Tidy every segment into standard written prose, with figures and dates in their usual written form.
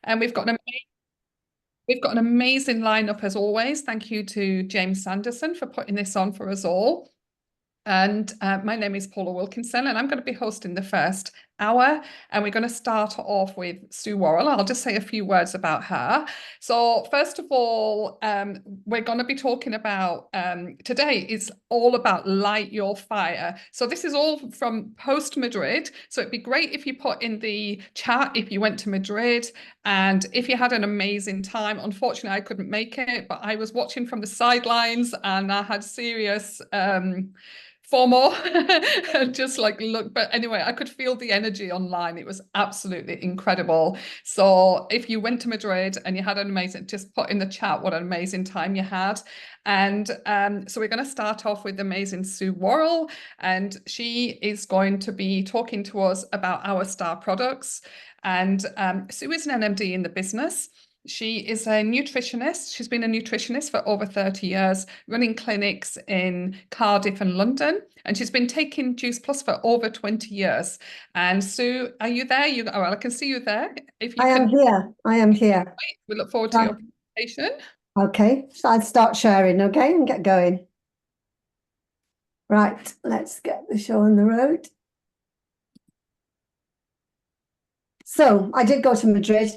And we've got an amazing lineup as always. Thank you to James Sanderson for putting this on for us all. And my name is Paula Wilkinson, and I'm going to be hosting the first hour. And we're going to start off with Sue Worrell. I'll just say a few words about her. So, first of all, we're going to be talking about today is all about light your fire. So, this is all from post Madrid. So, it'd be great if you put in the chat if you went to Madrid and if you had an amazing time. Unfortunately, I couldn't make it, but I was watching from the sidelines and I had serious. FOMO, just like look. But anyway, I could feel the energy online. It was absolutely incredible. So if you went to Madrid and you had an amazing, just put in the chat what an amazing time you had. And so we're going to start off with amazing Sue Worrell, and she is going to be talking to us about our star products. And Sue is an NMD in the business. She is a nutritionist. She's been a nutritionist for over 30 years, running clinics in Cardiff and London. And she's been taking Juice Plus for over 20 years. And Sue, are you there? Oh, well, I can see you there. If you I can, am here. I am here. we look forward to Right. your presentation. Okay, so I'll start sharing, okay, and get going. Right, let's get the show on the road. So I did go to Madrid.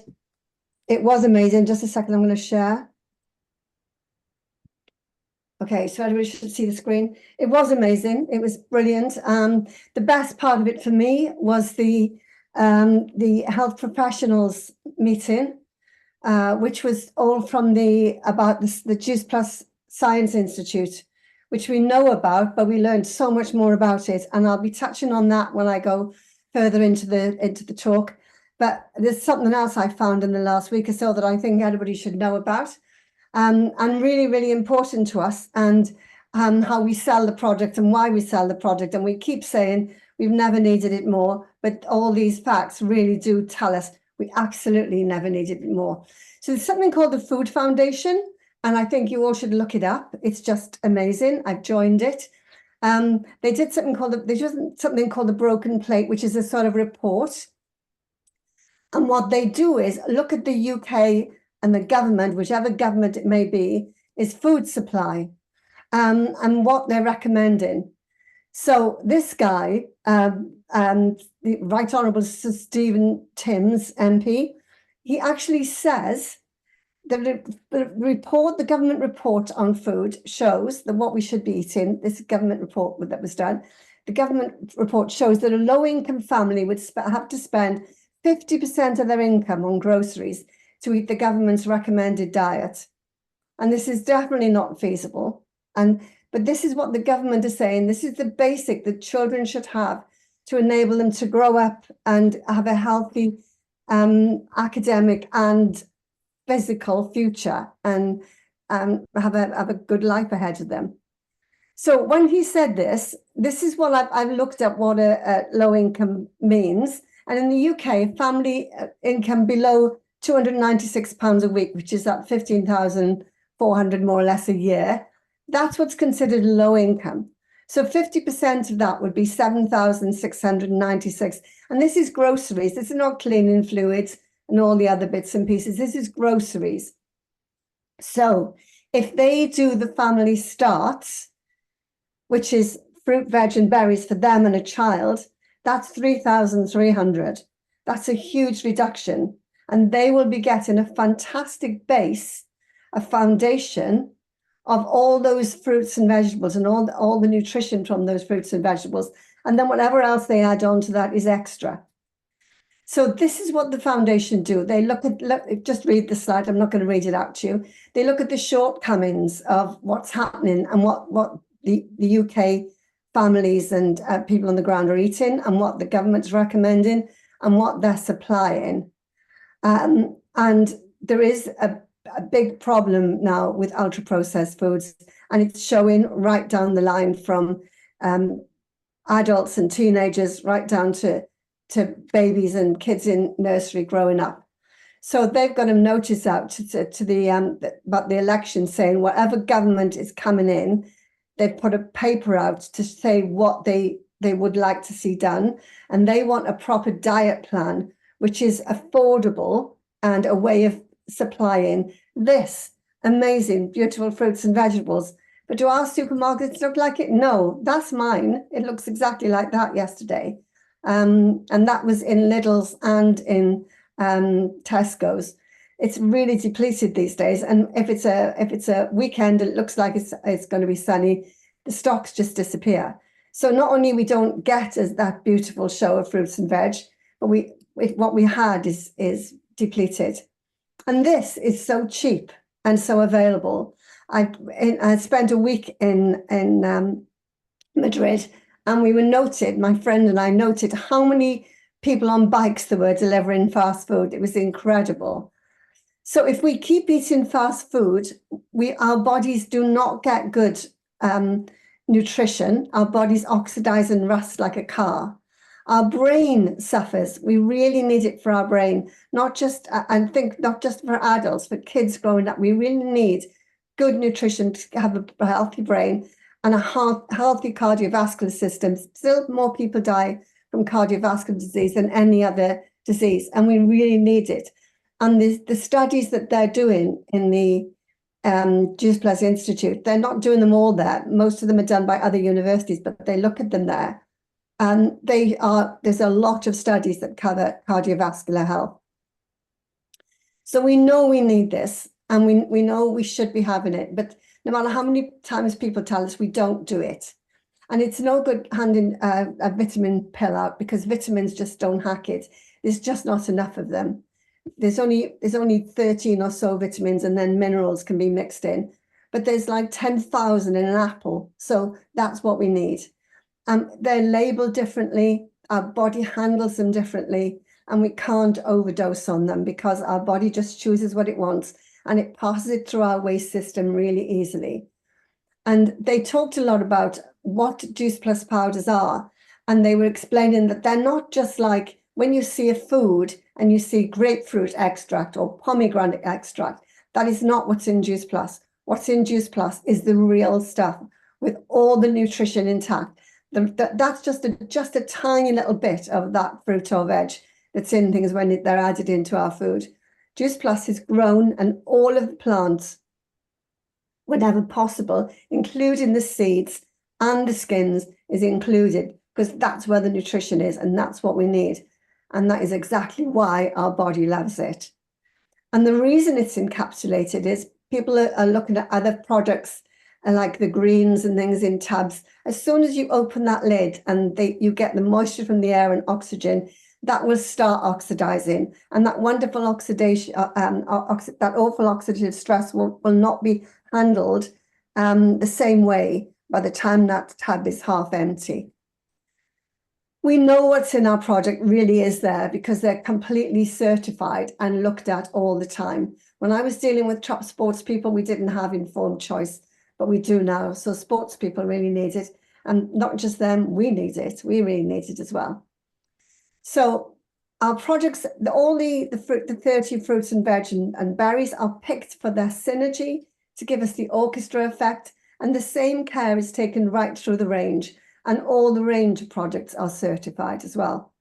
It was amazing. Just a second, I'm going to share. Okay, so everybody should see the screen. It was amazing. It was brilliant. The best part of it for me was the health professionals meeting, which was all from the Juice Plus Science Institute, which we know about, but we learned so much more about it. And I'll be touching on that when I go further into the talk. But there's something else I found in the last week or so that I think everybody should know about, and really, really important to us, and how we sell the product and why we sell the product. And we keep saying we've never needed it more, but all these facts really do tell us we absolutely never needed it more. So there's something called the Food Foundation, and I think you all should look it up. It's just amazing. I've joined it. They did something called the Broken Plate, which is a sort of report. And what they do is look at the UK and the government, whichever government it may be, is food supply, and what they're recommending. So this guy, the Right Honourable Sir Stephen Timms, MP, he actually says that the government report on food shows that what we should be eating, this government report that was done, the government report shows that a low-income family would have to spend 50% of their income on groceries to eat the government's recommended diet. And this is definitely not feasible. But this is what the government is saying. This is the basic that children should have to enable them to grow up and have a healthy academic and physical future, and have a good life ahead of them. So when he said this is what I've looked at what a low income means. And in the UK, family income below £296 a week, which is that 15,400 more or less a year, that's what's considered low income. So 50% of that would be 7,696. And this is groceries. This is not cleaning fluids and all the other bits and pieces. This is groceries. So if they do the family starts, which is fruit, veg, and berries for them and a child, that's 3,300. That's a huge reduction. And they will be getting a fantastic base, a foundation of all those fruits and vegetables and all the nutrition from those fruits and vegetables. And then whatever else they add on to that is extra. So this is what the foundation do. They just read the slide. I'm not going to read it out to you. They look at the shortcomings of what's happening and what the UK families and people on the ground are eating, and what the government's recommending, and what they're supplying. And there is a big problem now with ultra processed foods, and it's showing right down the line from adults and teenagers right down to babies and kids in nursery growing up. So they've got a notice out to the about the election, saying whatever government is coming in, they've put a paper out to say what they would like to see done, and they want a proper diet plan which is affordable and a way of supplying this amazing, beautiful fruits and vegetables. But do our supermarkets look like it? No, that's mine. It looks exactly like that yesterday. And that was in Lidl's and in Tesco's. It's really depleted these days. And if it's a weekend, it looks like it's going to be sunny, the stocks just disappear. So not only we don't get as that beautiful show of fruits and veg, but what we had is depleted. And this is so cheap and so available. I spent a week in Madrid, and we were noted, my friend and I noted how many people on bikes there were delivering fast food. It was incredible. So if we keep eating fast food, our bodies do not get good nutrition. Our bodies oxidize and rust like a car. Our brain suffers. We really need it for our brain, not just for adults, for kids growing up. We really need good nutrition to have a healthy brain and a healthy cardiovascular system. Still more people die from cardiovascular disease than any other disease, and we really need it. And the studies that they're doing in the Juice Plus Institute, they're not doing them all there. Most of them are done by other universities, but they look at them there. And there's a lot of studies that cover cardiovascular health. So we know we need this, and we know we should be having it, but no matter how many times people tell us, we don't do it. And it's no good handing a vitamin pill out, because vitamins just don't hack it. There's just not enough of them. There's only 13 or so vitamins, and then minerals can be mixed in. But there's like 10,000 in an apple. So that's what we need. They're labeled differently. Our body handles them differently, and we can't overdose on them because our body just chooses what it wants, and it passes it through our waste system really easily. And they talked a lot about what Juice Plus powders are, and they were explaining that they're not just like when you see a food and you see grapefruit extract or pomegranate extract. That is not what's in Juice Plus. What's in Juice Plus is the real stuff with all the nutrition intact. That's just a tiny little bit of that fruit or veg that's in things when they're added into our food. Juice Plus is grown, and all of the plants, whenever possible, including the seeds and the skins, is included, because that's where the nutrition is, and that's what we need. And that is exactly why our body loves it. And the reason it's encapsulated is people are looking at other products like the greens and things in tubs. As soon as you open that lid and you get the moisture from the air and oxygen, that will start oxidizing, and that wonderful oxidation, that awful oxidative stress will not be handled the same way by the time that tub is half empty. We know what's in our product really is there because they're completely certified and looked at all the time. When I was dealing with top sports people, we didn't have informed choice, but we do now. So sports people really need it, and not just them, we need it. We really need it as well. So our products, all the 30 fruits and veg and berries are picked for their synergy to give us the orchestra effect, and the same care is taken right through the range, and all the range of products are certified as well.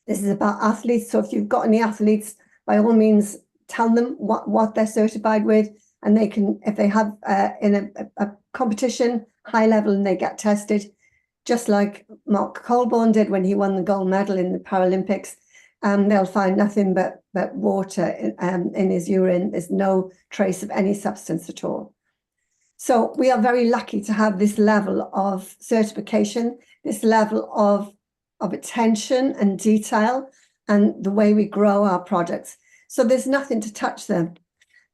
This is about athletes, so if you've got any athletes, by all means, tell them what they're certified with, and they can, if they have in a competition, high level, and they get tested, just like Mark Colborne did when he won the gold medal in the Paralympics. They'll find nothing but water in his urine. There's no trace of any substance at all. So we are very lucky to have this level of certification, this level of attention and detail, and the way we grow our products. So there's nothing to touch them.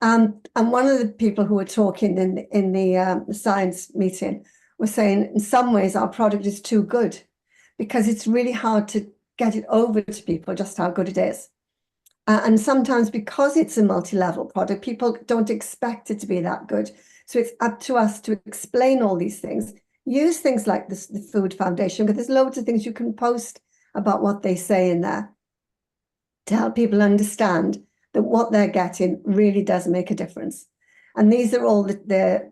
And one of the people who were talking in the science meeting was saying, in some ways, our product is too good because it's really hard to get it over to people just how good it is. And sometimes because it's a multi-level product, people don't expect it to be that good. So it's up to us to explain all these things. Use things like the Food Foundation, because there's loads of things you can post about what they say in there to help people understand that what they're getting really does make a difference. And these are all the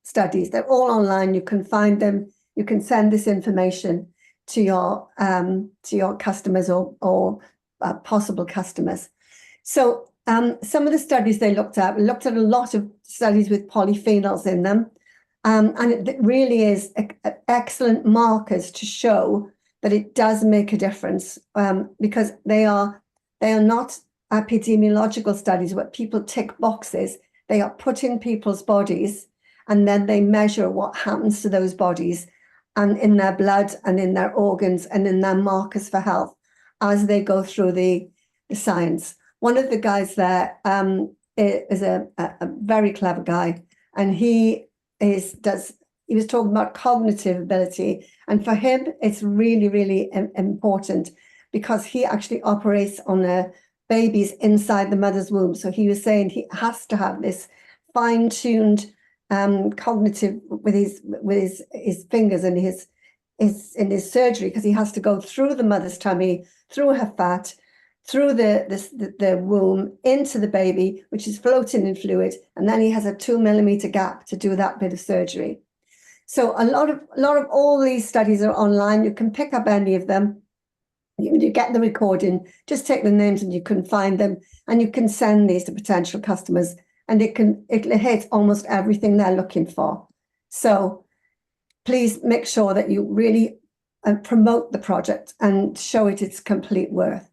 studies. They're all online. You can find them. You can send this information to your customers or possible customers. So some of the studies they looked at a lot of studies with polyphenols in them. And it really is excellent markers to show that it does make a difference, because they are not epidemiological studies where people tick boxes. They are put in people's bodies, and then they measure what happens to those bodies and in their blood and in their organs and in their markers for health as they go through the science. One of the guys there is a very clever guy, and he was talking about cognitive ability, and for him it's really, really important because he actually operates on babies inside the mother's womb. So he was saying he has to have this fine-tuned cognitive with his fingers and in his surgery, because he has to go through the mother's tummy, through her fat, through the womb into the baby, which is floating in fluid, and then he has a 2 millimeter gap to do that bit of surgery. So a lot of all these studies are online. You can pick up any of them. You get the recording, just take the names and you can find them, and you can send these to potential customers, and it hits almost everything they're looking for. So please make sure that you really promote the project and show it its complete worth.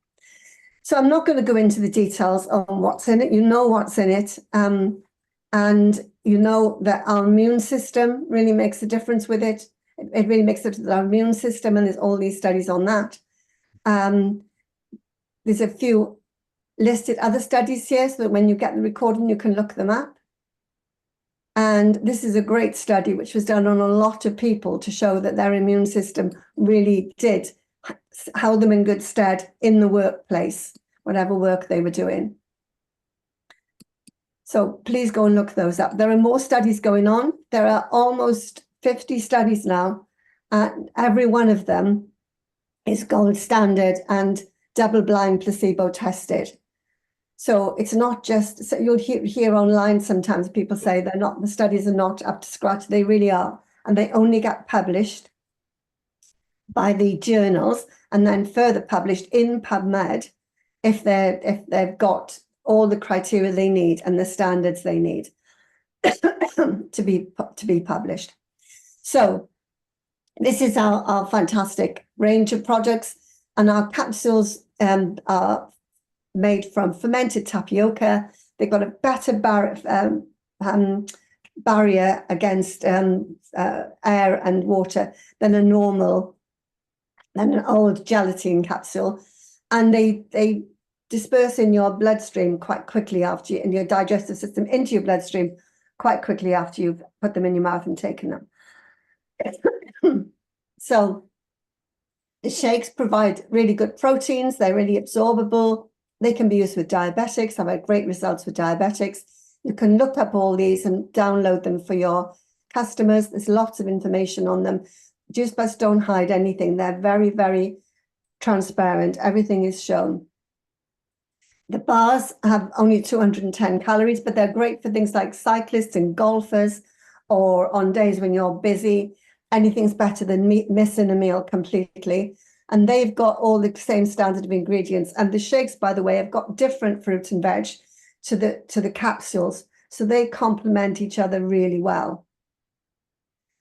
So I'm not going to go into the details on what's in it. You know what's in it. And you know that our immune system really makes a difference with it. It really makes it to our immune system, and there's all these studies on that. There's a few listed other studies here, so that when you get the recording, you can look them up. And this is a great study which was done on a lot of people to show that their immune system really did held them in good stead in the workplace, whatever work they were doing. So please go and look those up. There are more studies going on. There are almost 50 studies now, and every one of them is gold standard and double-blind placebo tested. So it's not just, so you'll hear online sometimes people say the studies are not up to scratch. They really are. And they only get published by the journals and then further published in PubMed if they've got all the criteria they need and the standards they need to be published. So this is our fantastic range of products, and our capsules are made from fermented tapioca. They've got a better barrier against air and water than an old gelatin capsule, and they disperse in your bloodstream quite quickly after in your digestive system into your bloodstream quite quickly after you've put them in your mouth and taken them. So the shakes provide really good proteins. They're really absorbable. They can be used with diabetics. I've had great results with diabetics. You can look up all these and download them for your customers. There's lots of information on them. Juice Bus don't hide anything. They're very, very transparent. Everything is shown. The bars have only 210 calories, but they're great for things like cyclists and golfers, or on days when you're busy. Anything's better than missing a meal completely. And they've got all the same standard of ingredients. And the shakes, by the way, have got different fruits and veg to the capsules. So they complement each other really well.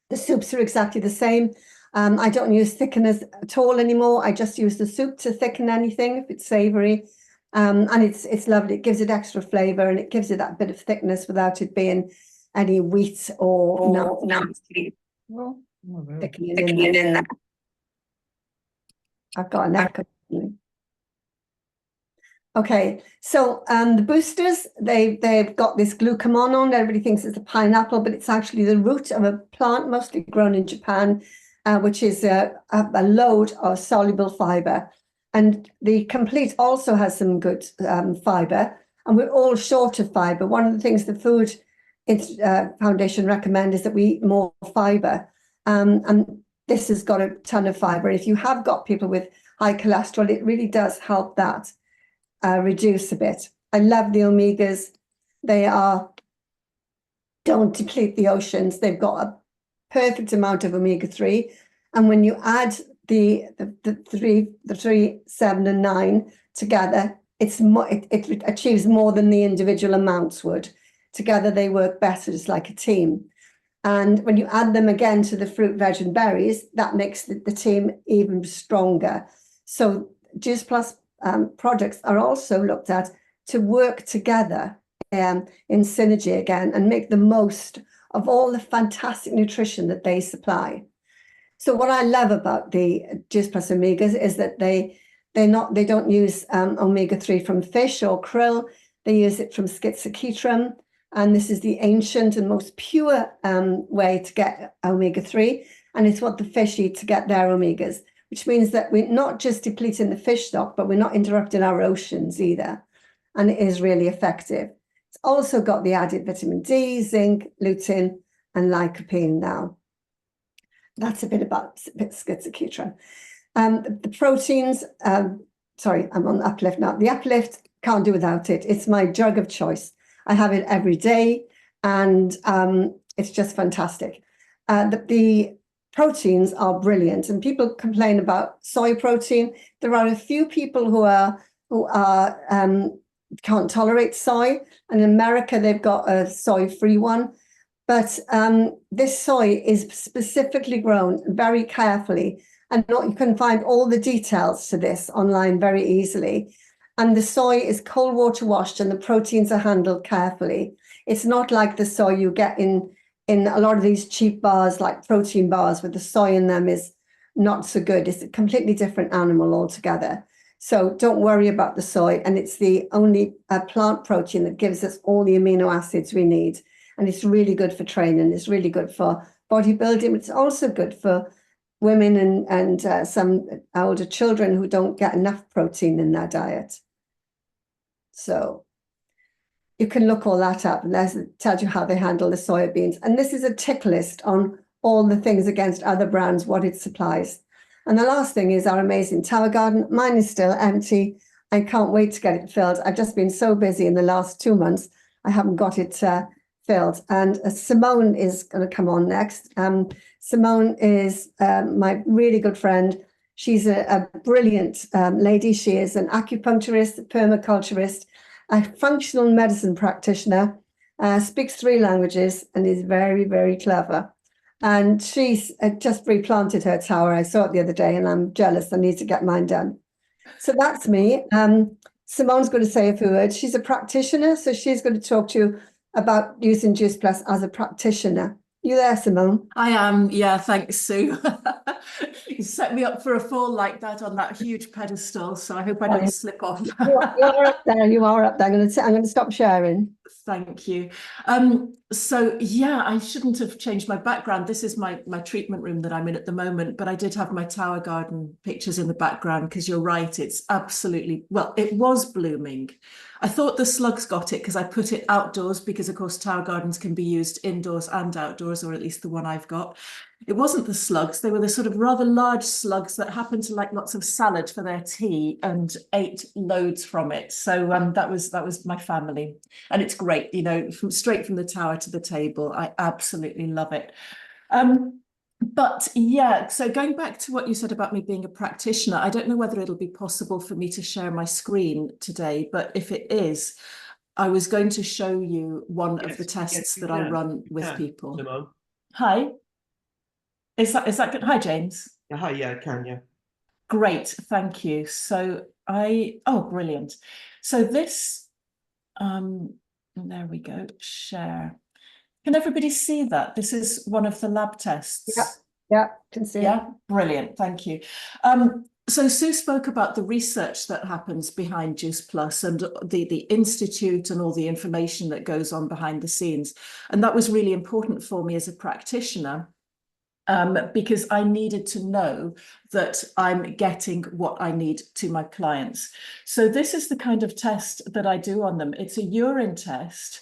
The soups are exactly the same. I don't use thickeners at all anymore. I just use the soup to thicken anything if it's savory. And it's lovely. It gives it extra flavor, and it gives it that bit of thickness without it being any wheat or nasty. Well, thickening in that. I've got an echo. Okay, so the boosters, they've got this glucamon on. Everybody thinks it's a pineapple, but it's actually the root of a plant mostly grown in Japan, which is a load of soluble fiber. And the complete also has some good fiber, and we're all short of fiber. One of the things the Food Foundation recommend is that we eat more fiber, and this has got a ton of fiber. If you have got people with high cholesterol, it really does help that reduce a bit. I love the omegas. They don't deplete the oceans. They've got a perfect amount of omega-3, and when you add the 3, 7, and 9 together, it's more, it achieves more than the individual amounts would. Together they work better, just like a team. And when you add them again to the fruit, veg, and berries, that makes the team even stronger. So Juice Plus products are also looked at to work together in synergy again and make the most of all the fantastic nutrition that they supply. So what I love about the Juice Plus Omegas is that they don't use omega-3 from fish or krill. They use it from Schizochitrum, and this is the ancient and most pure way to get omega-3, and it's what the fish eat to get their omegas, which means that we're not just depleting the fish stock, but we're not interrupting our oceans either, and it is really effective. It's also got the added vitamin D, zinc, lutein, and lycopene now. That's a bit about Schizochitrum. The proteins, sorry, I'm on Uplift now. The Uplift, can't do without it. It's my drug of choice. I have it every day, and it's just fantastic. The proteins are brilliant, and people complain about soy protein. There are a few people who can't tolerate soy, and in America they've got a soy-free one. But this soy is specifically grown very carefully, and you can find all the details to this online very easily. And the soy is cold water washed, and the proteins are handled carefully. It's not like the soy you get in a lot of these cheap bars, like protein bars, where the soy in them is not so good. It's a completely different animal altogether. So don't worry about the soy, and it's the only plant protein that gives us all the amino acids we need. And it's really good for training. It's really good for bodybuilding. It's also good for women and some older children who don't get enough protein in their diet. So you can look all that up, and it tells you how they handle the soybeans. And this is a tick list on all the things against other brands, what it supplies. And the last thing is our amazing tower garden. Mine is still empty. I can't wait to get it filled. I've just been so busy in the last 2 months. I haven't got it filled. And Simone is going to come on next. Simone is my really good friend. She's a brilliant lady. She is an acupuncturist, a permaculturist, a functional medicine practitioner, speaks 3 languages, and is very, very clever. And she's just replanted her tower. I saw it the other day, and I'm jealous. I need to get mine done. So that's me. Simone's going to say a few words. She's a practitioner, so she's going to talk to you about using Juice Plus as a practitioner. You there, Simone? I am, yeah, thanks, Sue. You set me up for a fall like that on that huge pedestal, so I hope I don't slip off. You're up there, you are up there. I'm going to stop sharing. Thank you. So yeah, I shouldn't have changed my background. This is my treatment room that I'm in at the moment, but I did have my tower garden pictures in the background because you're right, it's absolutely, well, it was blooming. I thought the slugs got it because I put it outdoors because, of course, tower gardens can be used indoors and outdoors, or at least the one I've got. It wasn't the slugs. They were the sort of rather large slugs that happened to like lots of salad for their tea and ate loads from it. So that was my family. And it's great, you know, straight from the tower to the table. I absolutely love it. But yeah, so going back to what you said about me being a practitioner, I don't know whether it'll be possible for me to share my screen today, but if it is, I was going to show you one of the tests that I run with people. Simone. Hi. Is that good? Hi, James. Yeah, hi, yeah, I can, yeah. Great, thank you. So oh, brilliant. So this, there we go, share. Can everybody see that? This is one of the lab tests. Yeah, can see. Yeah, brilliant. Thank you. So Sue spoke about the research that happens behind Juice Plus and the institute and all the information that goes on behind the scenes. And that was really important for me as a practitioner. Because I needed to know that I'm getting what I need to my clients. So this is the kind of test that I do on them. It's a urine test.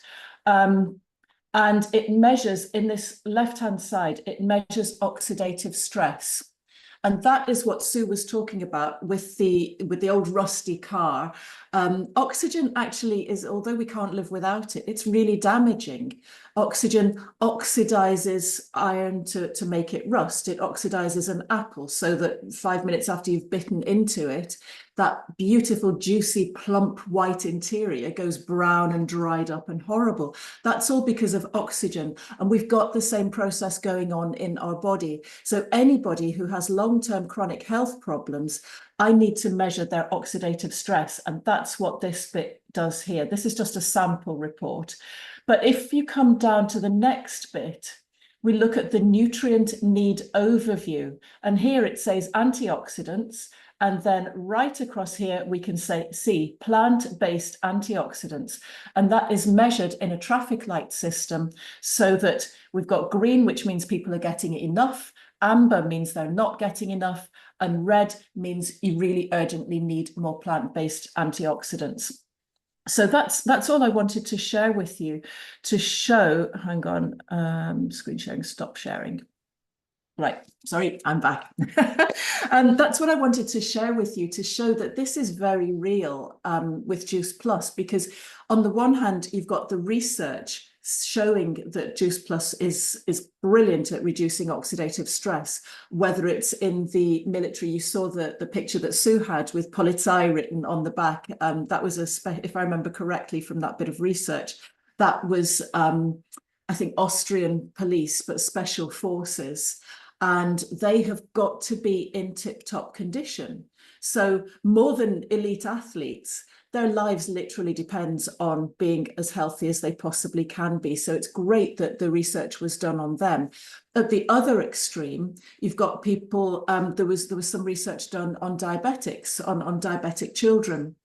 And it measures, in this left-hand side, it measures oxidative stress. And that is what Sue was talking about with the old rusty car. Oxygen actually is, although we can't live without it, it's really damaging. Oxygen oxidizes iron to make it rust. It oxidizes an apple so that 5 minutes after you've bitten into it, that beautiful, juicy, plump white interior goes brown and dried up and horrible. That's all because of oxygen. And we've got the same process going on in our body. So anybody who has long-term chronic health problems, I need to measure their oxidative stress. And that's what this bit does here. This is just a sample report. But if you come down to the next bit, we look at the nutrient need overview. And here it says antioxidants. And then right across here, we can see plant-based antioxidants. And that is measured in a traffic light system so that we've got green, which means people are getting enough. Amber means they're not getting enough. And red means you really urgently need more plant-based antioxidants. So that's all I wanted to share with you to show, hang on, screen sharing, stop sharing. Right, sorry, I'm back. And that's what I wanted to share with you to show that this is very real with Juice Plus, because on the one hand, you've got the research showing that Juice Plus is brilliant at reducing oxidative stress, whether it's in the military. You saw the picture that Sue had with Polizei written on the back. That was, if I remember correctly from that bit of research, that was, I think, Austrian police, but special forces. And they have got to be in tip-top condition. So more than elite athletes, their lives literally depends on being as healthy as they possibly can be. So it's great that the research was done on them. At the other extreme, you've got people, there was some research done on diabetics, on diabetic children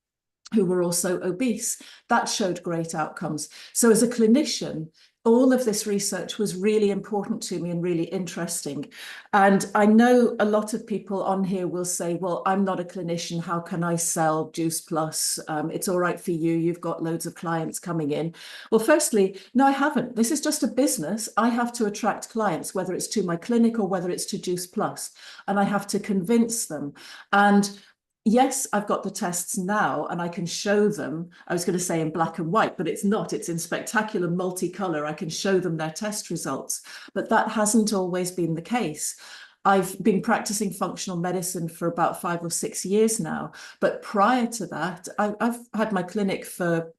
who were also obese. That showed great outcomes. So as a clinician, all of this research was really important to me and really interesting. And I know a lot of people on here will say, well, I'm not a clinician. How can I sell Juice Plus? It's all right for you. You've got loads of clients coming in. Well, firstly, no, I haven't. This is just a business. I have to attract clients, whether it's to my clinic or whether it's to Juice Plus, and I have to convince them. And yes, I've got the tests now and I can show them. I was going to say in black and white, but it's not. It's in spectacular multicolor. I can show them their test results, but that hasn't always been the case. I've been practicing functional medicine for about 5 or 6 years now, but prior to that, I've had my clinic for,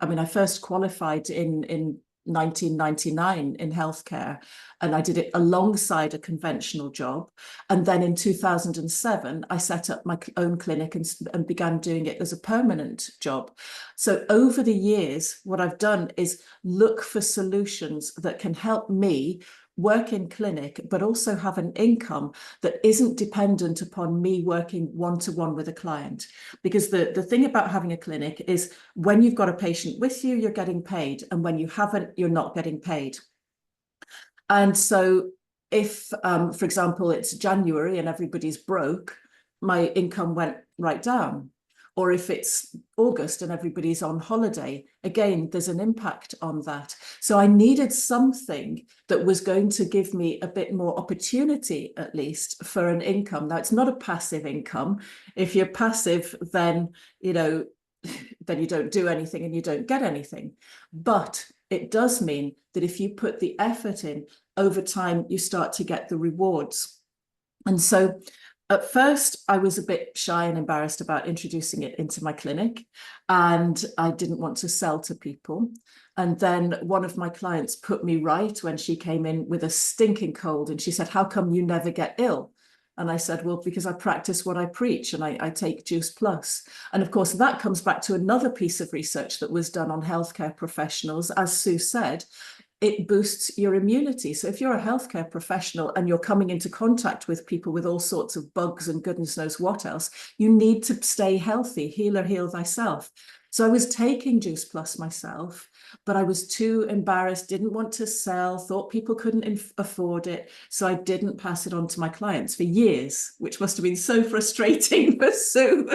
I mean, I first qualified in 1999 in healthcare, and I did it alongside a conventional job. And then in 2007, I set up my own clinic and began doing it as a permanent job. So over the years, what I've done is look for solutions that can help me work in clinic, but also have an income that isn't dependent upon me working one-to-one with a client. Because the thing about having a clinic is when you've got a patient with you, you're getting paid. And when you haven't, you're not getting paid. And so if, for example, it's January and everybody's broke, my income went right down. Or if it's August and everybody's on holiday, again, there's an impact on that. So I needed something that was going to give me a bit more opportunity, at least, for an income. Now, it's not a passive income. If you're passive, then, then you don't do anything and you don't get anything. But it does mean that if you put the effort in, over time, you start to get the rewards. And so at first, I was a bit shy and embarrassed about introducing it into my clinic, and I didn't want to sell to people. And then one of my clients put me right when she came in with a stinking cold, and she said, "How come you never get ill?" And I said, "Well, because I practice what I preach and I take Juice Plus." And of course, that comes back to another piece of research that was done on healthcare professionals. As Sue said, it boosts your immunity. So if you're a healthcare professional and you're coming into contact with people with all sorts of bugs and goodness knows what else, you need to stay healthy. Healer, heal thyself. So I was taking Juice Plus myself, but I was too embarrassed, didn't want to sell, thought people couldn't afford it. So I didn't pass it on to my clients for years, which must have been so frustrating for Sue.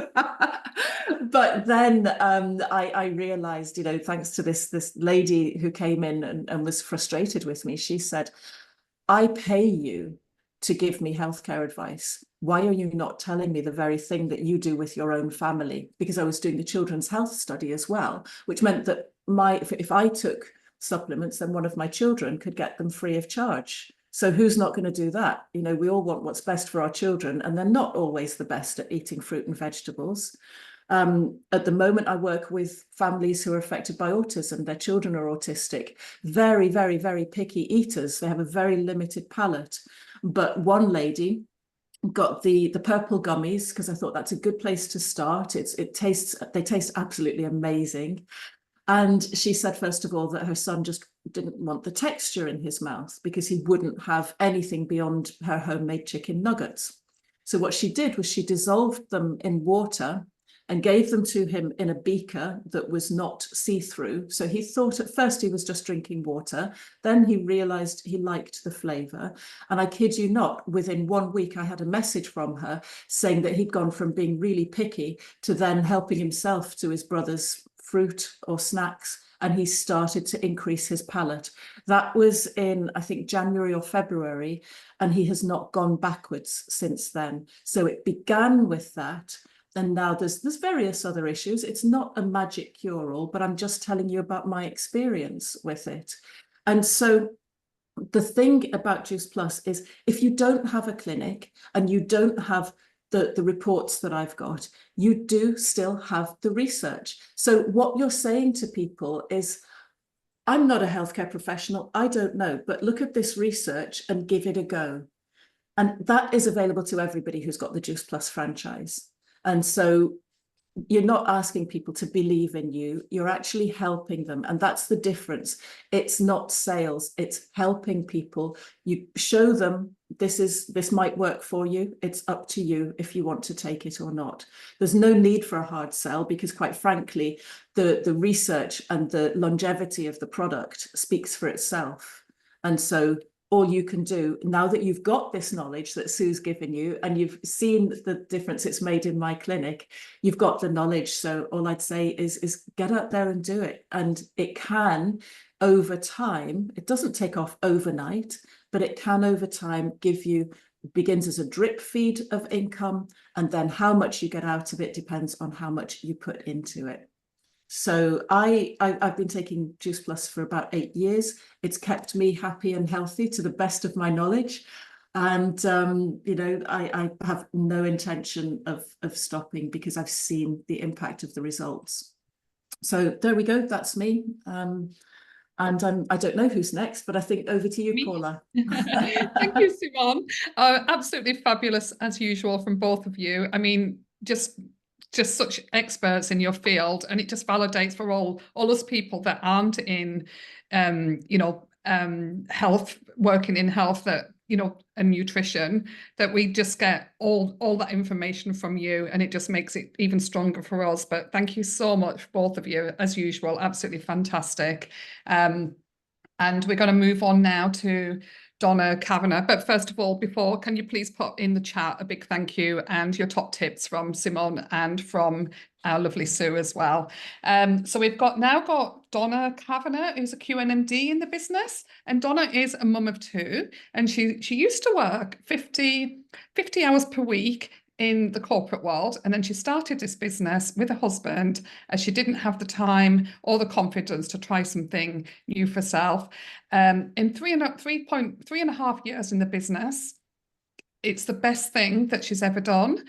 But then I realized, thanks to this lady who came in and was frustrated with me, she said, "I pay you to give me healthcare advice? Why are you not telling me the very thing that you do with your own family? Because I was doing the children's health study as well, which meant that if I took supplements, then one of my children could get them free of charge. So who's not going to do that? You know, we all want what's best for our children, and they're not always the best at eating fruit and vegetables. At the moment, I work with families who are affected by autism. Their children are autistic, very, very, very picky eaters. They have a very limited palate. But one lady got the purple gummies because I thought that's a good place to start. They taste absolutely amazing. And she said, first of all, that her son just didn't want the texture in his mouth because he wouldn't have anything beyond her homemade chicken nuggets. So what she did was she dissolved them in water and gave them to him in a beaker that was not see-through. So he thought at first he was just drinking water. Then he realized he liked the flavor. And I kid you not, within 1 week, I had a message from her saying that he'd gone from being really picky to then helping himself to his brother's fruit or snacks. And he started to increase his palate. That was in, I think, January or February, and he has not gone backwards since then. So it began with that. And now there's various other issues. It's not a magic cure-all, but I'm just telling you about my experience with it. And so the thing about Juice Plus is if you don't have a clinic and you don't have the reports that I've got, you do still have the research. So what you're saying to people is, I'm not a healthcare professional, I don't know, but look at this research and give it a go. And that is available to everybody who's got the Juice Plus franchise. And so you're not asking people to believe in you, you're actually helping them. And that's the difference. It's not sales, it's helping people. You show them this might work for you. It's up to you if you want to take it or not. There's no need for a hard sell because, quite frankly, the research and the longevity of the product speaks for itself. And so all you can do, now that you've got this knowledge that Sue's given you and you've seen the difference it's made in my clinic, you've got the knowledge. So all I'd say is get out there and do it. And it can, over time, it doesn't take off overnight, but it can over time give you, begins as a drip feed of income, and then how much you get out of it depends on how much you put into it. So I've been taking Juice Plus for about 8 years. It's kept me happy and healthy to the best of my knowledge. And, you know, I have no intention of stopping because I've seen the impact of the results. So there we go. That's me. And I don't know who's next, but I think over to you, Paula. Thank you, Simone. Absolutely fabulous as usual from both of you. I mean, just such experts in your field, and it just validates for all us people that aren't in health, working in health, that and nutrition, that we just get all that information from you, and it just makes it even stronger for us. But thank you so much, both of you, as usual. Absolutely fantastic. And we're going to move on now to Donna Kavanagh. But first of all, can you please put in the chat a big thank you and your top tips from Simone and from our lovely Sue as well. So we've now got Donna Kavanagh, who's a QNMD in the business. And Donna is a mum of 2. And she used to work 50 hours per week in the corporate world, and then she started this business with a husband as she didn't have the time or the confidence to try something new for herself. In 3.5 years in the business, it's the best thing that she's ever done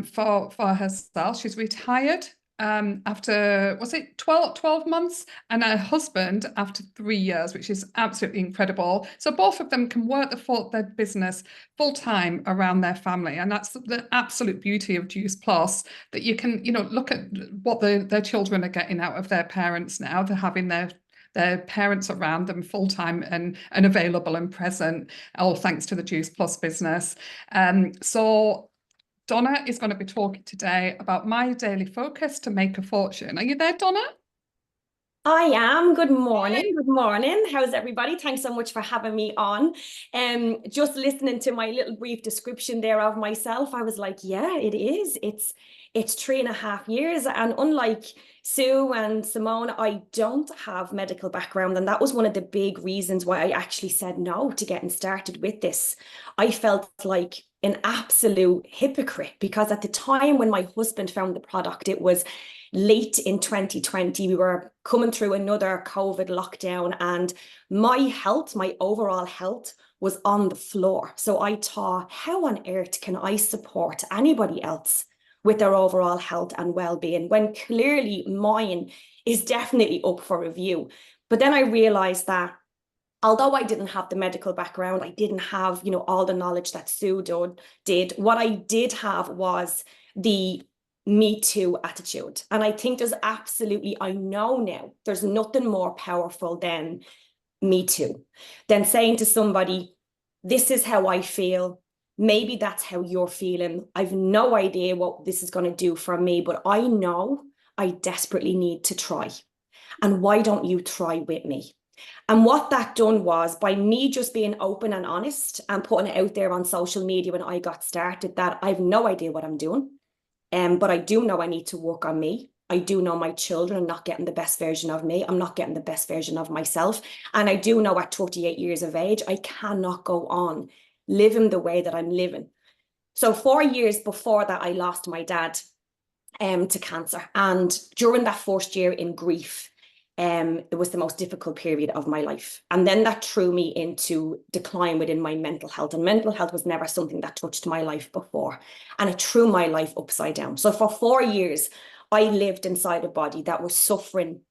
for herself. She's retired after, was it 12 months, and her husband after 3 years, which is absolutely incredible. So both of them can work their business full time around their family, and that's the absolute beauty of Juice Plus, that you can look at what their children are getting out of their parents now. They're having their parents around them full time and available and present, all thanks to the Juice Plus business. So Donna is going to be talking today about my daily focus to make a fortune. Are you there, Donna? I am. Good morning. Good morning. How's everybody? Thanks so much for having me on. Just listening to my little brief description there of myself, I was like, yeah, it is. It's 3.5 years. And unlike Sue and Simone, I don't have medical background, and that was one of the big reasons why I actually said no to getting started with this. I felt like an absolute hypocrite because at the time when my husband found the product, it was late in 2020. We were coming through another COVID lockdown, and my health, my overall health, was on the floor. So I thought, how on earth can I support anybody else with their overall health and well-being when clearly mine is definitely up for review? But then I realized that although I didn't have the medical background, I didn't have, all the knowledge that Sue did, what I did have was the me too attitude. And I think I know now, there's nothing more powerful than me too, than saying to somebody, this is how I feel. Maybe that's how you're feeling. I've no idea what this is going to do for me, but I know I desperately need to try. And why don't you try with me? And what that done was, by me just being open and honest and putting it out there on social media when I got started, that I've no idea what I'm doing. But I do know I need to work on me. I do know my children are not getting the best version of me. I'm not getting the best version of myself. And I do know at 38 years of age, I cannot go on living the way that I'm living. So 4 years before that, I lost my dad to cancer. And during that first year in grief, it was the most difficult period of my life. And then that threw me into decline within my mental health. And mental health was never something that touched my life before. And it threw my life upside down. So for 4 years, I lived inside a body that was suffering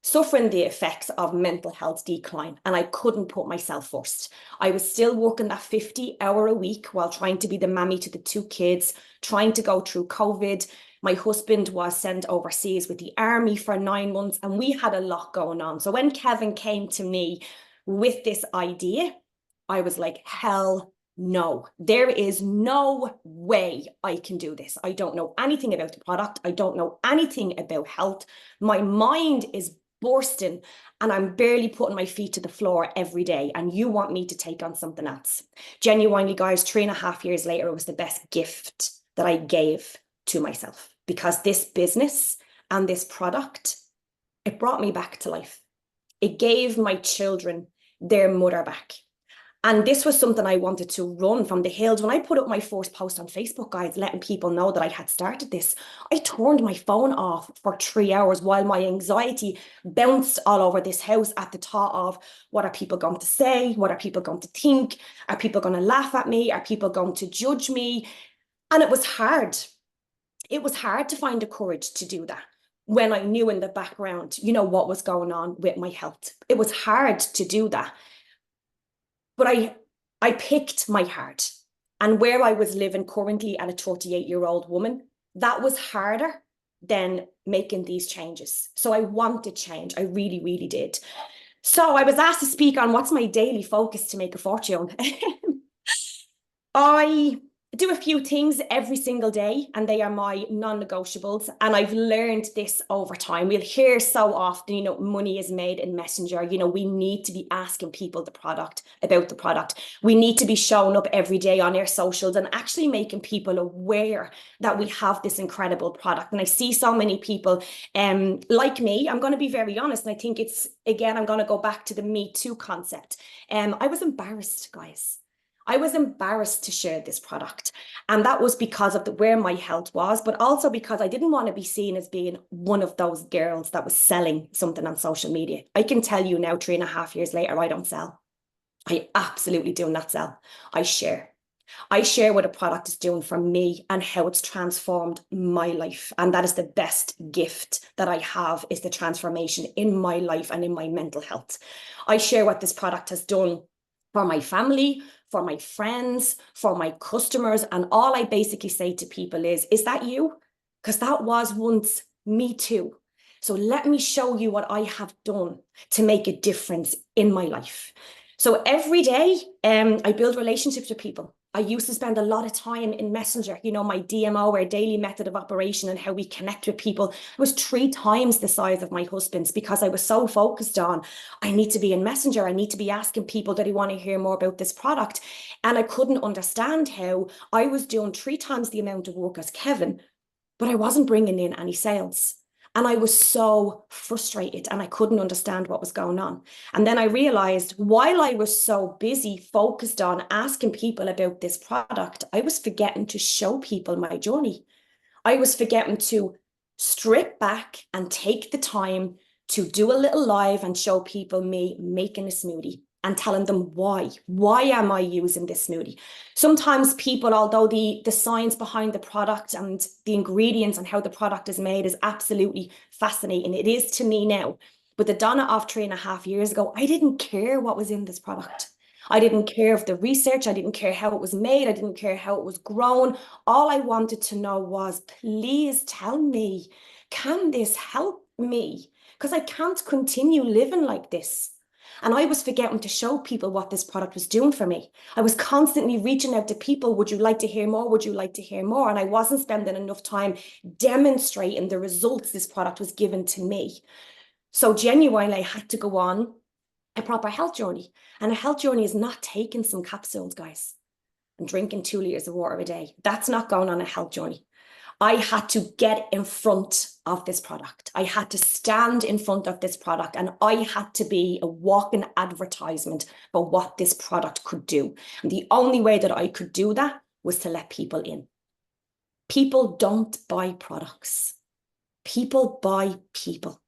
the effects of mental health decline, and I couldn't put myself first. I was still working that 50-hour a week while trying to be the mammy to the 2 kids, trying to go through COVID. My husband was sent overseas with the army for 9 months, and we had a lot going on. So when Kevin came to me with this idea, I was like, hell no, there is no way I can do this. I don't know anything about the product. I don't know anything about health. My mind is bursting and I'm barely putting my feet to the floor every day. And you want me to take on something else? Genuinely, guys, 3.5 years later, it was the best gift that I gave to myself, because this business and this product, it brought me back to life. It gave my children their mother back. And this was something I wanted to run from the hills. When I put up my first post on Facebook, guys, letting people know that I had started this, I turned my phone off for 3 hours while my anxiety bounced all over this house at the thought of, what are people going to say? What are people going to think? Are people going to laugh at me? Are people going to judge me? And it was hard. It was hard to find the courage to do that when I knew in the background, what was going on with my health. It was hard to do that. But I picked my heart, and where I was living currently at a 38-year-old woman, that was harder than making these changes. So I wanted change. I really, really did. So I was asked to speak on what's my daily focus to make a fortune. I do a few things every single day, and they are my non-negotiables. And I've learned this over time. We'll hear so often, money is made in Messenger. We need to be asking people about the product. We need to be showing up every day on our socials and actually making people aware that we have this incredible product. And I see so many people like me. I'm going to be very honest. And I think I'm going to go back to the Me Too concept. I was embarrassed, guys. I was embarrassed to share this product. And that was because of where my health was, but also because I didn't want to be seen as being one of those girls that was selling something on social media. I can tell you now, 3.5 years later, I don't sell. I absolutely do not sell. I share. I share what a product is doing for me and how it's transformed my life. And that is the best gift that I have, is the transformation in my life and in my mental health. I share what this product has done for my family, for my friends, for my customers. And all I basically say to people is that you? Because that was once me too. So let me show you what I have done to make a difference in my life. So every day, I build relationships with people. I used to spend a lot of time in Messenger, my DMO, our daily method of operation, and how we connect with people. It was 3 times the size of my husband's, because I was so focused on, I need to be in Messenger. I need to be asking people that I want to hear more about this product. And I couldn't understand how I was doing 3 times the amount of work as Kevin, but I wasn't bringing in any sales. And I was so frustrated and I couldn't understand what was going on. And then I realized while I was so busy focused on asking people about this product, I was forgetting to show people my journey. I was forgetting to strip back and take the time to do a little live and show people me making a smoothie and telling them why. Why am I using this smoothie? Sometimes people, although the science behind the product and the ingredients and how the product is made is absolutely fascinating. It is to me now. But the Donna of 3.5 years ago, I didn't care what was in this product. I didn't care of the research. I didn't care how it was made. I didn't care how it was grown. All I wanted to know was, please tell me, can this help me? Because I can't continue living like this. And I was forgetting to show people what this product was doing for me. I was constantly reaching out to people. Would you like to hear more? Would you like to hear more? And I wasn't spending enough time demonstrating the results this product was giving to me. So genuinely, I had to go on a proper health journey. And a health journey is not taking some capsules, guys, and drinking 2 liters of water a day. That's not going on a health journey. I had to get in front of this product. I had to stand in front of this product, and I had to be a walking advertisement for what this product could do. And the only way that I could do that was to let people in. People don't buy products. People buy people.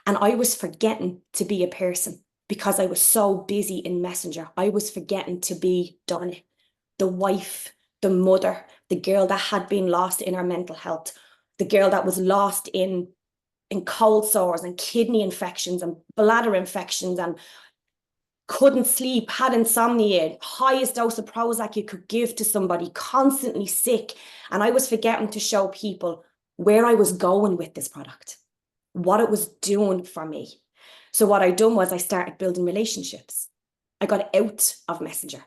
And I was forgetting to be a person because I was so busy in Messenger. I was forgetting to be Donna, the wife, the mother, the girl that had been lost in her mental health, the girl that was lost in cold sores and kidney infections and bladder infections and couldn't sleep, had insomnia, highest dose of Prozac you could give to somebody, constantly sick. And I was forgetting to show people where I was going with this product, what it was doing for me. So what I done was I started building relationships. I got out of Messenger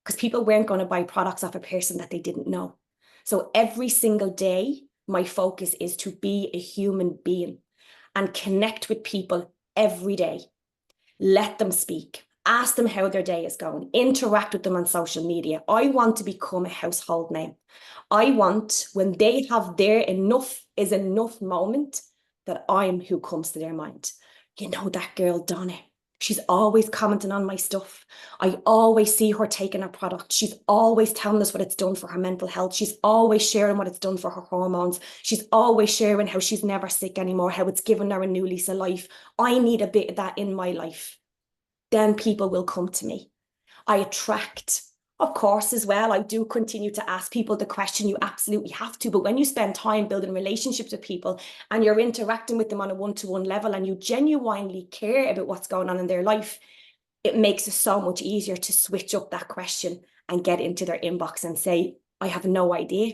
because people weren't going to buy products off a person that they didn't know. So every single day, my focus is to be a human being and connect with people every day. Let them speak. Ask them how their day is going. Interact with them on social media. I want to become a household name. I want, when they have their enough is enough moment, that I'm who comes to their mind. You know that girl, Donna. She's always commenting on my stuff. I always see her taking her product. She's always telling us what it's done for her mental health. She's always sharing what it's done for her hormones. She's always sharing how she's never sick anymore, how it's given her a new lease of life. I need a bit of that in my life. Then people will come to me. I attract. Of course, as well, I do continue to ask people the question. You absolutely have to. But when you spend time building relationships with people and you're interacting with them on a one-to-one level and you genuinely care about what's going on in their life, it makes it so much easier to switch up that question and get into their inbox and say, I have no idea,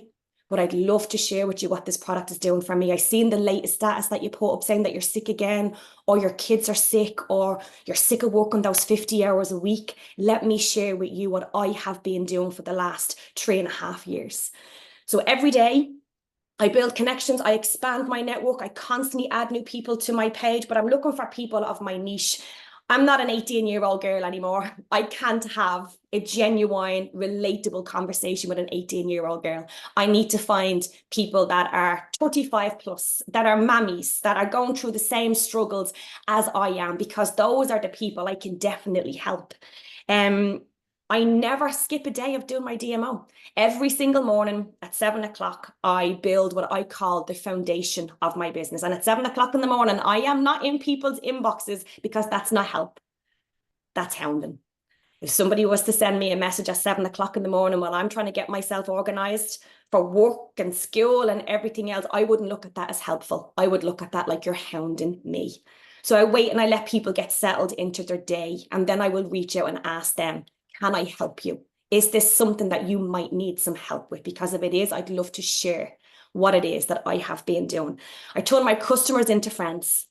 but I'd love to share with you what this product is doing for me. I've seen the latest status that you put up saying that you're sick again, or your kids are sick, or you're sick of working those 50 hours a week. Let me share with you what I have been doing for the last 3.5 years. So every day I build connections, I expand my network, I constantly add new people to my page, but I'm looking for people of my niche. I'm not an 18-year-old girl anymore. I can't have a genuine, relatable conversation with an 18-year-old girl. I need to find people that are 35 plus, that are mammies, that are going through the same struggles as I am, because those are the people I can definitely help. I never skip a day of doing my DMO. Every single morning at 7 o'clock, I build what I call the foundation of my business. And at 7 o'clock in the morning, I am not in people's inboxes because that's not help. That's hounding. If somebody was to send me a message at 7 o'clock in the morning while I'm trying to get myself organized for work and school and everything else, I wouldn't look at that as helpful. I would look at that like you're hounding me. So I wait and I let people get settled into their day. And then I will reach out and ask them, can I help you? Is this something that you might need some help with? Because if it is, I'd love to share what it is that I have been doing. I turn my customers into friends.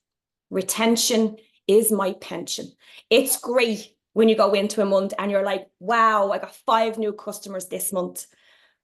Retention is my pension. It's great when you go into a month and you're like, wow, I got 5 new customers this month.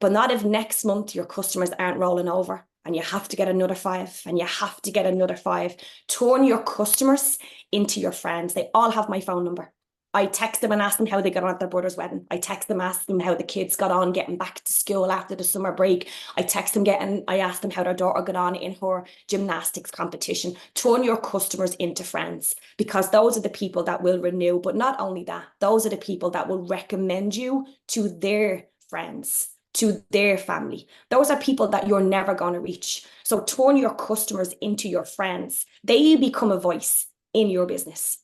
But not if next month your customers aren't rolling over and you have to get another 5 and you have to get another 5. Turn your customers into your friends. They all have my phone number. I text them and ask them how they got on at their brother's wedding. I text them, ask them how the kids got on getting back to school after the summer break. I ask them how their daughter got on in her gymnastics competition. Turn your customers into friends, because those are the people that will renew. But not only that, those are the people that will recommend you to their friends, to their family. Those are people that you're never going to reach. So turn your customers into your friends. They become a voice in your business.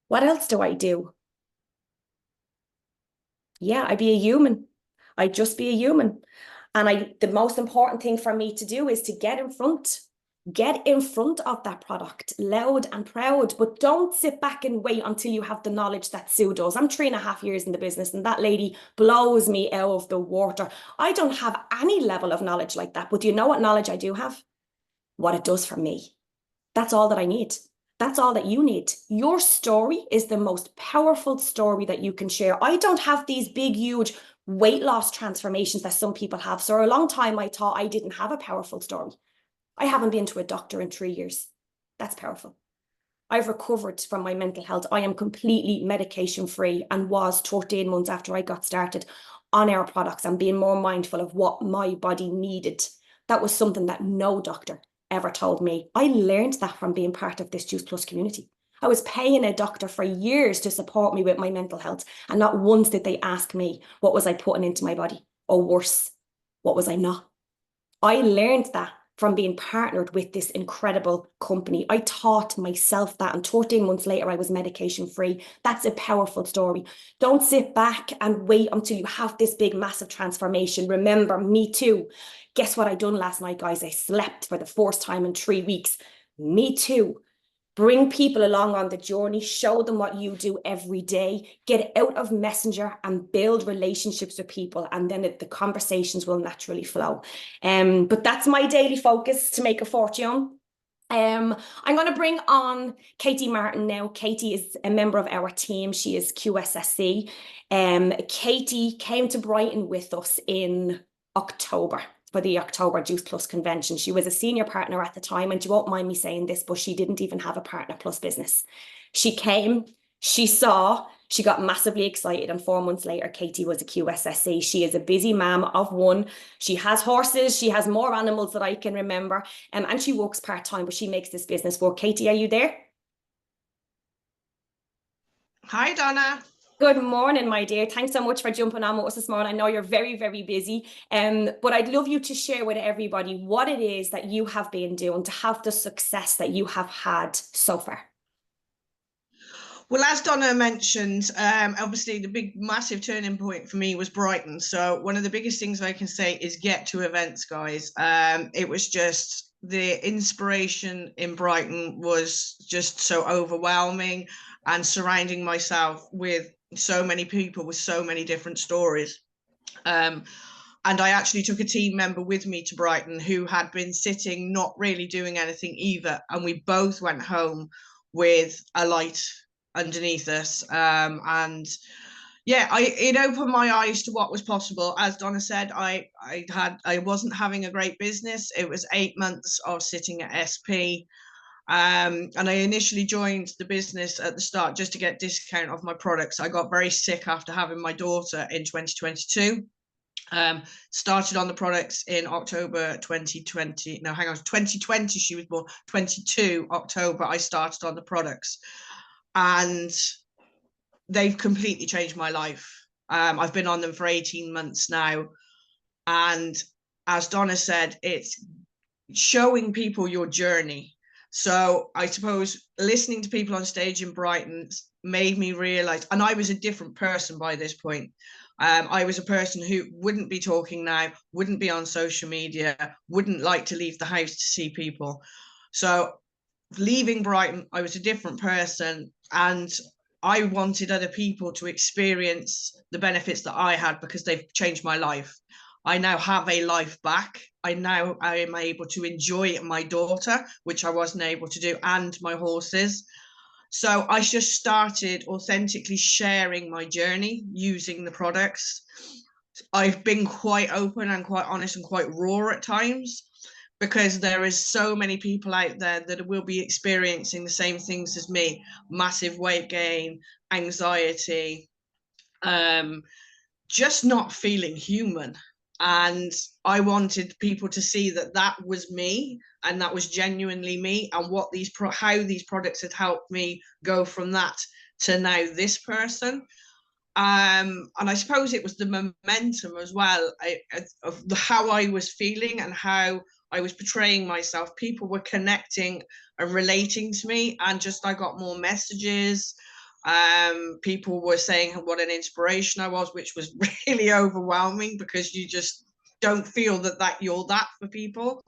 What else do I do? Yeah, I be a human. I just be a human. And the most important thing for me to do is to get in front of that product, loud and proud, but don't sit back and wait until you have the knowledge that Sue does. I'm 3.5 years in the business, and that lady blows me out of the water. I don't have any level of knowledge like that, but do you know what knowledge I do have? What it does for me. That's all that I need. That's all that you need. Your story is the most powerful story that you can share. I don't have these big, huge weight loss transformations that some people have. So for a long time, I thought I didn't have a powerful story. I haven't been to a doctor in 3 years. That's powerful. I've recovered from my mental health. I am completely medication free, and was 13 months after I got started on our products and being more mindful of what my body needed. That was something that no doctor ever told me. I learned that from being part of this Juice Plus community. I was paying a doctor for years to support me with my mental health, and not once did they ask me what was I putting into my body, or worse, what was I not. I learned that from being partnered with this incredible company. I taught myself that, and 13 months later, I was medication free. That's a powerful story. Don't sit back and wait until you have this big, massive transformation. Remember, me too. Guess what I done last night, guys? I slept for the first time in 3 weeks. Me too. Bring people along on the journey, show them what you do every day, get out of Messenger and build relationships with people, and then the conversations will naturally flow. But that's my daily focus, to make a fortune. I'm going to bring on Katie Martin now. Katie is a member of our team. She is QSSC. Katie came to Brighton with us in October for the October Juice Plus convention. She was a senior partner at the time, and you won't mind me saying this, but she didn't even have a Partner Plus business. She came, she saw, she got massively excited, and 4 months later, Katie was a QSSC. She is a busy mom of one. She has horses, she has more animals that I can remember, and she works part-time, but she makes this business work. Katie, are you there? Hi, Donna. Good morning, my dear. Thanks so much for jumping on with us this morning. I know you're very, very busy, but I'd love you to share with everybody what it is that you have been doing to have the success that you have had so far. Well, as Donna mentioned, obviously the big, massive turning point for me was Brighton. So one of the biggest things I can say is get to events, guys. It was just, the inspiration in Brighton was just so overwhelming, and surrounding myself with so many people with so many different stories. And I actually took a team member with me to Brighton who had been sitting, not really doing anything either. And we both went home with a light underneath us. And yeah, it opened my eyes to what was possible. As Donna said, I wasn't having a great business. It was 8 months of sitting at SP. And I initially joined the business at the start just to get discount off my products. I got very sick after having my daughter in 2022. Started on the products in October 2020. No, hang on, 2020 she was born. 22 October I started on the products, and they've completely changed my life. I've been on them for 18 months now, and as Donna said, it's showing people your journey. So I suppose listening to people on stage in Brighton made me realize, and I was a different person by this point. I was a person who wouldn't be talking now, wouldn't be on social media, wouldn't like to leave the house to see people. So leaving Brighton, I was a different person, and I wanted other people to experience the benefits that I had, because they've changed my life. I now have a life back. I am able to enjoy my daughter, which I wasn't able to do, and my horses. So I just started authentically sharing my journey using the products. I've been quite open and quite honest and quite raw at times, because there is so many people out there that will be experiencing the same things as me: massive weight gain, anxiety, just not feeling human. And I wanted people to see that that was me, and that was genuinely me, and what how these products had helped me go from that to now this person. And I suppose it was the momentum as well, of how I was feeling and how I was portraying myself. People were connecting and relating to me, and just I got more messages. People were saying what an inspiration I was, which was really overwhelming, because you just don't feel that you're that for people.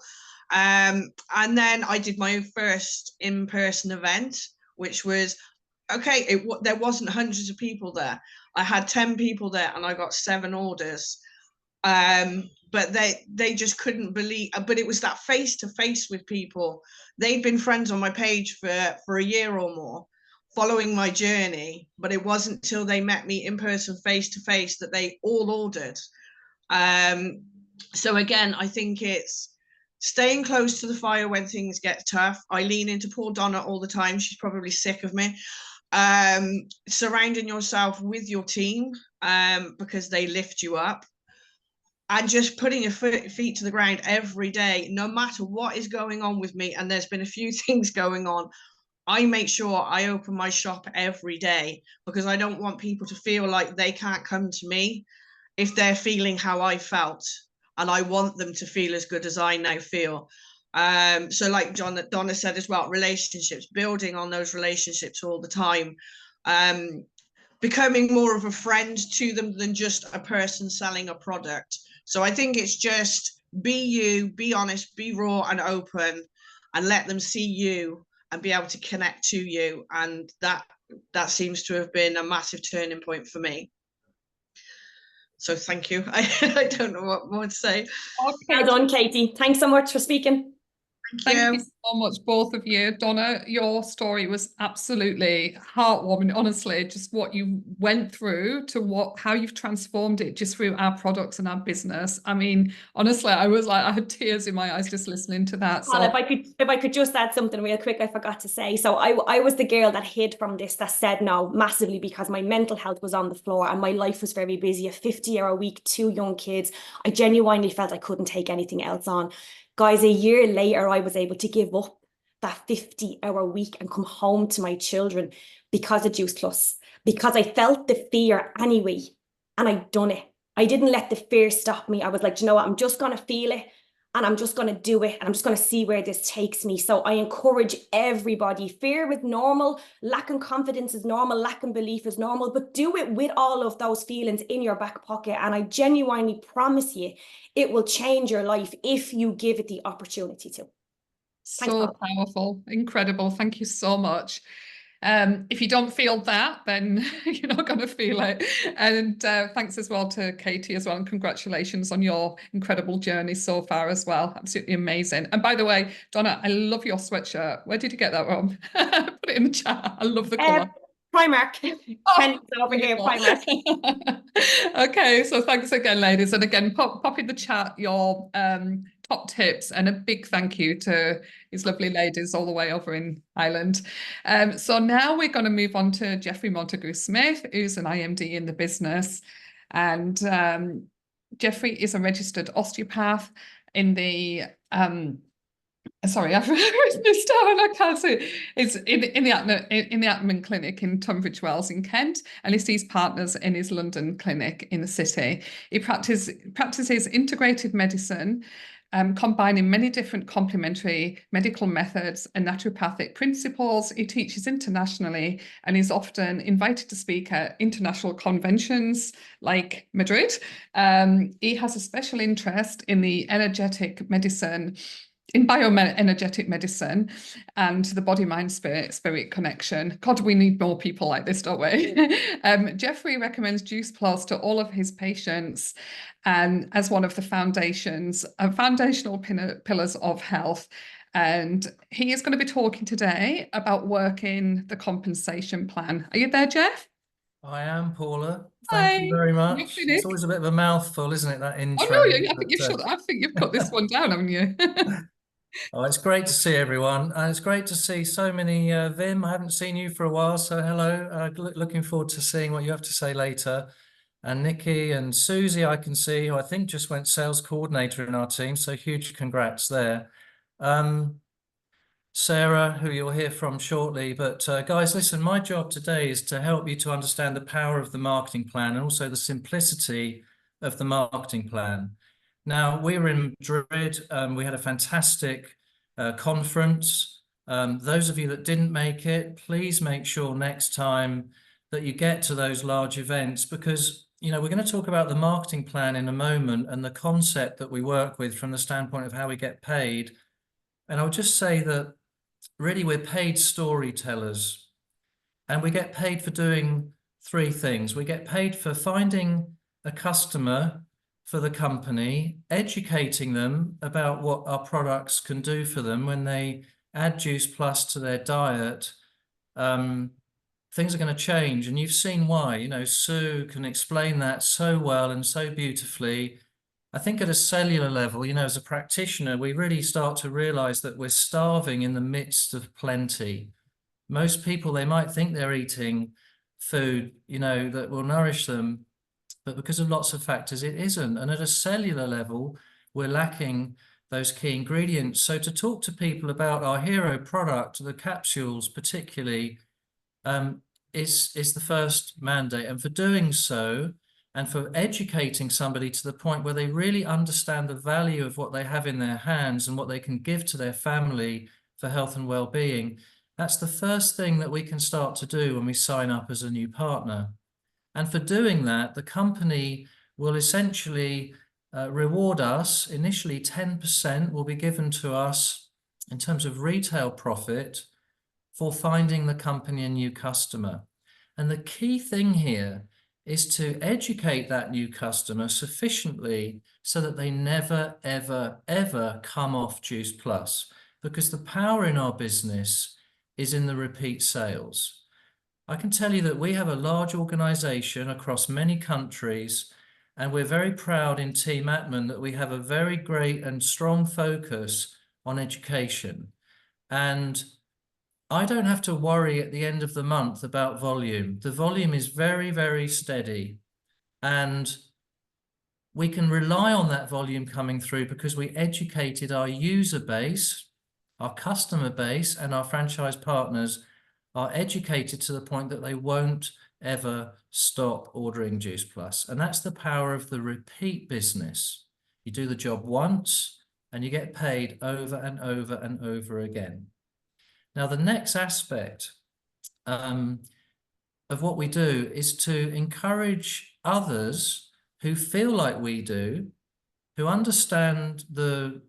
And then I did my first in-person event, which was okay. There wasn't hundreds of people there. I had 10 people there, and I got 7 orders. But they just couldn't believe. But it was that face to face with people. They'd been friends on my page for a year or more, following my journey, but it wasn't till they met me in person, face to face, that they all ordered. So again, I think it's staying close to the fire when things get tough. I lean into poor Donna all the time. She's probably sick of me. Surrounding yourself with your team, because they lift you up, and just putting your feet to the ground every day, no matter what is going on with me. And there's been a few things going on. I make sure I open my shop every day, because I don't want people to feel like they can't come to me if they're feeling how I felt. And I want them to feel as good as I now feel. So like Donna said as well, relationships, building on those relationships all the time, becoming more of a friend to them than just a person selling a product. So I think it's just be you, be honest, be raw and open, and let them see you and be able to connect to you. And that seems to have been a massive turning point for me. So thank you. I don't know what more to say. Well done, Katie. Thanks so much for speaking. Thank you so much, both of you. Donna, your story was absolutely heartwarming. Honestly, just what you went through to how you've transformed it just through our products and our business. I mean, honestly, I had tears in my eyes just listening to that. So if I could just add something real quick, I forgot to say. So I was the girl that hid from this, that said no massively, because my mental health was on the floor and my life was very busy. A 50-hour week, 2 young kids. I genuinely felt I couldn't take anything else on. Guys, a year later, I was able to give up that 50-hour week and come home to my children because of Juice Plus, because I felt the fear anyway, and I'd done it. I didn't let the fear stop me. I was like, you know what? I'm just going to feel it, and I'm just going to do it, and I'm just going to see where this takes me. So I encourage everybody. Fear is normal. Lacking confidence is normal. Lacking belief is normal. But do it with all of those feelings in your back pocket. And I genuinely promise you, it will change your life if you give it the opportunity to. So powerful. Incredible. Thank you so much. If you don't feel that, then you're not going to feel it. And thanks as well to Katie as well, and congratulations on your incredible journey so far as well. Absolutely amazing. And by the way, Donna, I love your sweatshirt. Where did you get that from? Put it in the chat. I love the colour. Primark. Oh, over here, Primark. Okay, so thanks again, ladies. And again, pop in the chat your top tips, and a big thank you to these lovely ladies all the way over in Ireland. So now we're going to move on to Geoffrey Montagu-Smith, who's an IMD in the business. And Geoffrey is a registered osteopath in the sorry, I've written this down. I can't say it. It's in the Atman Clinic in Tunbridge Wells in Kent, and he sees partners in his London clinic in the city. He practices integrated medicine, combining many different complementary medical methods and naturopathic principles. He teaches internationally and is often invited to speak at international conventions like Madrid. He has a special interest in the energetic medicine, in bioenergetic medicine, and the body-mind-spirit connection. God, we need more people like this, don't we? Geoffrey recommends Juice Plus to all of his patients, and as one of the foundational pillars of health. And he is going to be talking today about working the compensation plan. Are you there, Geoff? I am, Paula. Thank you very much. It's always a bit of a mouthful, isn't it, that intro? Oh no, I think you've cut this one down, haven't you? Oh, it's great to see everyone. And it's great to see so many, Vim, I haven't seen you for a while, so hello. Looking forward to seeing what you have to say later. And Nikki and Susie, I can see, who I think just went sales coordinator in our team, so huge congrats there. Sarah, who you'll hear from shortly. But guys, listen, my job today is to help you to understand the power of the marketing plan and also the simplicity of the marketing plan. Now, we were in Madrid. We had a fantastic conference. Those of you that didn't make it, please make sure next time that you get to those large events, because we're going to talk about the marketing plan in a moment and the concept that we work with from the standpoint of how we get paid. And I'll just say that really we're paid storytellers, and we get paid for doing three things. We get paid for finding a customer for the company, educating them about what our products can do for them when they add Juice Plus to their diet. Things are going to change, and you've seen why. Sue can explain that so well and so beautifully. I think at a cellular level, as a practitioner, we really start to realize that we're starving in the midst of plenty. Most people, they might think they're eating food, that will nourish them, but because of lots of factors, it isn't. And at a cellular level, we're lacking those key ingredients. So to talk to people about our hero product, the capsules particularly, is the first mandate. And for doing so, and for educating somebody to the point where they really understand the value of what they have in their hands and what they can give to their family for health and well-being, that's the first thing that we can start to do when we sign up as a new partner. And for doing that, the company will essentially reward us. Initially, 10% will be given to us in terms of retail profit for finding the company a new customer. And the key thing here is to educate that new customer sufficiently so that they never, ever, ever come off Juice Plus, because the power in our business is in the repeat sales. I can tell you that we have a large organization across many countries, and we're very proud in Team Atman that we have a very great and strong focus on education. And I don't have to worry at the end of the month about volume. The volume is very, very steady, and we can rely on that volume coming through because we educated our user base, our customer base, and our franchise partners are educated to the point that they won't ever stop ordering Juice Plus. And that's the power of the repeat business. You do the job once and you get paid over and over and over again. Now, the next aspect of what we do is to encourage others who feel like we do, who understand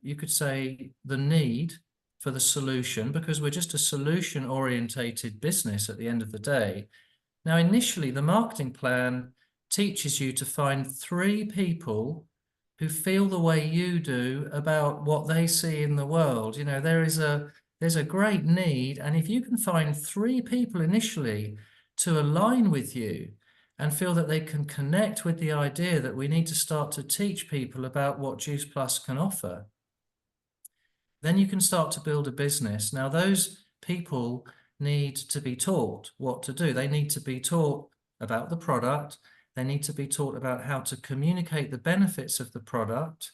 you could say, the need for the solution, because we're just a solution-orientated business at the end of the day. Now, initially, the marketing plan teaches you to find 3 people who feel the way you do about what they see in the world. There's a great need, and if you can find 3 people initially to align with you and feel that they can connect with the idea that we need to start to teach people about what Juice Plus can offer, then you can start to build a business. Now, those people need to be taught what to do. They need to be taught about the product. They need to be taught about how to communicate the benefits of the product.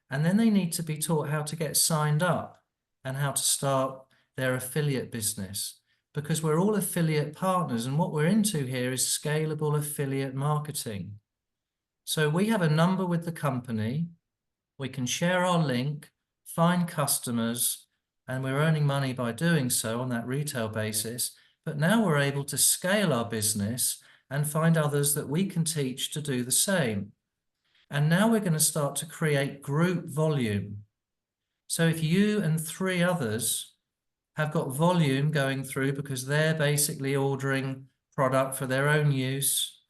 And then they need to be taught how to get signed up and how to start their affiliate business, because we're all affiliate partners. And what we're into here is scalable affiliate marketing. So we have a number with the company. We can share our link, find customers, and we're earning money by doing so on that retail basis. But now we're able to scale our business and find others that we can teach to do the same. And now we're going to start to create group volume. So if you and 3 others have got volume going through because they're basically ordering product for their own use,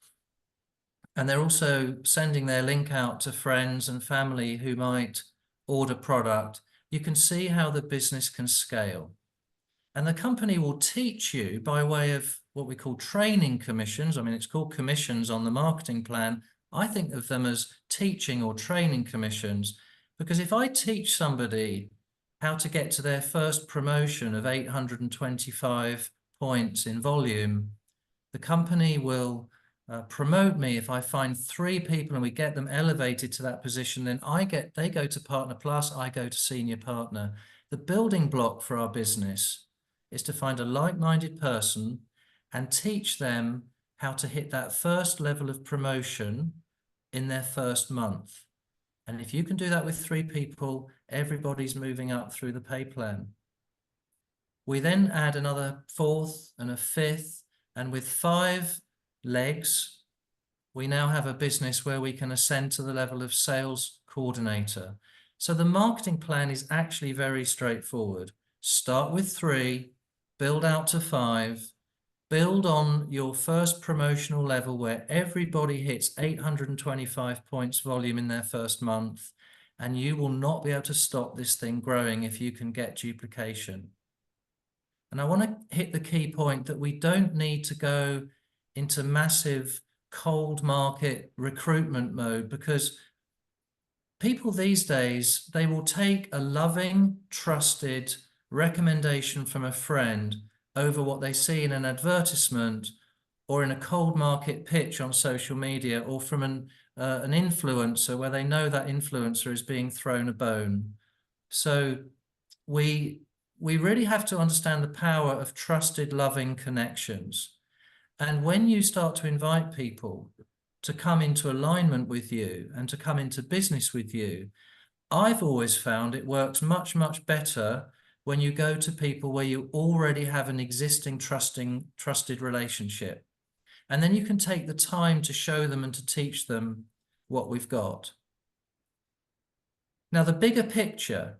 and they're also sending their link out to friends and family who might order product, you can see how the business can scale. And the company will teach you by way of what we call training commissions. I mean, it's called commissions on the marketing plan. I think of them as teaching or training commissions, because if I teach somebody how to get to their first promotion of 825 points in volume, the company will promote me. If I find 3 people and we get them elevated to that position, then they go to Partner Plus, I go to Senior Partner. The building block for our business is to find a like-minded person and teach them how to hit that first level of promotion in their first month. And if you can do that with 3 people, everybody's moving up through the pay plan. We then add another 4th and a 5th, and with 5 legs, we now have a business where we can ascend to the level of sales coordinator. So the marketing plan is actually very straightforward. Start with 3, build out to 5, build on your first promotional level where everybody hits 825 points volume in their first month, and you will not be able to stop this thing growing if you can get duplication. And I want to hit the key point that we don't need to go into massive cold market recruitment mode, because people these days, they will take a loving, trusted recommendation from a friend over what they see in an advertisement or in a cold market pitch on social media, or from an influencer where they know that influencer is being thrown a bone. So we really have to understand the power of trusted, loving connections. And when you start to invite people to come into alignment with you and to come into business with you, I've always found it works much, much better when you go to people where you already have an existing trusted relationship. And then you can take the time to show them and to teach them what we've got. Now, the bigger picture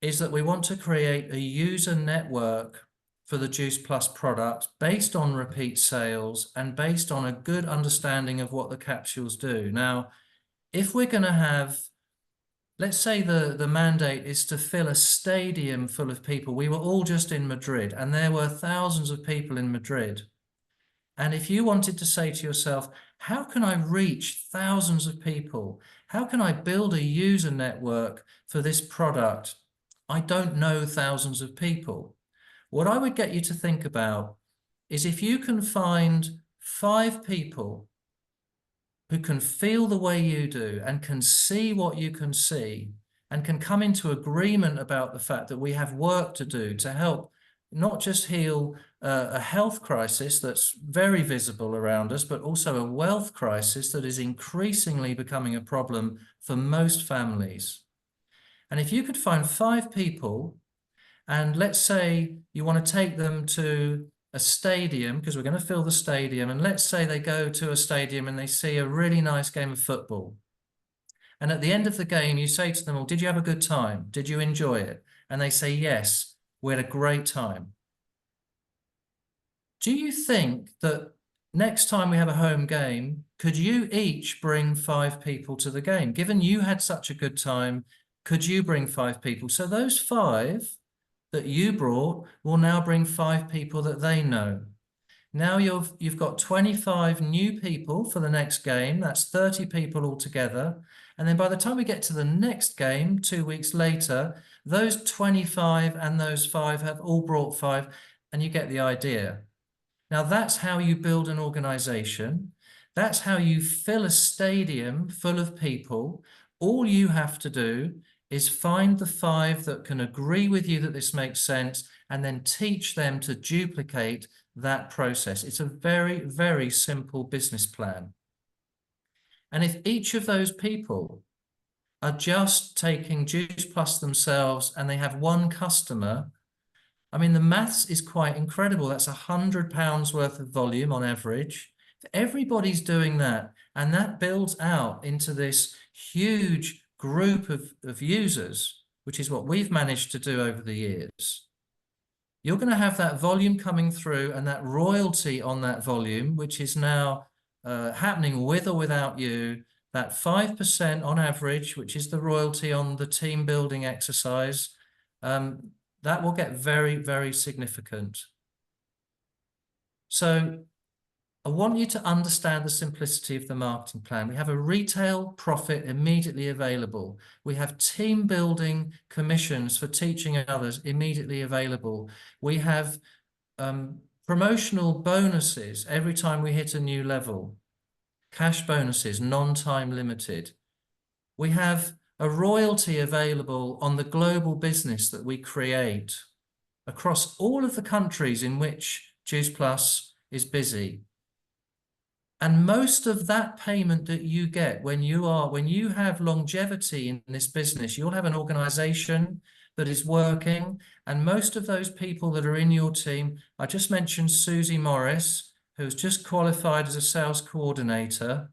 is that we want to create a user network for the Juice Plus product based on repeat sales and based on a good understanding of what the capsules do. Now, if we're going to have, let's say the mandate is to fill a stadium full of people. We were all just in Madrid and there were thousands of people in Madrid. And if you wanted to say to yourself, how can I reach thousands of people? How can I build a user network for this product? I don't know thousands of people. What I would get you to think about is if you can find 5 people who can feel the way you do and can see what you can see and can come into agreement about the fact that we have work to do to help not just heal a health crisis that's very visible around us, but also a wealth crisis that is increasingly becoming a problem for most families. And if you could find 5 people, and let's say you want to take them to a stadium, because we're going to fill the stadium, and let's say they go to a stadium and they see a really nice game of football. And at the end of the game, you say to them, well, did you have a good time? Did you enjoy it? And they say, yes, we had a great time. Do you think that next time we have a home game, could you each bring 5 people to the game? Given you had such a good time, could you bring 5 people? So those 5 that you brought will now bring 5 people that they know. Now you've got 25 new people for the next game. That's 30 people altogether. And then by the time we get to the next game, 2 weeks later, those 25 and those 5 have all brought 5, and you get the idea. Now that's how you build an organization. That's how you fill a stadium full of people. All you have to do is find the 5 that can agree with you that this makes sense, and then teach them to duplicate that process. It's a very, very simple business plan. And if each of those people are just taking Juice Plus themselves and they have 1 customer, I mean, the maths is quite incredible. That's £100 worth of volume on average. If everybody's doing that, and that builds out into this huge group of users, which is what we've managed to do over the years, you're going to have that volume coming through and that royalty on that volume, which is now happening with or without you, that 5% on average, which is the royalty on the team building exercise, that will get very, very significant. So I want you to understand the simplicity of the marketing plan. We have a retail profit immediately available. We have team building commissions for teaching others immediately available. We have promotional bonuses every time we hit a new level. Cash bonuses, non-time limited. We have a royalty available on the global business that we create across all of the countries in which Juice Plus is busy. And most of that payment that you get when you have longevity in this business, you'll have an organization that is working. And most of those people that are in your team, I just mentioned Susie Morris, who's just qualified as a sales coordinator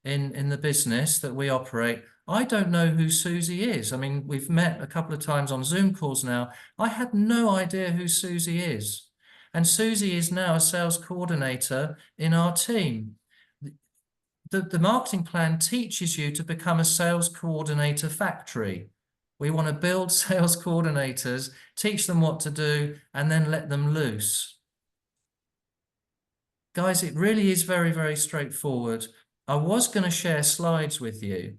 in the business that we operate. I don't know who Susie is. I mean, we've met a couple of times on Zoom calls now. I had no idea who Susie is. And Susie is now a sales coordinator in our team. The marketing plan teaches you to become a sales coordinator factory. We want to build sales coordinators, teach them what to do, and then let them loose. Guys, it really is very, very straightforward. I was going to share slides with you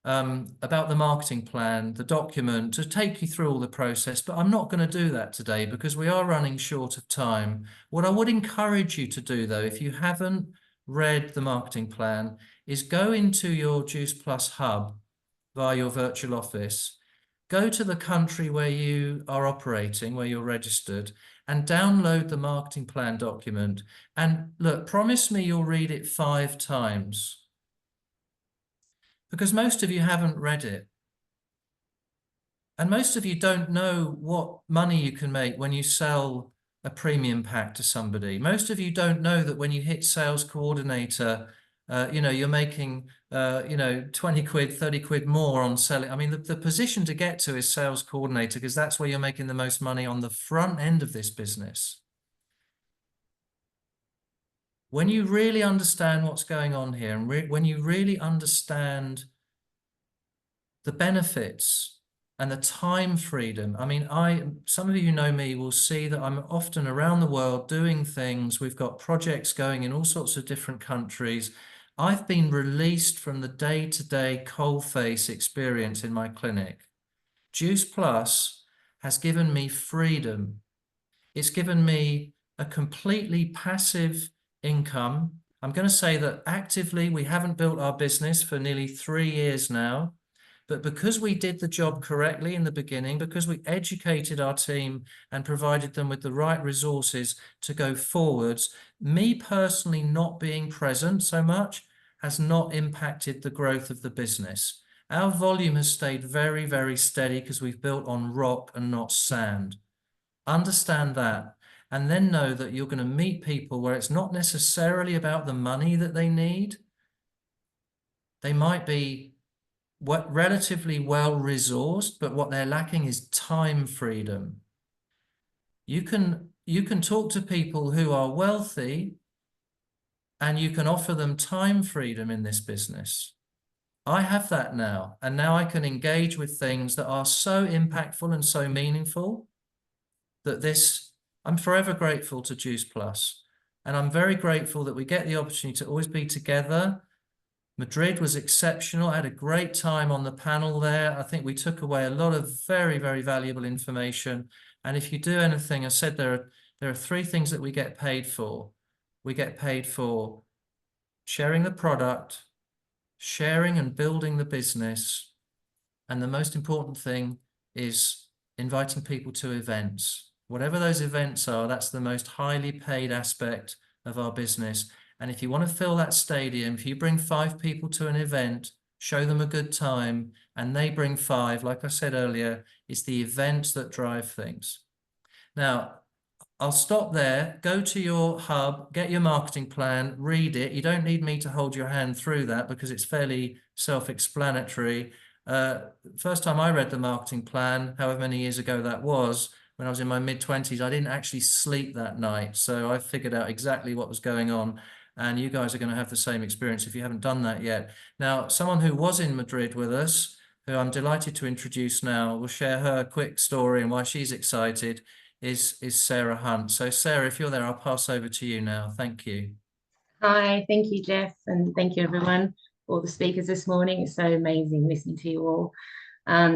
about the marketing plan, the document, to take you through all the process, but I'm not going to do that today because we are running short of time. What I would encourage you to do, though, if you haven't read the marketing plan, is go into your Juice Plus hub via your virtual office, go to the country where you are operating, where you're registered, and download the marketing plan document. And look, promise me you'll read it 5 times, because most of you haven't read it. And most of you don't know what money you can make when you sell a premium pack to somebody. Most of you don't know that when you hit sales coordinator, you're making, 20 quid, 30 quid more on selling. I mean, the position to get to is sales coordinator, because that's where you're making the most money on the front end of this business. When you really understand what's going on here, and when you really understand the benefits and the time freedom. I mean, some of you know me will see that I'm often around the world doing things. We've got projects going in all sorts of different countries. I've been released from the day-to-day coalface experience in my clinic. Juice Plus has given me freedom. It's given me a completely passive income. I'm going to say that actively we haven't built our business for nearly 3 years now. But because we did the job correctly in the beginning, because we educated our team and provided them with the right resources to go forwards, me personally not being present so much has not impacted the growth of the business. Our volume has stayed very, very steady because we've built on rock and not sand. Understand that, and then know that you're going to meet people where it's not necessarily about the money that they need. They might be relatively well resourced, but what they're lacking is time freedom. You can talk to people who are wealthy and you can offer them time freedom in this business. I have that now, and now I can engage with things that are so impactful and so meaningful that I'm forever grateful to Juice Plus. And I'm very grateful that we get the opportunity to always be together. Madrid was exceptional. I had a great time on the panel there. I think we took away a lot of very, very valuable information. And if you do anything, I said there are 3 things that we get paid for. We get paid for sharing the product, sharing and building the business. And the most important thing is inviting people to events. Whatever those events are, that's the most highly paid aspect of our business. And if you want to fill that stadium, if you bring 5 people to an event, show them a good time, and they bring 5, like I said earlier, it's the events that drive things. Now, I'll stop there. Go to your hub, get your marketing plan, read it. You don't need me to hold your hand through that because it's fairly self-explanatory. First time I read the marketing plan, however many years ago that was, when I was in my mid-20s, I didn't actually sleep that night. So I figured out exactly what was going on. And you guys are going to have the same experience if you haven't done that yet. Now, someone who was in Madrid with us, who I'm delighted to introduce now, will share her quick story and why she's excited, is Sarah Hunt. So Sarah, if you're there, I'll pass over to you now. Thank you. Hi, thank you, Geoff, and thank you everyone, all the speakers this morning. It's so amazing listening to you all.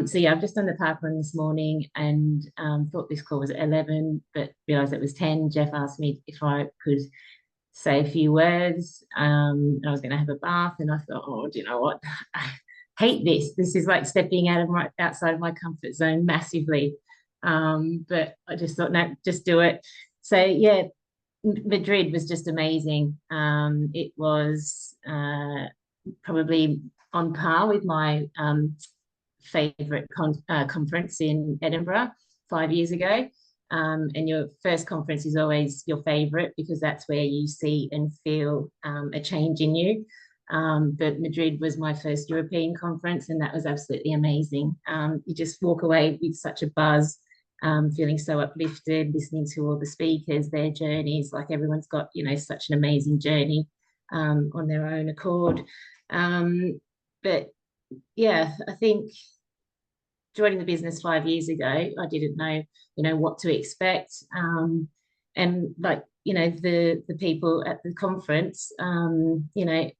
So yeah, I've just done the park run this morning and thought this call was at 11, but realised it was 10. Geoff asked me if I could say a few words. And I was going to have a bath, and I thought, oh, do you know what? I hate this. This is like stepping outside of my comfort zone massively. But I just thought, no, just do it. So yeah, Madrid was just amazing. It was probably on par with my favorite conference in Edinburgh 5 years ago. And your first conference is always your favorite because that's where you see and feel a change in you. But Madrid was my first European conference, and that was absolutely amazing. You just walk away with such a buzz, feeling so uplifted, listening to all the speakers, their journeys, like everyone's got, you know, such an amazing journey on their own accord. But yeah, I think joining the business 5 years ago, I didn't know, you know, what to expect. And like, you know, the people at the conference, you know,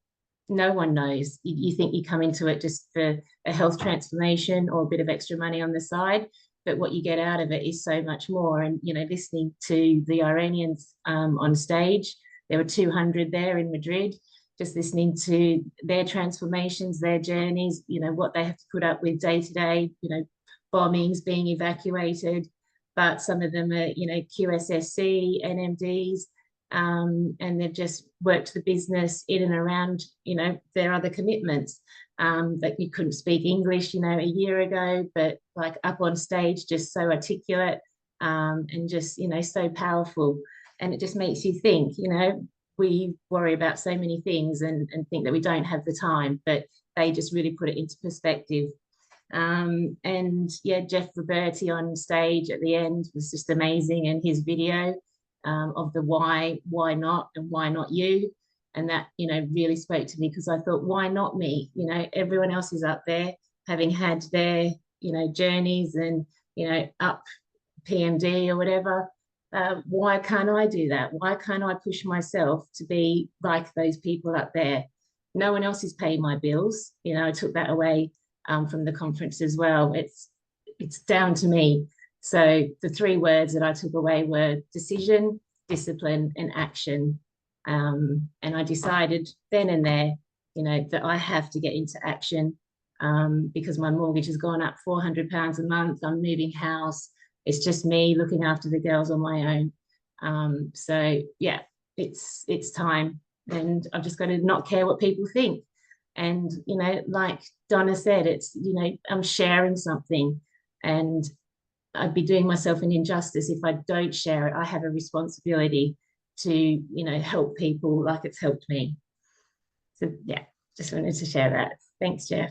no one knows. You think you come into it just for a health transformation or a bit of extra money on the side, but what you get out of it is so much more. And, you know, listening to the Iranians on stage, there were 200 there in Madrid, just listening to their transformations, their journeys, you know, what they have to put up with day to day, you know, bombings, being evacuated, but some of them are, you know, QSSC, NMDs, and they've just worked the business in and around, you know, their other commitments. That you couldn't speak English, you know, a year ago, but like up on stage, just so articulate, and just, you know, so powerful. And it just makes you think, you know, we worry about so many things and think that we don't have the time, but they just really put it into perspective. And yeah, Geoff Roberti on stage at the end was just amazing, and his video of the why not, and why not you. And that, you know, really spoke to me because I thought, why not me? You know, everyone else is up there having had their, you know, journeys and, you know, up PMD or whatever. Why can't I do that? Why can't I push myself to be like those people up there? No one else is paying my bills. You know, I took that away from the conference as well. It's down to me. So the 3 words that I took away were decision, discipline, and action. And I decided then and there, you know, that I have to get into action because my mortgage has gone up £400 a month. I'm moving house. It's just me looking after the girls on my own. So yeah, it's time, and I've just got to not care what people think. And, you know, like Donna said, it's, you know, I'm sharing something, and I'd be doing myself an injustice if I don't share it. I have a responsibility to, you know, help people like it's helped me. So yeah, just wanted to share that. Thanks, Geoff.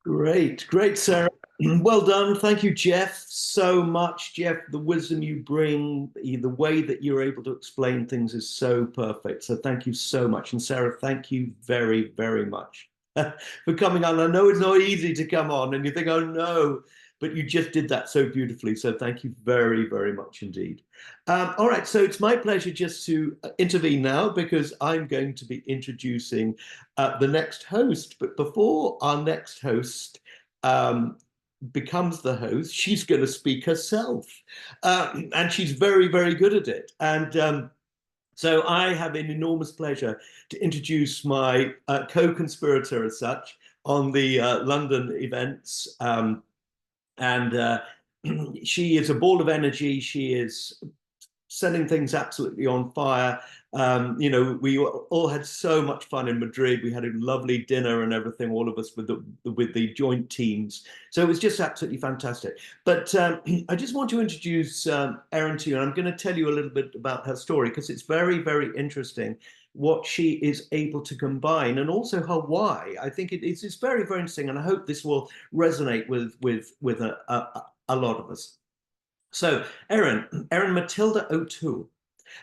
Great, Sarah. Well done. Thank you, Geoff, so much. Geoff, the wisdom you bring, the way that you're able to explain things is so perfect. So thank you so much. And Sarah, thank you very, very much for coming on. I know it's not easy to come on and you think, oh no, but you just did that so beautifully. So thank you very, very much indeed. All right, so it's my pleasure just to intervene now because I'm going to be introducing the next host. But before our next host becomes the host, she's going to speak herself. And she's very, very good at it. And so I have an enormous pleasure to introduce my co-conspirator as such on the London events. And she is a ball of energy. She is setting things absolutely on fire. You know, we all had so much fun in Madrid. We had a lovely dinner and everything, all of us with the joint teams. So it was just absolutely fantastic. But I just want to introduce Erin to you, and I'm going to tell you a little bit about her story because it's very, very interesting what she is able to combine, and also her why. I think it's very, very interesting, and I hope this will resonate with a lot of us. So Erin Matilda O'Toole.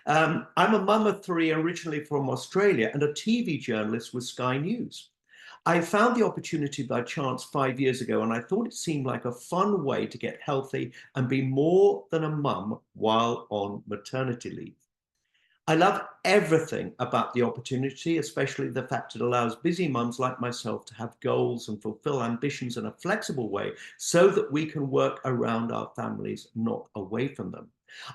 I'm a mum of 3 originally from Australia and a TV journalist with Sky News. I found the opportunity by chance 5 years ago, and I thought it seemed like a fun way to get healthy and be more than a mum while on maternity leave. I love everything about the opportunity, especially the fact it allows busy mums like myself to have goals and fulfill ambitions in a flexible way so that we can work around our families, not away from them.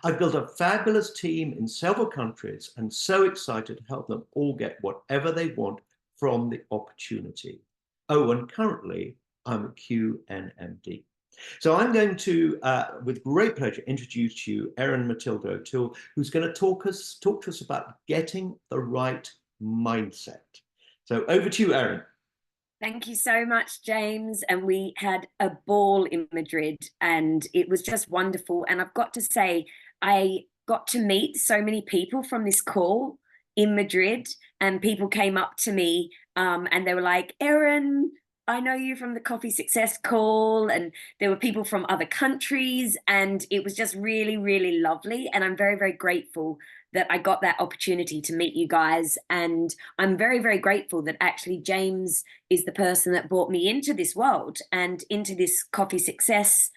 I've built a fabulous team in several countries and so excited to help them all get whatever they want from the opportunity. Oh, and currently I'm a QNMD. So I'm going to, with great pleasure, introduce you Erin Matilda O'Toole, who's going to talk to us about getting the right mindset. So over to you, Erin. Thank you so much, James. And we had a ball in Madrid and it was just wonderful. And I've got to say, I got to meet so many people from this call in Madrid, and people came up to me and they were like, Erin, I know you from the Coffee Success call, and there were people from other countries, and it was just really, really lovely. And I'm very, very grateful that I got that opportunity to meet you guys. And I'm very, very grateful that actually James is the person that brought me into this world and into this Coffee Success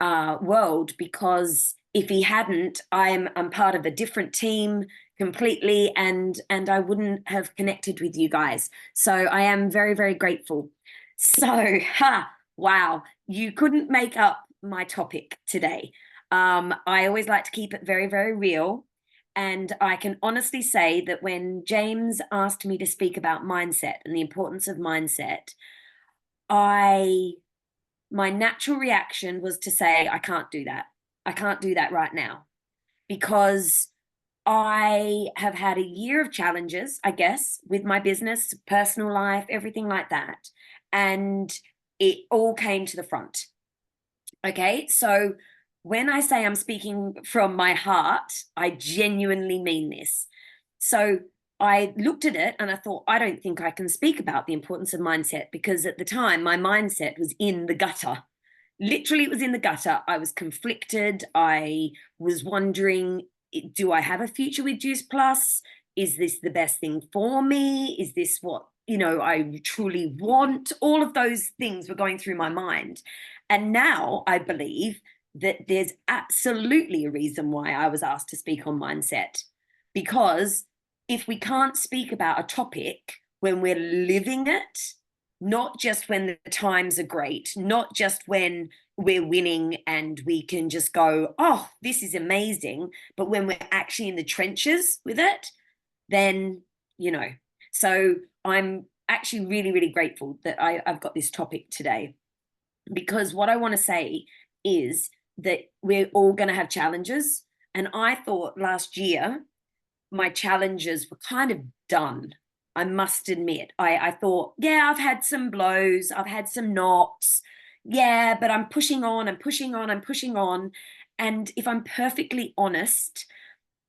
world, because if he hadn't, I'm part of a different team completely, and I wouldn't have connected with you guys. So I am very, very grateful. So, wow, you couldn't make up my topic today. I always like to keep it very, very real. And I can honestly say that when James asked me to speak about mindset and the importance of mindset, my natural reaction was to say, I can't do that. I can't do that right now, because I have had a year of challenges, I guess, with my business, personal life, everything like that. And it all came to the front. Okay, so when I say I'm speaking from my heart, I genuinely mean this. So I looked at it and I thought, I don't think I can speak about the importance of mindset, because at the time my mindset was in the gutter. Literally, it was in the gutter. I was conflicted. I was wondering, do I have a future with Juice Plus? Is this the best thing for me? Is this what, I truly want? All of those things were going through my mind. And now I believe that there's absolutely a reason why I was asked to speak on mindset. Because if we can't speak about a topic when we're living it, not just when the times are great, not just when we're winning and we can just go, oh, this is amazing, but when we're actually in the trenches with it, then, So I'm actually really, really grateful that I've got this topic today, because what I want to say is that we're all going to have challenges. And I thought last year, my challenges were kind of done. I must admit, I thought, yeah, I've had some blows, I've had some knocks, yeah, but I'm pushing on, I'm pushing on, I'm pushing on. And if I'm perfectly honest,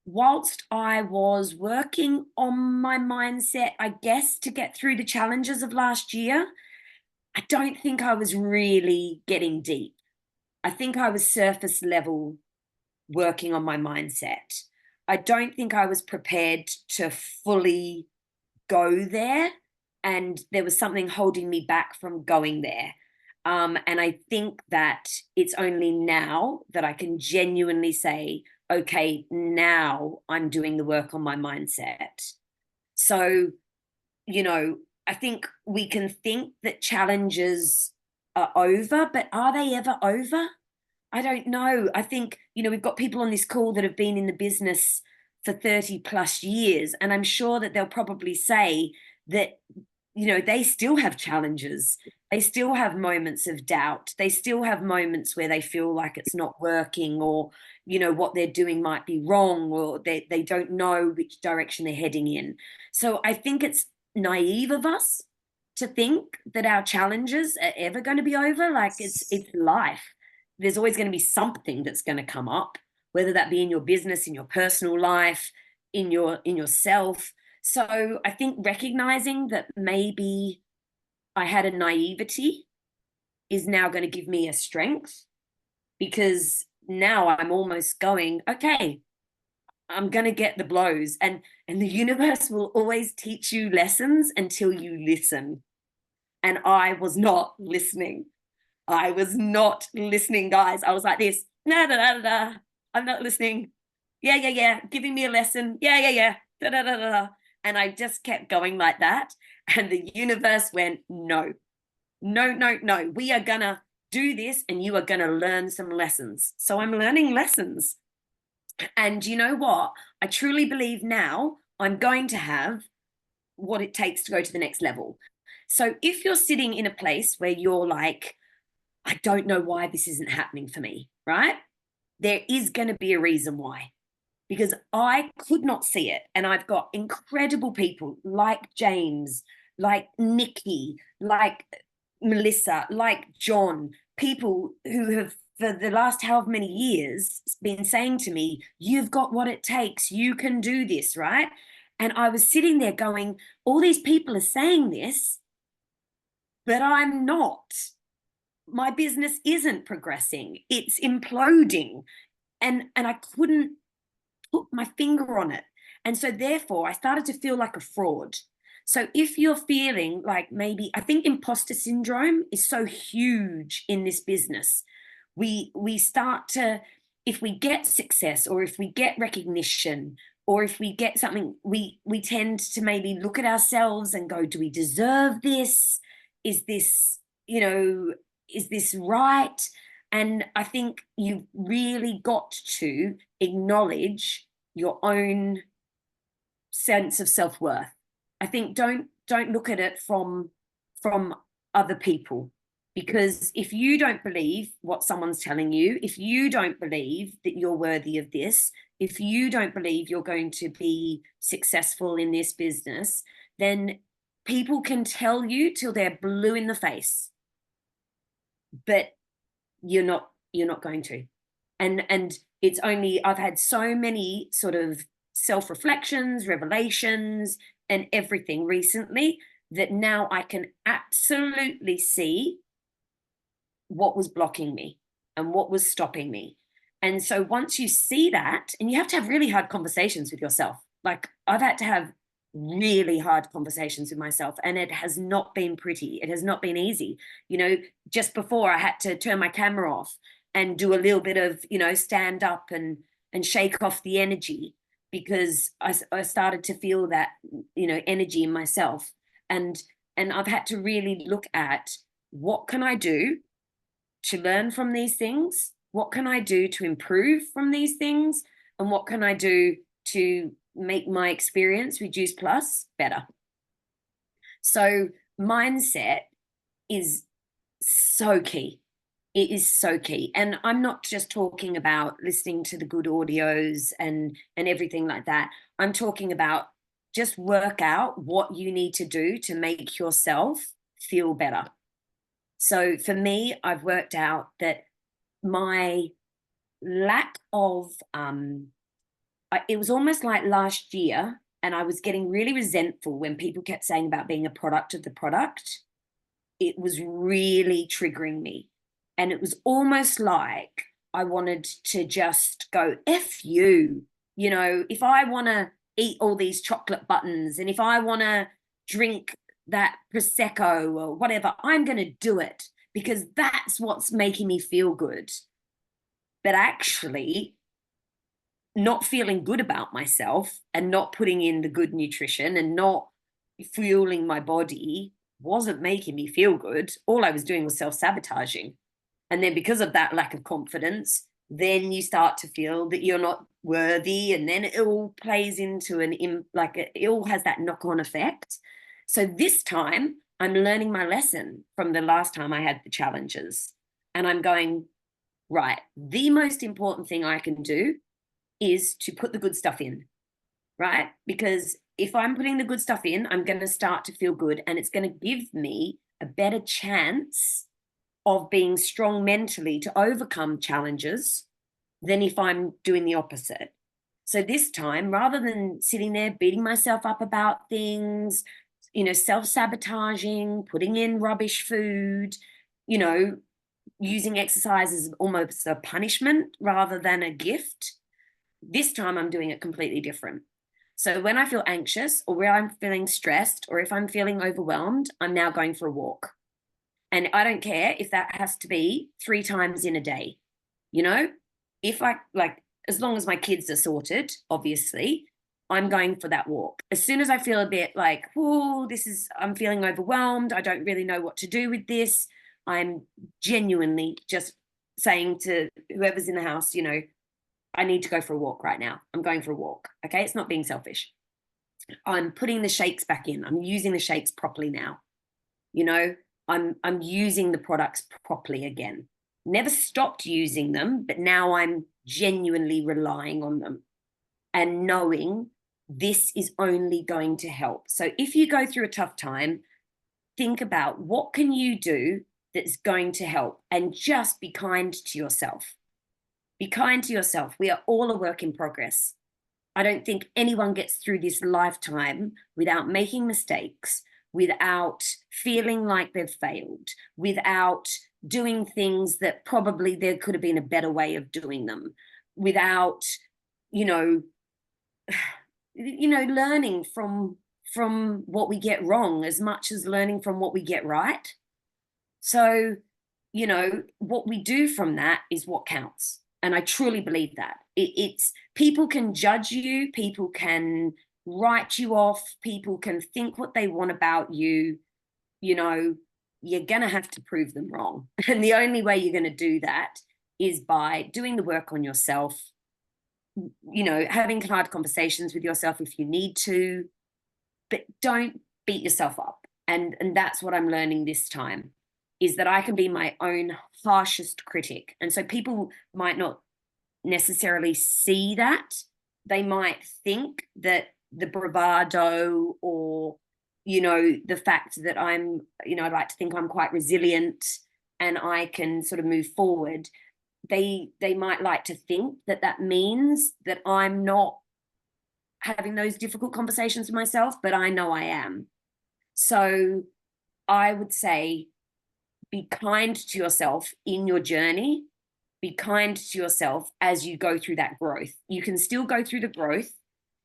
whilst I was working on my mindset, I guess, to get through the challenges of last year, I don't think I was really getting deep. I think I was surface level working on my mindset. I don't think I was prepared to fully go there, and there was something holding me back from going there. And I think that it's only now that I can genuinely say, okay, now I'm doing the work on my mindset. So, I think we can think that challenges are over, but are they ever over? I don't know. I think, we've got people on this call that have been in the business for 30 plus years, and I'm sure that they'll probably say that, they still have challenges. They still have moments of doubt. They still have moments where they feel like it's not working, or, what they're doing might be wrong, or they don't know which direction they're heading in. So I think it's naive of us to think that our challenges are ever going to be over. Like, it's life. There's always going to be something that's going to come up, whether that be in your business, in your personal life, in yourself. So I think recognizing that maybe I had a naivety is now going to give me a strength, because now I'm almost going, okay, I'm going to get the blows, and the universe will always teach you lessons until you listen. And I was not listening. I was not listening, guys. I was like this, nah, nah, nah, nah. I'm not listening. yeah, giving me a lesson. Yeah. Da, da, da, da, da. And I just kept going like that. And the universe went, no. We are gonna do this and you are gonna learn some lessons. So I'm learning lessons. And you know what? I truly believe now I'm going to have what it takes to go to the next level. So if you're sitting in a place where you're like, I don't know why this isn't happening for me, right? There is going to be a reason why, because I could not see it. And I've got incredible people like James, like Nikki, like Melissa, like John, people who have for the last however many years been saying to me, you've got what it takes, you can do this, right? And I was sitting there going, all these people are saying this, but I'm not. My business isn't progressing, it's imploding. And I couldn't put my finger on it. And so therefore I started to feel like a fraud. So if you're feeling like maybe, I think imposter syndrome is so huge in this business. We start to, if we get success or if we get recognition or if we get something, we tend to maybe look at ourselves and go, do we deserve this? Is this, is this right? And I think you've really got to acknowledge your own sense of self-worth. I think don't look at it from other people, because if you don't believe what someone's telling you, if you don't believe that you're worthy of this, if you don't believe you're going to be successful in this business, then people can tell you till they're blue in the face, but you're not going to. And it's only, I've had so many sort of self-reflections, revelations, and everything recently that now I can absolutely see what was blocking me and what was stopping me. And so once you see that, and you have to have really hard conversations with yourself. Like I've had to have really hard conversations with myself, and it has not been pretty. It has not been easy. Just before I had to turn my camera off and do a little bit of, stand up and shake off the energy, because I started to feel that, energy in myself. And I've had to really look at, what can I do to learn from these things? What can I do to improve from these things? And what can I do to make my experience Reduce Plus better? So mindset is so key. It is so key. And I'm not just talking about listening to the good audios and everything like that. I'm talking about just work out what you need to do to make yourself feel better. So for me, I've worked out that my lack of, it was almost like last year, and I was getting really resentful when people kept saying about being a product of the product. It was really triggering me. And it was almost like I wanted to just go, F you. If I want to eat all these chocolate buttons, and if I want to drink that Prosecco or whatever, I'm going to do it because that's what's making me feel good. But actually, not feeling good about myself and not putting in the good nutrition and not fueling my body wasn't making me feel good. All I was doing was self-sabotaging. And then because of that lack of confidence, then you start to feel that you're not worthy. And then it all plays into it all has that knock-on effect. So this time I'm learning my lesson from the last time I had the challenges. And I'm going, right, the most important thing I can do is to put the good stuff in, right? Because if I'm putting the good stuff in, I'm going to start to feel good, and it's going to give me a better chance of being strong mentally to overcome challenges than if I'm doing the opposite. So this time, rather than sitting there beating myself up about things, self-sabotaging, putting in rubbish food, using exercise as almost a punishment rather than a gift, this time I'm doing it completely different. So when I feel anxious, or where I'm feeling stressed, or if I'm feeling overwhelmed, I'm now going for a walk. And I don't care if that has to be 3 times in a day. If I as long as my kids are sorted, obviously, I'm going for that walk. As soon as I feel a bit like, oh, I'm feeling overwhelmed, I don't really know what to do with this, I'm genuinely just saying to whoever's in the house, you know, I need to go for a walk right now. I'm going for a walk. Okay. It's not being selfish. I'm putting the shakes back in. I'm using the shakes properly now. You know, I'm using the products properly again. Never stopped using them, but now I'm genuinely relying on them and knowing this is only going to help. So if you go through a tough time, think about what can you do that's going to help, and just be kind to yourself. Be kind to yourself. We are all a work in progress. I don't think anyone gets through this lifetime without making mistakes, without feeling like they've failed, without doing things that probably there could have been a better way of doing them, without, learning from what we get wrong as much as learning from what we get right. So, what we do from that is what counts. And I truly believe that. It's people can judge you, people can write you off, people can think what they want about you. You're going to have to prove them wrong. And the only way you're going to do that is by doing the work on yourself, having hard conversations with yourself if you need to, but don't beat yourself up. And that's what I'm learning this time, is that I can be my own harshest critic. And so people might not necessarily see that. They might think that the bravado or, the fact that I'm, I like to think I'm quite resilient and I can sort of move forward. They might like to think that means that I'm not having those difficult conversations with myself, but I know I am. So I would say, be kind to yourself in your journey. Be kind to yourself as you go through that growth. You can still go through the growth.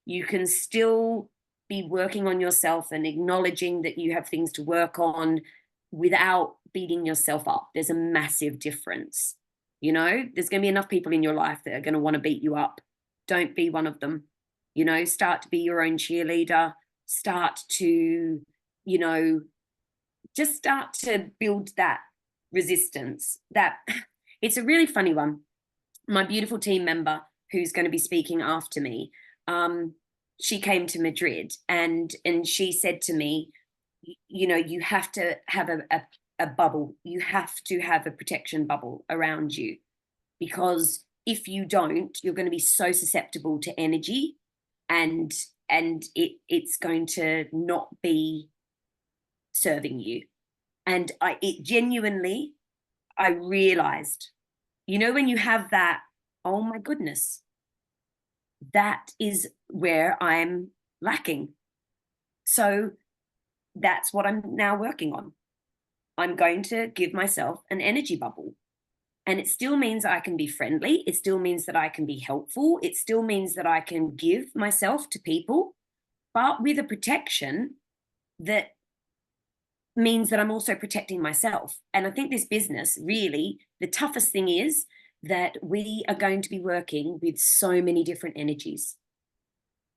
You can still be working on yourself and acknowledging that you have things to work on without beating yourself up. There's a massive difference. There's going to be enough people in your life that are going to want to beat you up. Don't be one of them. Start to be your own cheerleader. Start to, just start to build that resistance. That it's a really funny one. My beautiful team member who's going to be speaking after me, she came to Madrid and she said to me, you have to have a bubble. You have to have a protection bubble around you, because if you don't, you're going to be so susceptible to energy, and it's going to not be serving you. And I realized, when you have that, oh my goodness, that is where I'm lacking. So that's what I'm now working on. I'm going to give myself an energy bubble. And it still means I can be friendly. It still means that I can be helpful. It still means that I can give myself to people, but with a protection that means that I'm also protecting myself. And I think this business, really, the toughest thing is that we are going to be working with so many different energies.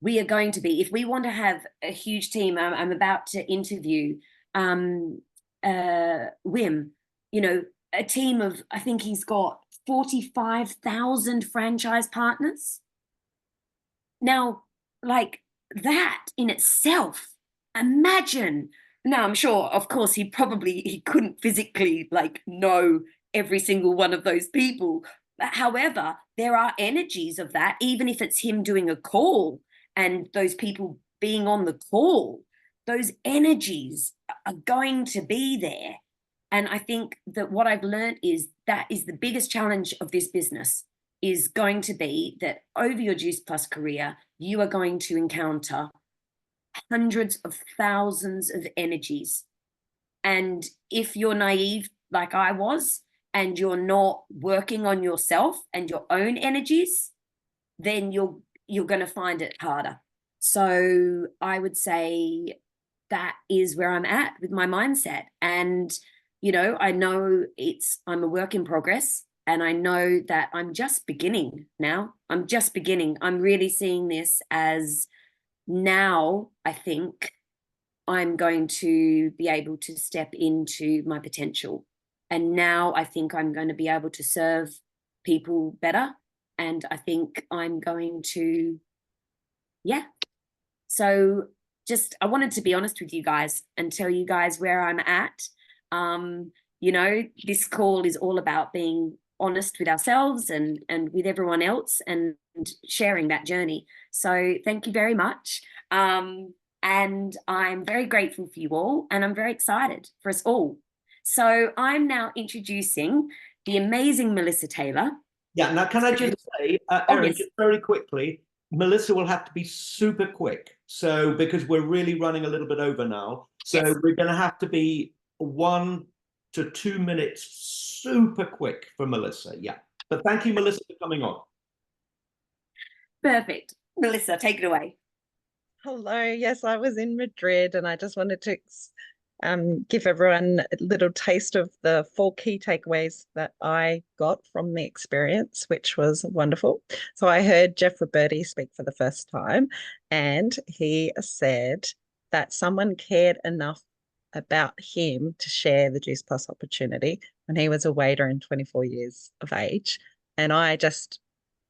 We are going to be, if we want to have a huge team, I'm about to interview Wim, a team of, I think he's got 45,000 franchise partners. Now, like that in itself, imagine. Now, I'm sure, of course, he couldn't physically know every single one of those people. However, there are energies of that, even if it's him doing a call and those people being on the call, those energies are going to be there. And I think that what I've learned is that is the biggest challenge of this business, is going to be that over your Juice Plus career, you are going to encounter hundreds of thousands of energies. And if you're naive like I was, and you're not working on yourself and your own energies, then you're going to find it harder. So I would say that is where I'm at with my mindset. And, I know I'm a work in progress. And I know that I'm just beginning now. I'm just beginning. I'm really seeing this as now, I think I'm going to be able to step into my potential. And now I think I'm going to be able to serve people better. And I think I'm going to, yeah. So just, I wanted to be honest with you guys and tell you guys where I'm at. You know, this call is all about being honest with ourselves and with everyone else and sharing that journey. So thank you very much. And I'm very grateful for you all, and I'm very excited for us all. So I'm now introducing the amazing Melissa Taylor. Yeah, now can I just say, Erin, just very quickly, Melissa will have to be super quick. So, because we're really running a little bit over now. So we're going to have to be 1 to 2 minutes super quick for Melissa. Yeah. But thank you, Melissa, for coming on. Perfect. Melissa, take it away. Hello. Yes, I was in Madrid and I just wanted to give everyone a little taste of the 4 key takeaways that I got from the experience, which was wonderful. So I heard Geoff Roberti speak for the first time, and he said that someone cared enough about him to share the Juice Plus opportunity when he was a waiter and 24 years of age. And I just,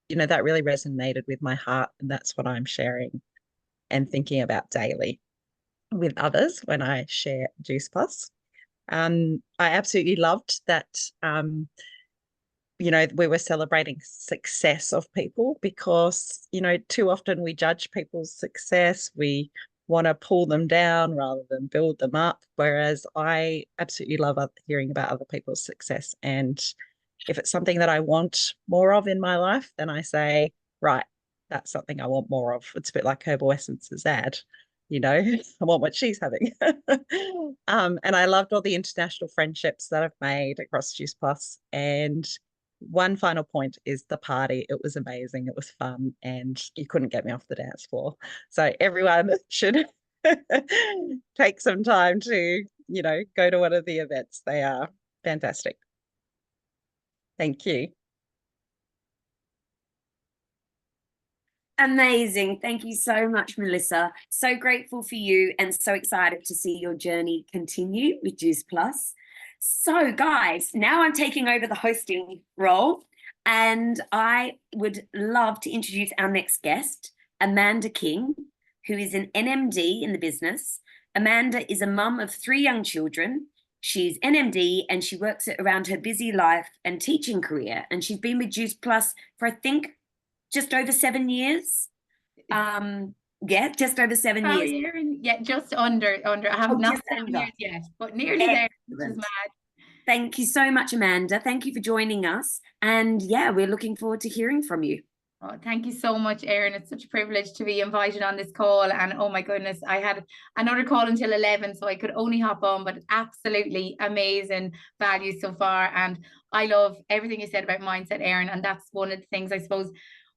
that really resonated with my heart, and that's what I'm sharing and thinking about daily with others when I share Juice Plus. I absolutely loved that, we were celebrating success of people, because, too often we judge people's success. We want to pull them down rather than build them up. Whereas I absolutely love hearing about other people's success. And if it's something that I want more of in my life, then I say, right, that's something I want more of. It's a bit like Herbal Essence's ad. I want what she's having. And I loved all the international friendships that I've made across Juice Plus. And one final point is the party. It was amazing. It was fun, and you couldn't get me off the dance floor. So everyone should take some time to, go to one of the events. They are fantastic. Thank you. Amazing. Thank you so much, Melissa. So grateful for you and so excited to see your journey continue with Juice Plus. So guys, now I'm taking over the hosting role, and I would love to introduce our next guest, Amanda King, who is an NMD in the business. Amanda is a mum of 3 young children. She's NMD and she works it around her busy life and teaching career. And she's been with Juice Plus for, I think, just over 7 years. Yeah, just over 7 years. Erin, yeah, just under. I have not 7 years yet, but nearly there, which is mad. Thank you so much, Amanda. Thank you for joining us. And yeah, we're looking forward to hearing from you. Oh, thank you so much, Erin. It's such a privilege to be invited on this call. And oh my goodness, I had another call until 11, so I could only hop on, but absolutely amazing value so far. And I love everything you said about mindset, Erin. And that's one of the things, I suppose,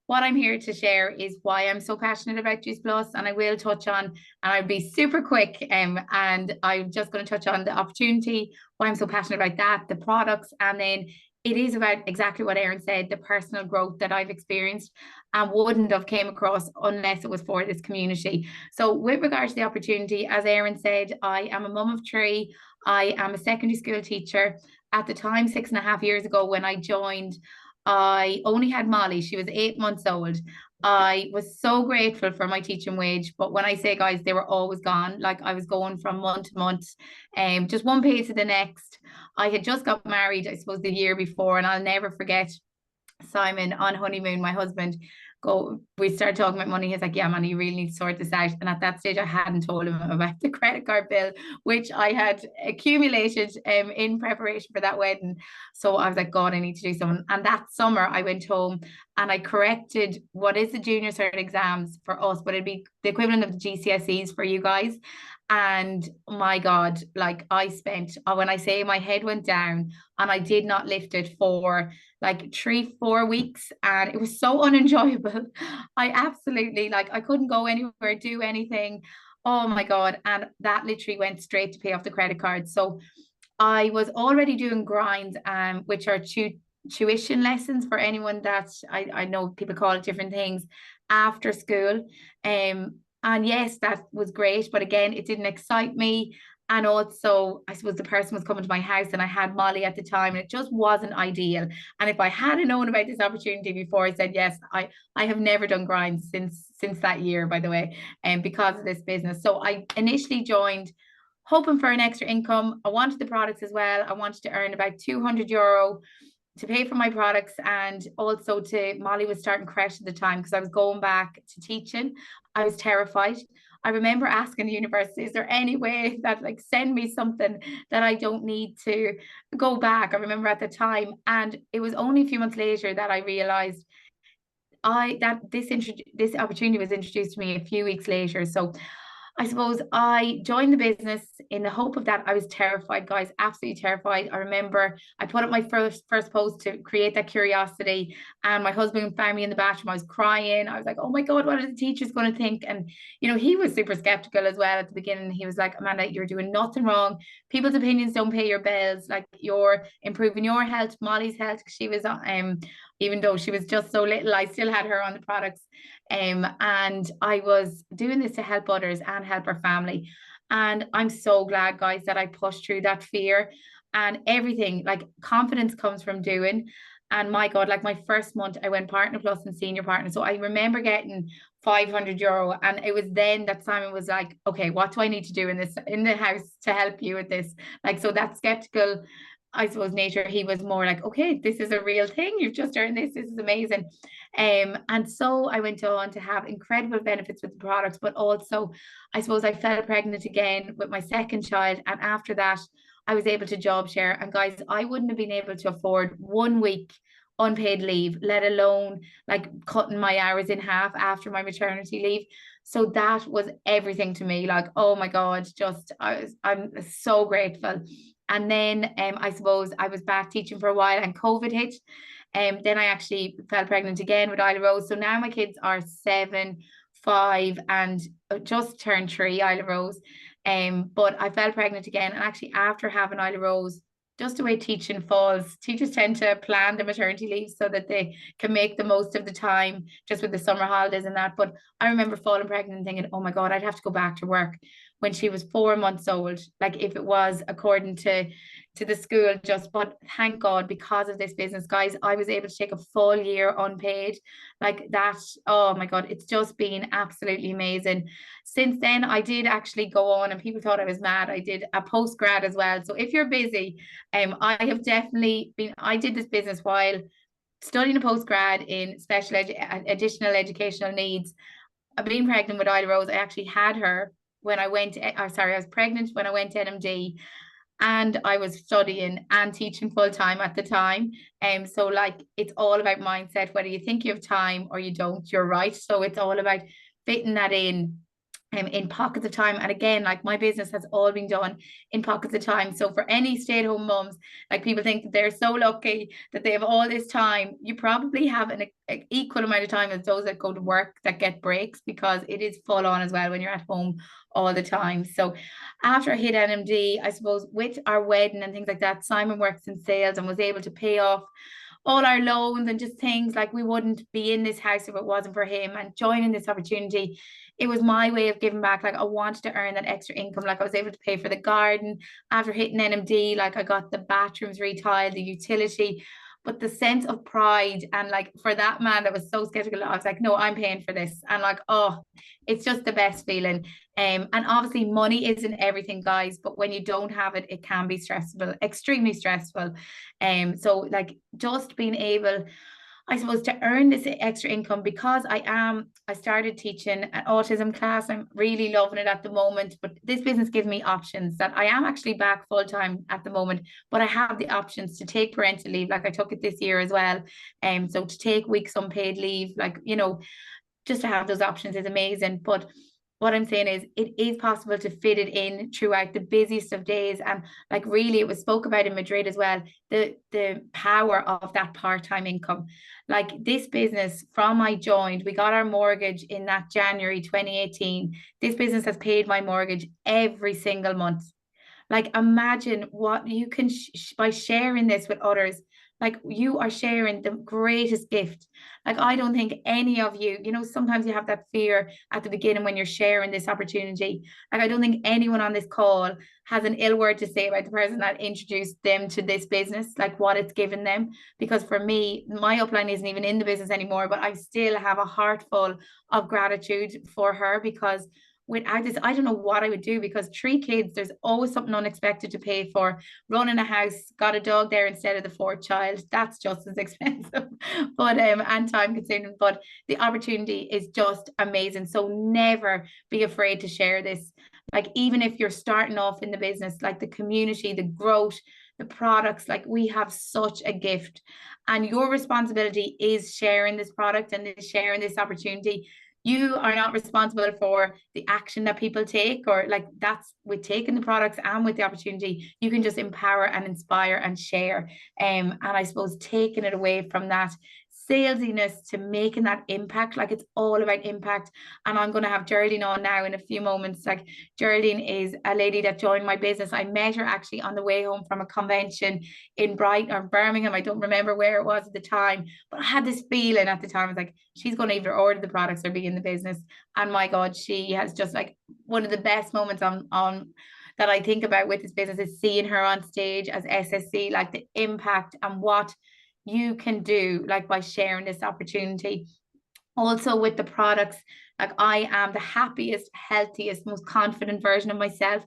what I'm here to share is why I'm so passionate about Juice Plus, and I will touch on, and I'll be super quick, and I'm just going to touch on the opportunity, why I'm so passionate about that, the products, and then it is about exactly what Erin said, the personal growth that I've experienced and wouldn't have came across unless it was for this community. So with regards to the opportunity, as Erin said, I am a mum of 3. I am a secondary school teacher. At the time, 6.5 years ago when I joined, I only had Molly. She was 8 months old. I was so grateful for my teaching wage, but when I say, guys, they were always gone. Like, I was going from month to month, just one pay to the next. I had just got married, I suppose, the year before, and I'll never forget Simon on honeymoon, my husband. We started talking about money. He's like, yeah, man, you really need to sort this out. And at that stage, I hadn't told him about the credit card bill, which I had accumulated in preparation for that wedding. So I was like, God, I need to do something. And that summer I went home and I corrected what is the junior cert exams for us, but it'd be the equivalent of the GCSEs for you guys. And my God, like, I spent, when I say my head went down, and I did not lift it for like 3-4 weeks, and it was so unenjoyable. I absolutely, like, I couldn't go anywhere, do anything. Oh my God. And that literally went straight to pay off the credit card. So I was already doing grinds, which are tuition lessons for anyone that I know people call it different things after school. And yes, that was great, but again, it didn't excite me. And also, I suppose the person was coming to my house and I had Molly at the time, and it just wasn't ideal. And if I hadn't known about this opportunity before I said yes, I have never done grinds since that year, by the way, and because of this business. So I initially joined hoping for an extra income. I wanted the products as well. I wanted to earn about €200 to pay for my products, and also Molly was starting creche at the time because I was going back to teaching. I was terrified. I remember asking the university, is there any way that like send me something that I don't need to go back? I remember at the time, and it was only a few months later that I realized this opportunity was introduced to me a few weeks later. So I suppose I joined the business in the hope of that. I was terrified, guys, absolutely terrified. I remember I put up my first post to create that curiosity, and my husband found me in the bathroom. I was crying. I was like, oh my God, what are the teachers going to think? And, you know, he was super skeptical as well at the beginning. He was like, Amanda, you're doing nothing wrong. People's opinions don't pay your bills. Like, you're improving your health, Molly's health. She was, even though she was just so little, I still had her on the products. And I was doing this to help others and help our family. And I'm so glad, guys, that I pushed through that fear, and everything, like confidence comes from doing. And my God, like my first month, I went Partner Plus and Senior Partner. So I remember getting €500. And it was then that Simon was like, okay, what do I need to do in the house to help you with this? Like, so that skeptical, I suppose, nature, he was more like, okay, this is a real thing. You've just earned this. This is amazing. And so I went on to have incredible benefits with the products, but also I suppose I fell pregnant again with my second child. And after that, I was able to job share. And guys, I wouldn't have been able to afford 1 week unpaid leave, let alone like cutting my hours in half after my maternity leave. So that was everything to me. Like, oh my God, I'm so grateful. And then I suppose I was back teaching for a while, and COVID hit. Then I actually fell pregnant again with Isla Rose. So now my kids are 7, 5, and just turned 3, Isla Rose. But I fell pregnant again. And actually, after having Isla Rose, just the way teaching falls, teachers tend to plan the maternity leave so that they can make the most of the time just with the summer holidays and that. But I remember falling pregnant and thinking, oh my God, I'd have to go back to work when she was 4 months old, like if it was according to the school. But thank God, because of this business, guys, I was able to take a full year unpaid like that. Oh my God, it's just been absolutely amazing. Since then, I did actually go on, and people thought I was mad, I did a post-grad as well. So if you're busy, I have definitely I did this business while studying a post-grad in additional educational needs. I've been pregnant with Isla Rose. I actually had her when I was pregnant when I went to NMD, and I was studying and teaching full time at the time. So like, it's all about mindset, whether you think you have time or you don't, you're right. So it's all about fitting that in pockets of time. And again, like my business has all been done in pockets of time. So for any stay-at-home mums, like people think that they're so lucky that they have all this time. You probably have an equal amount of time as those that go to work that get breaks, because it is full on as well when you're at home all the time. So after I hit NMD, I suppose with our wedding and things like that, Simon works in sales and was able to pay off all our loans and just things. Like, we wouldn't be in this house if it wasn't for him. And joining this opportunity, it was my way of giving back. Like, I wanted to earn that extra income. Like, I was able to pay for the garden after hitting NMD. Like, I got the bathrooms retiled, the utility, but the sense of pride, and like for that man that was so skeptical, I was like, no, I'm paying for this. And like, oh, it's just the best feeling. And obviously money isn't everything, guys, but when you don't have it, it can be stressful, extremely stressful. So like, just being able, I suppose, to earn this extra income, because I started teaching an autism class. I'm really loving it at the moment, but this business gives me options that I am actually back full time at the moment, but I have the options to take parental leave. Like, I took it this year as well. So to take weeks unpaid leave, like, you know, just to have those options is amazing. But what I'm saying is, it is possible to fit it in throughout the busiest of days. And like, really, it was spoke about in Madrid as well, the power of that part-time income. Like, this business, from I joined, we got our mortgage in that January 2018. This business has paid my mortgage every single month. Like, imagine what you can by sharing this with others. Like, you are sharing the greatest gift. Like, I don't think any of you, you know, sometimes you have that fear at the beginning when you're sharing this opportunity. Like, I don't think anyone on this call has an ill word to say about the person that introduced them to this business, like what it's given them. Because for me, my upline isn't even in the business anymore, but I still have a heart full of gratitude for her, because without this, I don't know what I would do, because 3 kids, there's always something unexpected to pay for. Running a house, got a dog there instead of the 4th child, that's just as expensive, but and time consuming. But the opportunity is just amazing. So never be afraid to share this. Like, even if you're starting off in the business, like the community, the growth, the products, like we have such a gift, and your responsibility is sharing this product and sharing this opportunity. You are not responsible for the action that people take, or like, that's with taking the products and with the opportunity. You can just empower and inspire and share. And I suppose taking it away from that salesiness to making that impact, like it's all about impact. And I'm going to have Geraldine on now in a few moments. Like, Geraldine is a lady that joined my business. I met her actually on the way home from a convention in Brighton or Birmingham. I don't remember where it was at the time, but I had this feeling at the time. I was like, she's going to either order the products or be in the business. And my God, she has just like one of the best moments on that I think about with this business is seeing her on stage as SSC, like the impact and what you can do, like by sharing this opportunity. Also with the products, like I am the happiest, healthiest, most confident version of myself.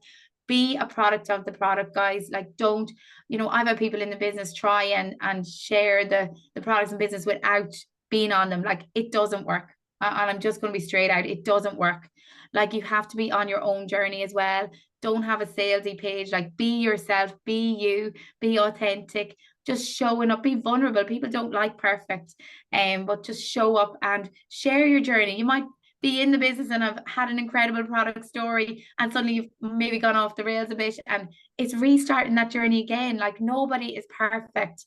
Be a product of the product, guys. Like, don't, you know, I've had people in the business try and share the products in business without being on them. Like, it doesn't work. And I'm just going to be straight out, it doesn't work. Like, you have to be on your own journey as well. Don't have a salesy page. Like, be yourself, be you, be authentic, just showing up, be vulnerable. People don't like perfect, but just show up and share your journey. You might be in the business and have had an incredible product story, and suddenly you've maybe gone off the rails a bit, and it's restarting that journey again. Like, nobody is perfect.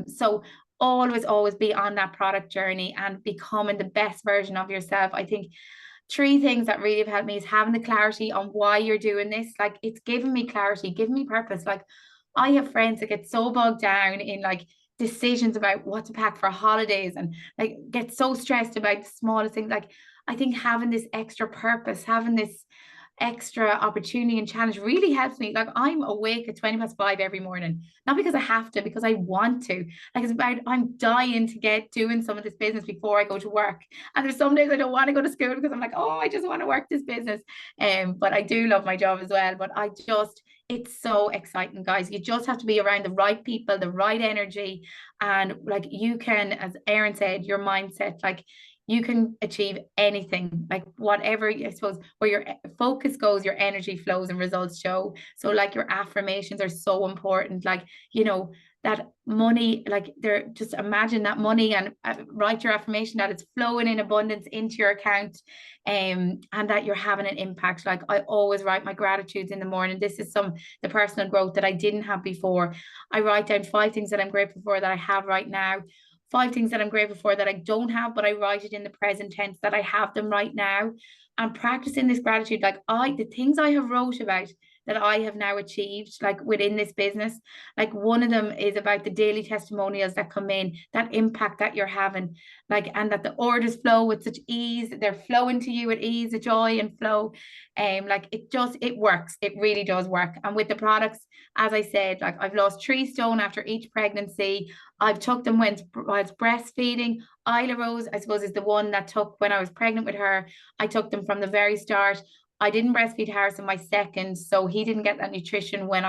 So always be on that product journey and becoming the best version of yourself. I think 3 things that really have helped me is having the clarity on why you're doing this. Like, it's given me clarity, given me purpose. Like, I have friends that get so bogged down in like decisions about what to pack for holidays, and like get so stressed about the smallest things. Like, I think having this extra purpose, having this extra opportunity and challenge really helps me. Like, I'm awake at 5:20 every morning, not because I have to, because I want to. Like, it's about, I'm dying to get doing some of this business before I go to work. And there's some days I don't want to go to school because I'm like, oh, I just want to work this business. But I do love my job as well. But it's so exciting, guys. You just have to be around the right people, the right energy. And like, you can, as Erin said, your mindset, like, you can achieve anything. Like, whatever, I suppose, where your focus goes, your energy flows and results show. So like, your affirmations are so important. Like, you know, that money, like, they're just, imagine that money and write your affirmation that it's flowing in abundance into your account, and that you're having an impact. Like, I always write my gratitudes in the morning. This is the personal growth that I didn't have before. I write down 5 things that I'm grateful for that I have right now, 5 things that I'm grateful for that I don't have, but I write it in the present tense that I have them right now. And practicing this gratitude, like, the things I have wrote about that I have now achieved, like within this business, like one of them is about the daily testimonials that come in, that impact that you're having, like, and that the orders flow with such ease. They're flowing to you with ease, joy and flow. Like, it works. It really does work. And with the products, as I said, like, I've lost 3 stone after each pregnancy. I've took them whilst breastfeeding. Isla Rose, I suppose, is the one that took when I was pregnant with her. I took them from the very start. I didn't breastfeed Harrison, my second, so he didn't get that nutrition when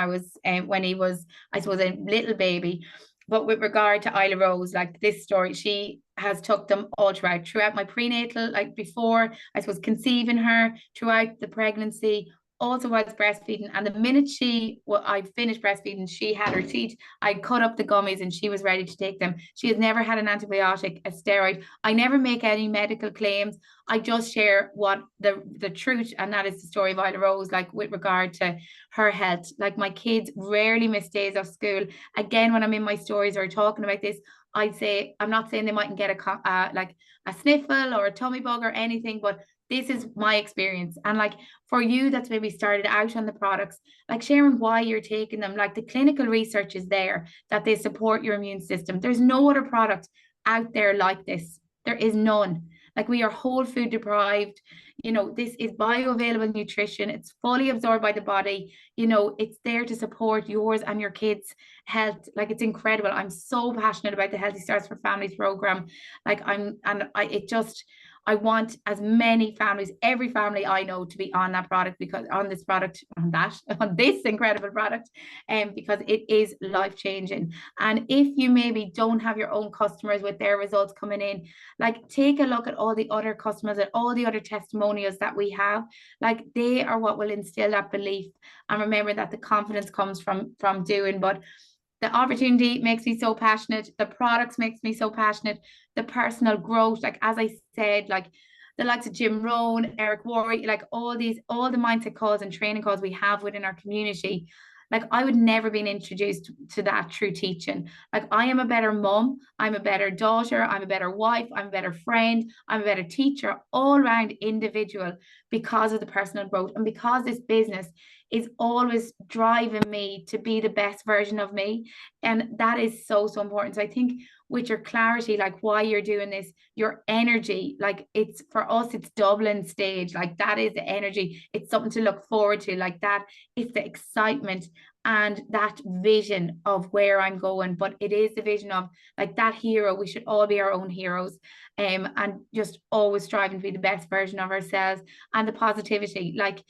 he was, I suppose, a little baby. But with regard to Isla Rose, like, this story, she has took them all throughout my prenatal, like before, I suppose, conceiving her, throughout the pregnancy, also whilst breastfeeding. And the minute I finished breastfeeding, she had her teeth, I cut up the gummies and she was ready to take them. She has never had an antibiotic, a steroid. I never make any medical claims. I just share what the truth, and that is the story of Isla Rose, like, with regard to her health. Like, my kids rarely miss days of school. Again, when I'm in my stories or talking about this, I'd say, I'm not saying they mightn't get a sniffle or a tummy bug or anything, but this is my experience. And like for you that's maybe started out on the products, like sharing why you're taking them, like the clinical research is there that they support your immune system. There's no other product out there like this. There is none. Like we are whole food deprived. You know, this is bioavailable nutrition. It's fully absorbed by the body. You know, it's there to support yours and your kids' health. Like it's incredible. I'm so passionate about the Healthy Starts for Families program. Like I want as many families, every family I know, to be on that product, because on this product, on this incredible product, because it is life-changing. And if you maybe don't have your own customers with their results coming in, like take a look at all the other customers and all the other testimonials that we have. Like they are what will instill that belief. And remember that the confidence comes from doing. But the opportunity makes me so passionate. The products makes me so passionate. The personal growth, like as I said, like the likes of Jim Rohn, Eric Worre, like all the mindset calls and training calls we have within our community. Like I would never been introduced to that through teaching. Like I am a better mom, I'm a better daughter, I'm a better wife, I'm a better friend, I'm a better teacher, all around individual, because of the personal growth and because this business is always driving me to be the best version of me. And that is so, so important. So I think with your clarity, like why you're doing this, your energy, like it's for us, it's Dublin stage, like that is the energy. It's something to look forward to, like that. It's the excitement and that vision of where I'm going. But it is the vision of like that hero. We should all be our own heroes, and just always striving to be the best version of ourselves, and the positivity. Like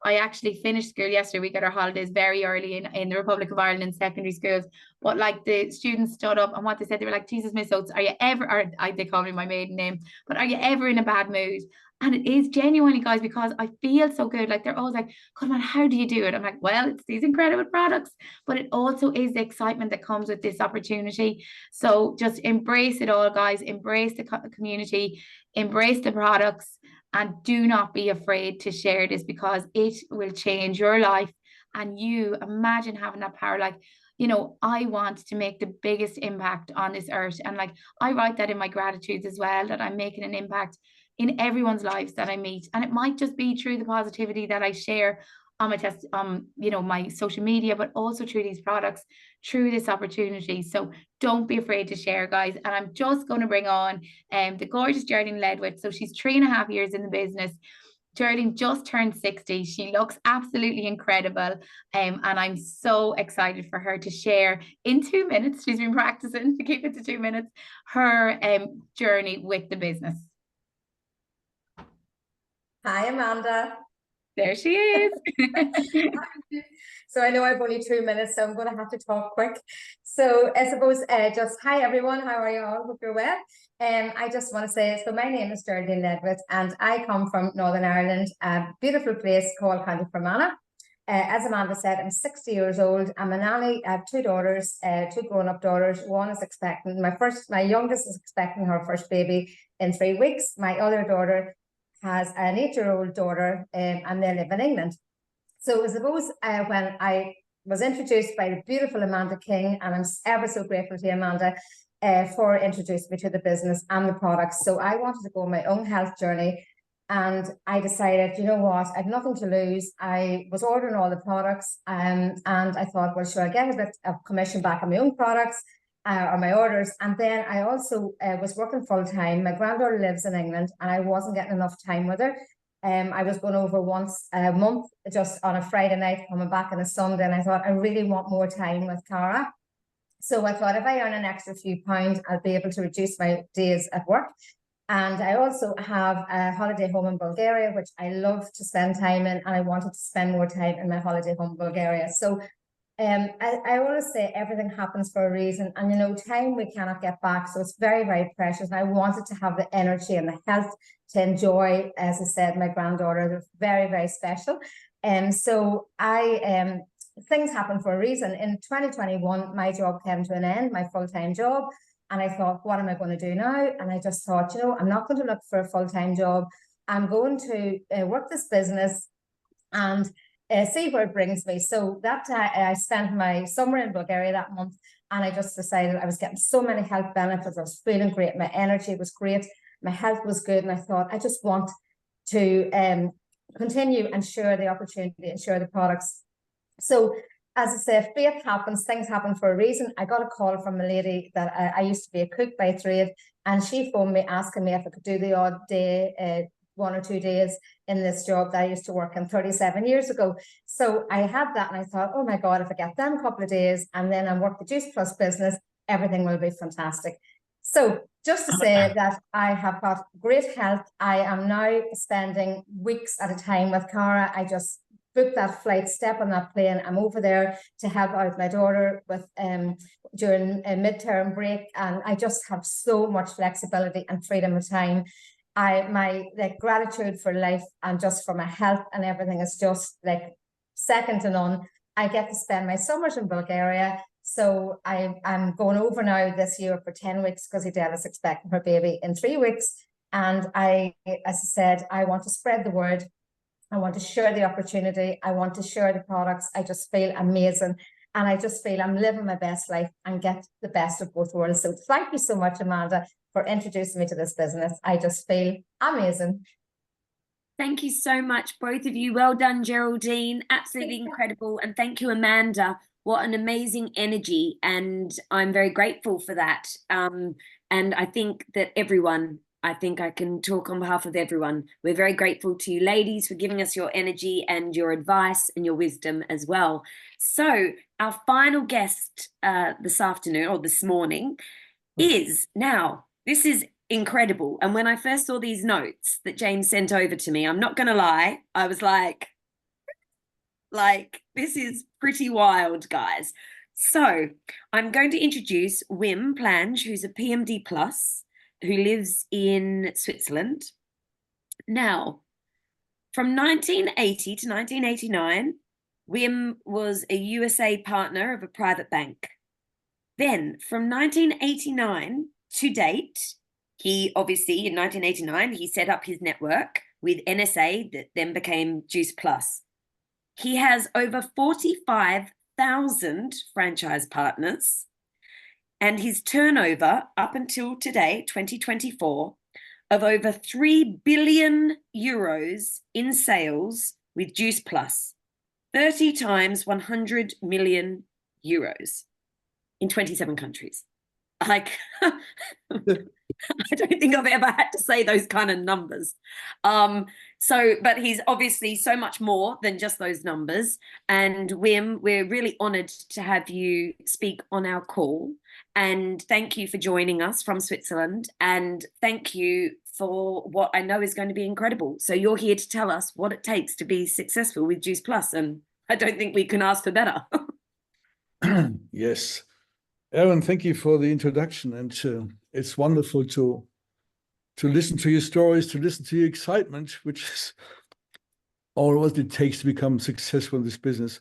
I actually finished school yesterday. We got our holidays very early in the Republic of Ireland in secondary schools. But like the students stood up, and what they said, they were like, Jesus, Miss Oates, are you ever, they call me my maiden name, but are you ever in a bad mood? And it is genuinely, guys, because I feel so good. Like they're always like, come on, how do you do it? I'm like, well, it's these incredible products, but it also is the excitement that comes with this opportunity. So just embrace it all, guys. Embrace the community, embrace the products, and do not be afraid to share this, because it will change your life. And you imagine having that power. Like, you know, I want to make the biggest impact on this earth. And like, I write that in my gratitudes as well, that I'm making an impact in everyone's lives that I meet. And it might just be through the positivity that I share on my you know, my social media, but also through these products, through this opportunity. So don't be afraid to share, guys. And I'm just going to bring on the gorgeous Geraldine Ledwith. So she's 3.5 years in the business. Geraldine just turned 60. She looks absolutely incredible. And I'm so excited for her to share in 2 minutes. She's been practicing to keep it to 2 minutes, her journey with the business. Hi, Amanda. There she is. So I know I've only 2 minutes, so I'm going to have to talk quick. So I suppose just hi everyone, how are you all? Hope you're well. I just want to say, so my name is Geraldine Ledwith, and I come from Northern Ireland, a beautiful place called County Fermanagh. As Amanda said, I'm 60 years old. I'm a nanny. I have 2 daughters, 2 grown-up daughters. One is expecting, my youngest is expecting her first baby in 3 weeks. My other daughter has an 8-year-old daughter, and they live in England. So I suppose when I was introduced by the beautiful Amanda King, and I'm ever so grateful to you, Amanda, for introducing me to the business and the products. So I wanted to go on my own health journey, and I decided, you know what, I have nothing to lose. I was ordering all the products, and I thought, well, should I get a bit of commission back on my own products or my orders? And then I also was working full time. My granddaughter lives in England, and I wasn't getting enough time with her. I was going over once a month, just on a Friday night, coming back on a Sunday, and I thought I really want more time with Cara. So I thought if I earn an extra few pounds, I'll be able to reduce my days at work. And I also have a holiday home in Bulgaria, which I love to spend time in, and I wanted to spend more time in my holiday home in Bulgaria. So I always say everything happens for a reason, and you know, time we cannot get back, so it's very, very precious. And I wanted to have the energy and the health to enjoy, as I said, my granddaughter. They're very, very special. So things happen for a reason. In 2021, my job came to an end, my full-time job, and I thought, what am I going to do now? And I just thought, you know, I'm not going to look for a full-time job. I'm going to work this business and see where it brings me. So that I spent my summer in Bulgaria that month, and I just decided I was getting so many health benefits. I was feeling great. My energy was great. My health was good. And I thought, I just want to continue and share the opportunity and share the products. So as I say, faith happens, things happen for a reason. I got a call from a lady that I used to be a cook by trade, and she phoned me asking me if I could do the odd day, 1 or 2 days in this job that I used to work in 37 years ago. So I had that and I thought, oh my God, if I get them a couple of days and then I work the Juice Plus business, everything will be fantastic. So just to say that I have got great health. I am now spending weeks at a time with Cara. I just book that flight, step on that plane. I'm over there to help out my daughter with during a midterm break, and I just have so much flexibility and freedom of time. My gratitude for life and just for my health and everything is just like second to none. I get to spend my summers in Bulgaria. So I'm going over now this year for 10 weeks because Adela's expecting her baby in 3 weeks. And as I said, I want to spread the word. I want to share the opportunity. I want to share the products. I just feel amazing. And I just feel I'm living my best life and get the best of both worlds. So thank you so much, Amanda, for introducing me to this business. I just feel amazing. Thank you so much, both of you. Well done, Geraldine. Absolutely incredible. And thank you, Amanda. What an amazing energy. And I'm very grateful for that. And I think that everyone, I think I can talk on behalf of everyone. We're very grateful to you ladies for giving us your energy and your advice and your wisdom as well. So our final guest this afternoon or this morning is now, this is incredible. And when I first saw these notes that James sent over to me, I'm not going to lie, I was like, this is pretty wild, guys. So I'm going to introduce Wim Plange, who's a PMD Plus, who lives in Switzerland. Now, from 1980 to 1989, Wim was a USA partner of a private bank. Then from 1989 to date, he obviously, in 1989, he set up his network with NSA that then became Juice Plus. He has over 45,000 franchise partners, and his turnover up until today, 2024, of over 3 billion euros in sales with Juice Plus, 30 times 100 million euros in 27 countries. Like, I don't think I've ever had to say those kind of numbers. But he's obviously so much more than just those numbers. And Wim, we're really honoured to have you speak on our call. And thank you for joining us from Switzerland. And thank you for what I know is going to be incredible. So you're here to tell us what it takes to be successful with Juice Plus. And I don't think we can ask for better. Yes. Erin, thank you for the introduction. And it's wonderful to listen to your stories, to listen to your excitement, which is all what it takes to become successful in this business.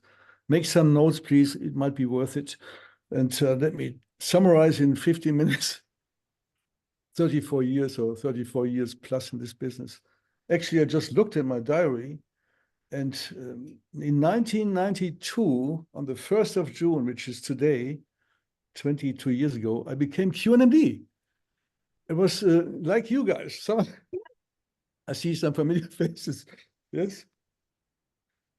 Make some notes, please. It might be worth it. And let me summarize in 15 minutes, 34 years or 34 years plus in this business. Actually, I just looked at my diary. And in 1992, on the 1st of June, which is today, 22 years ago, I became QNMD. It was like you guys. I see some familiar faces. Yes.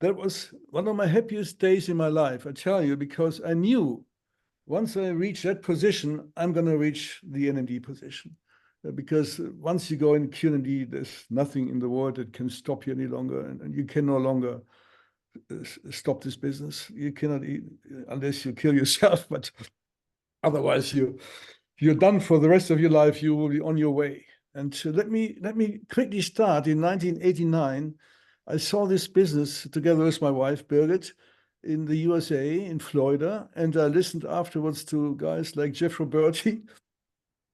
That was one of my happiest days in my life, I tell you, because I knew once I reach that position, I'm going to reach the NMD position. Because once you go in QNMD, there's nothing in the world that can stop you any longer, and you can no longer stop this business. You cannot eat unless you kill yourself, but otherwise you're done for the rest of your life. You will be on your way. And let me quickly start. In 1989, I saw this business together with my wife, Birgit, in the USA, in Florida, and I listened afterwards to guys like Geoff Roberti,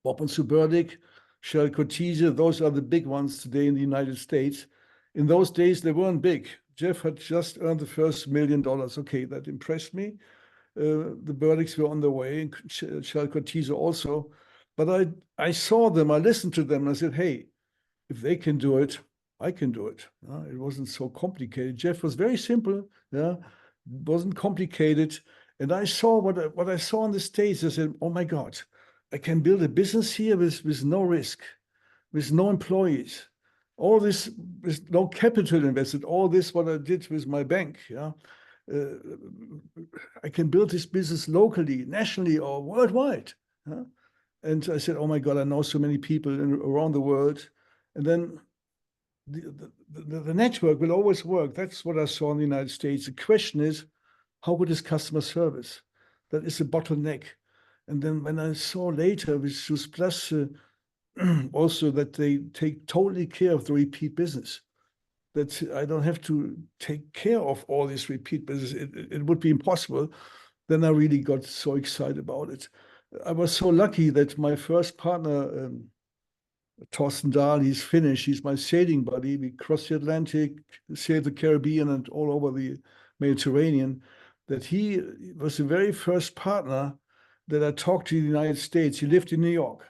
Bob and Sue Burdick, Shell Cortese. Those are the big ones today in the United States. In those days, they weren't big. Jeff had just earned the first $1 million. Okay, that impressed me. The Burdicks were on the way, Shell Cortese also. But I saw them, I listened to them, and I said, hey, if they can do it, I can do it. It wasn't so complicated. Jeff was very simple, wasn't complicated. And I saw what I saw on the States. I said, oh my God, I can build a business here with no risk, with no employees. all this with no capital invested, all this what I did with my bank, yeah. I can build this business locally, nationally, or worldwide. Yeah? And I said, oh my God, I know so many people around the world. And then the network will always work. That's what I saw in the United States. The question is, how good is customer service? That is a bottleneck. And then when I saw later with Shoes Plus, also that they take totally care of the repeat business, that I don't have to take care of all this repeat business. It would be impossible. Then I really got so excited about it. I was so lucky that my first partner, Thorsten Dahl, he's Finnish, he's my sailing buddy. We crossed the Atlantic, sailed the Caribbean and all over the Mediterranean, that he was the very first partner that I talked to in the United States. He lived in New York.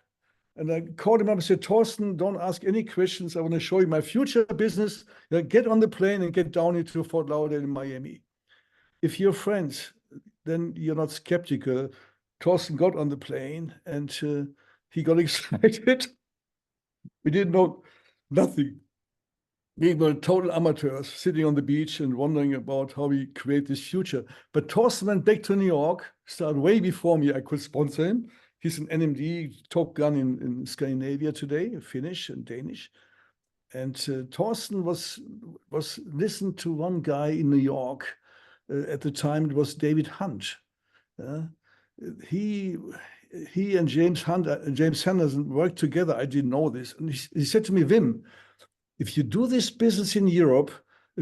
And I called him up and said, Thorsten, don't ask any questions. I want to show you my future business. Get on the plane and get down into Fort Lauderdale in Miami. If you're friends, then you're not skeptical. Thorsten got on the plane and he got excited. We didn't know nothing. We were total amateurs sitting on the beach and wondering about how we create this future. But Thorsten went back to New York, started way before me. I could sponsor him. He's an NMD Top Gun in Scandinavia today, Finnish and Danish. And Thorsten was listened to one guy in New York. At the time, it was David Hunt. He and James Sanderson worked together. I didn't know this. And he said to me, Wim, if you do this business in Europe,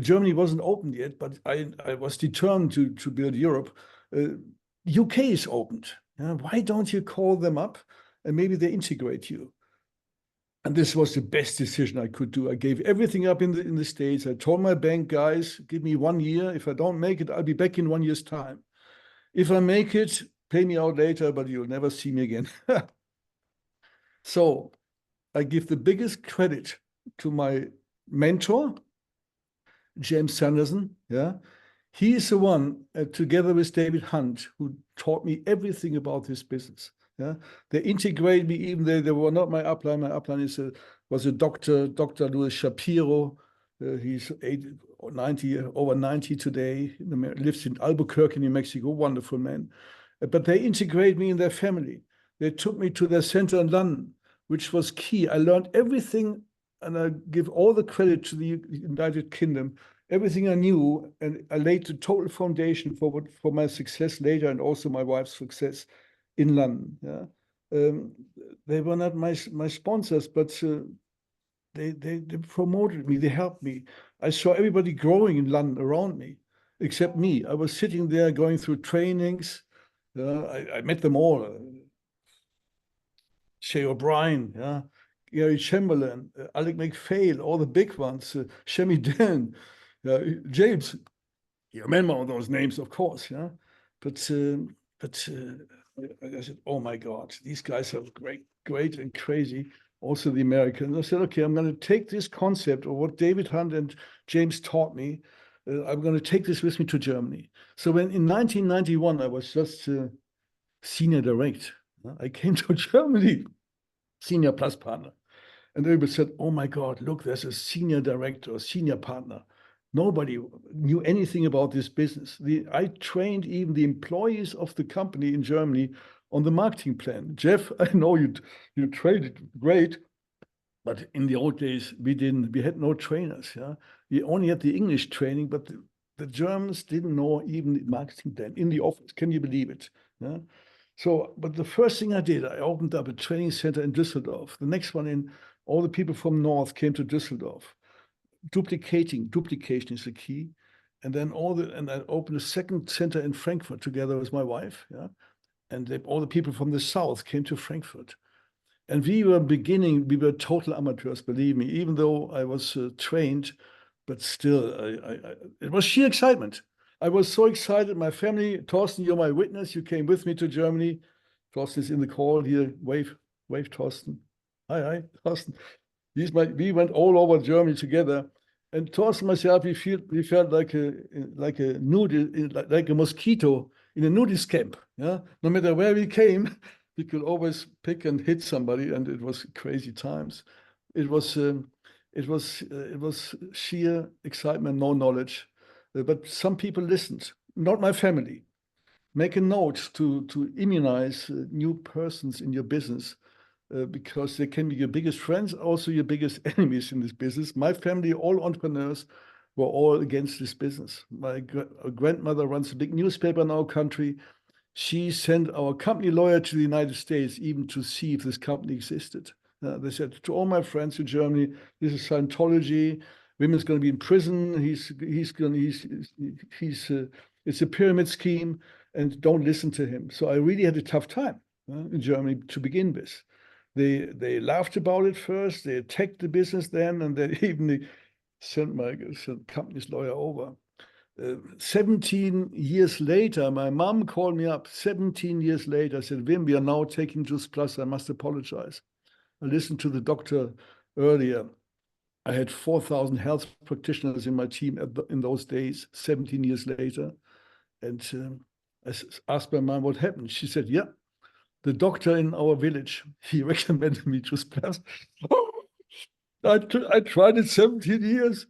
Germany wasn't open yet, but I was determined to build Europe. UK is opened. Why don't you call them up and maybe they integrate you? And this was the best decision I could do. I gave everything up in the States. I told my bank guys, give me 1 year. If I don't make it, I'll be back in 1 year's time. If I make it, pay me out later, but you'll never see me again. So I give the biggest credit to my mentor, James Sanderson. Yeah, he is the one, together with David Hunt, who taught me everything about this business. Yeah, they integrated me even though they were not my upline. My upline was a doctor, Dr. Louis Shapiro. He's over 90 today. Lives in Albuquerque, New Mexico. Wonderful man. But they integrated me in their family. They took me to their center in London, which was key. I learned everything, and I give all the credit to the United Kingdom. Everything I knew, and I laid the total foundation for my success later, and also my wife's success in London. Yeah, they were not my sponsors, but they promoted me. They helped me. I saw everybody growing in London around me, except me. I was sitting there going through trainings. I met them all. Shay O'Brien, yeah, Gary Chamberlain, Alec McPhail, all the big ones, Shemi Dan, James. You remember all those names, of course, yeah. But I said, oh my God, these guys are great and crazy. Also the Americans. I said, okay, I'm going to take this concept of what David Hunt and James taught me. I'm going to take this with me to Germany. So when in 1991, I was just senior director. I came to Germany, senior plus partner. And everybody said, oh my God, look, there's a senior director, a senior partner. Nobody knew anything about this business. I trained even the employees of the company in Germany on the marketing plan. Geoff, I know you trained it great, but in the old days, we had no trainers. Yeah, we only had the English training, but the Germans didn't know even the marketing plan in the office. Can you believe it? Yeah. So, but the first thing I did, I opened up a training center in Düsseldorf. The next one all the people from North came to Düsseldorf. Duplication is the key. And then I opened a second center in Frankfurt together with my wife. Yeah. And all the people from the South came to Frankfurt. And we were total amateurs, believe me, even though I was trained, but still, it was sheer excitement. I was so excited. My family, Thorsten, you're my witness. You came with me to Germany. Thorsten is in the call here. Wave, Thorsten. Hi, Thorsten. We went all over Germany together. And Thorsten and myself, we felt like a mosquito in a nudist camp. Yeah, no matter where we came, we could always pick and hit somebody, and it was crazy times. It was It was sheer excitement, no knowledge. But some people listened, not my family. Make a note to immunize new persons in your business because they can be your biggest friends, also your biggest enemies in this business. My family, all entrepreneurs, were all against this business. My grandmother runs a big newspaper in our country. She sent our company lawyer to the United States even to see if this company existed. They said to all my friends in Germany, this is Scientology. Women's going to be in prison. It's a pyramid scheme, and don't listen to him. So I really had a tough time in Germany to begin with. They laughed about it first. They attacked the business then, and they even sent my company's lawyer over. 17 years later, my mom called me up. 17 years later, said, Wim, we are now taking Juice Plus. I must apologize. I listened to the doctor earlier. I had 4,000 health practitioners in my team in those days, 17 years later. And I asked my mom what happened. She said, yeah, the doctor in our village, he recommended me Juice Plus. I tried it 17 years.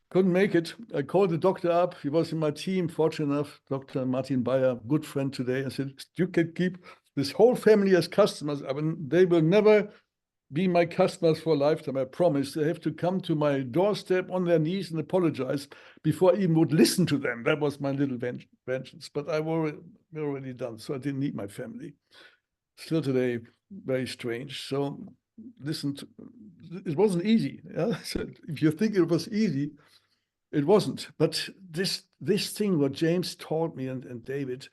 Couldn't make it. I called the doctor up. He was in my team, fortunate enough, Dr. Martin Bayer, good friend today. I said, you can keep this whole family as customers. I mean, they will never be my customers for a lifetime, I promise. They have to come to my doorstep on their knees and apologize before I even would listen to them. That was my little vengeance. But I already done, so I didn't need my family. Still today, very strange. So listen, it wasn't easy. Yeah? So if you think it was easy, it wasn't. But this thing, what James taught me and David,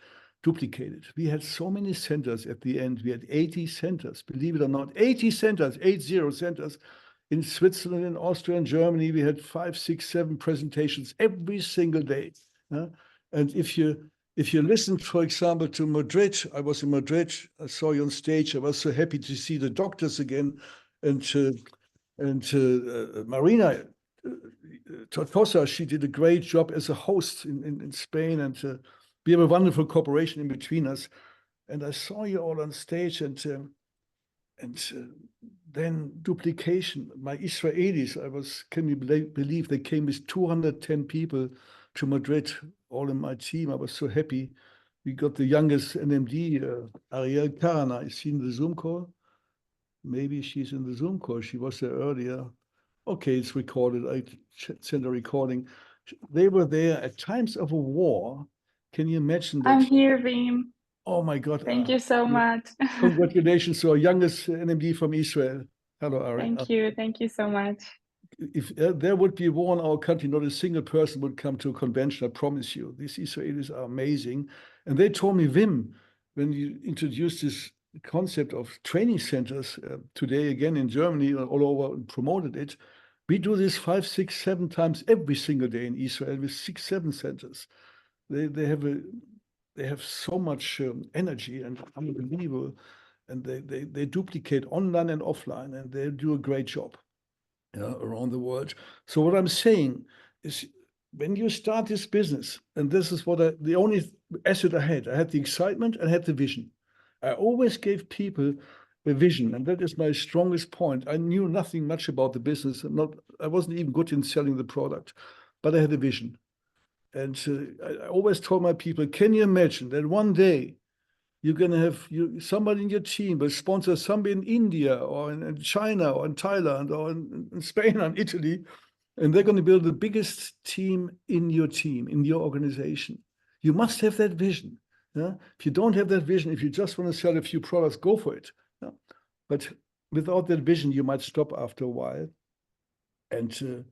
duplicated. We had so many centers at the end. We had 80 centers, believe it or not, 80 centers, 80 centers in Switzerland, in Austria, and Germany. We had 5, 6, 7 presentations every single day. And if you listen, for example, to Madrid, I was in Madrid, I saw you on stage. I was so happy to see the doctors again. And Marina Tortosa, she did a great job as a host in Spain. And we have a wonderful cooperation in between us. And I saw you all on stage, and then duplication. My Israelis, can you believe they came with 210 people to Madrid, all in my team. I was so happy. We got the youngest NMD, Ariel Karana. Is she in the Zoom call? Maybe she's in the Zoom call. She was there earlier. Okay, it's recorded. I sent a recording. They were there at times of a war. Can you imagine that? I'm here, Wim. Oh my God. Thank you so much. Congratulations to our youngest NMD from Israel. Hello, Erin. Thank you. Thank you so much. If there would be war in our country, not a single person would come to a convention, I promise you. These Israelis are amazing. And they told me, Wim, when you introduced this concept of training centers today again in Germany, all over, and promoted it, we do this 5, 6, 7 times every single day in Israel with 6, 7 centers. They have so much energy and unbelievable, and they duplicate online and offline, and they do a great job around the world. So what I'm saying is, when you start this business, and this is what the only asset I had the excitement and I had the vision. I always gave people a vision, and that is my strongest point. I knew nothing much about the business, I wasn't even good in selling the product, but I had a vision. And I always told my people, can you imagine that one day you're going to have somebody in your team will sponsor somebody in India or in China or in Thailand or in Spain or in Italy, and they're going to build the biggest team in your organization. You must have that vision. Yeah? If you don't have that vision, if you just want to sell a few products, go for it. Yeah? But without that vision, you might stop after a while. And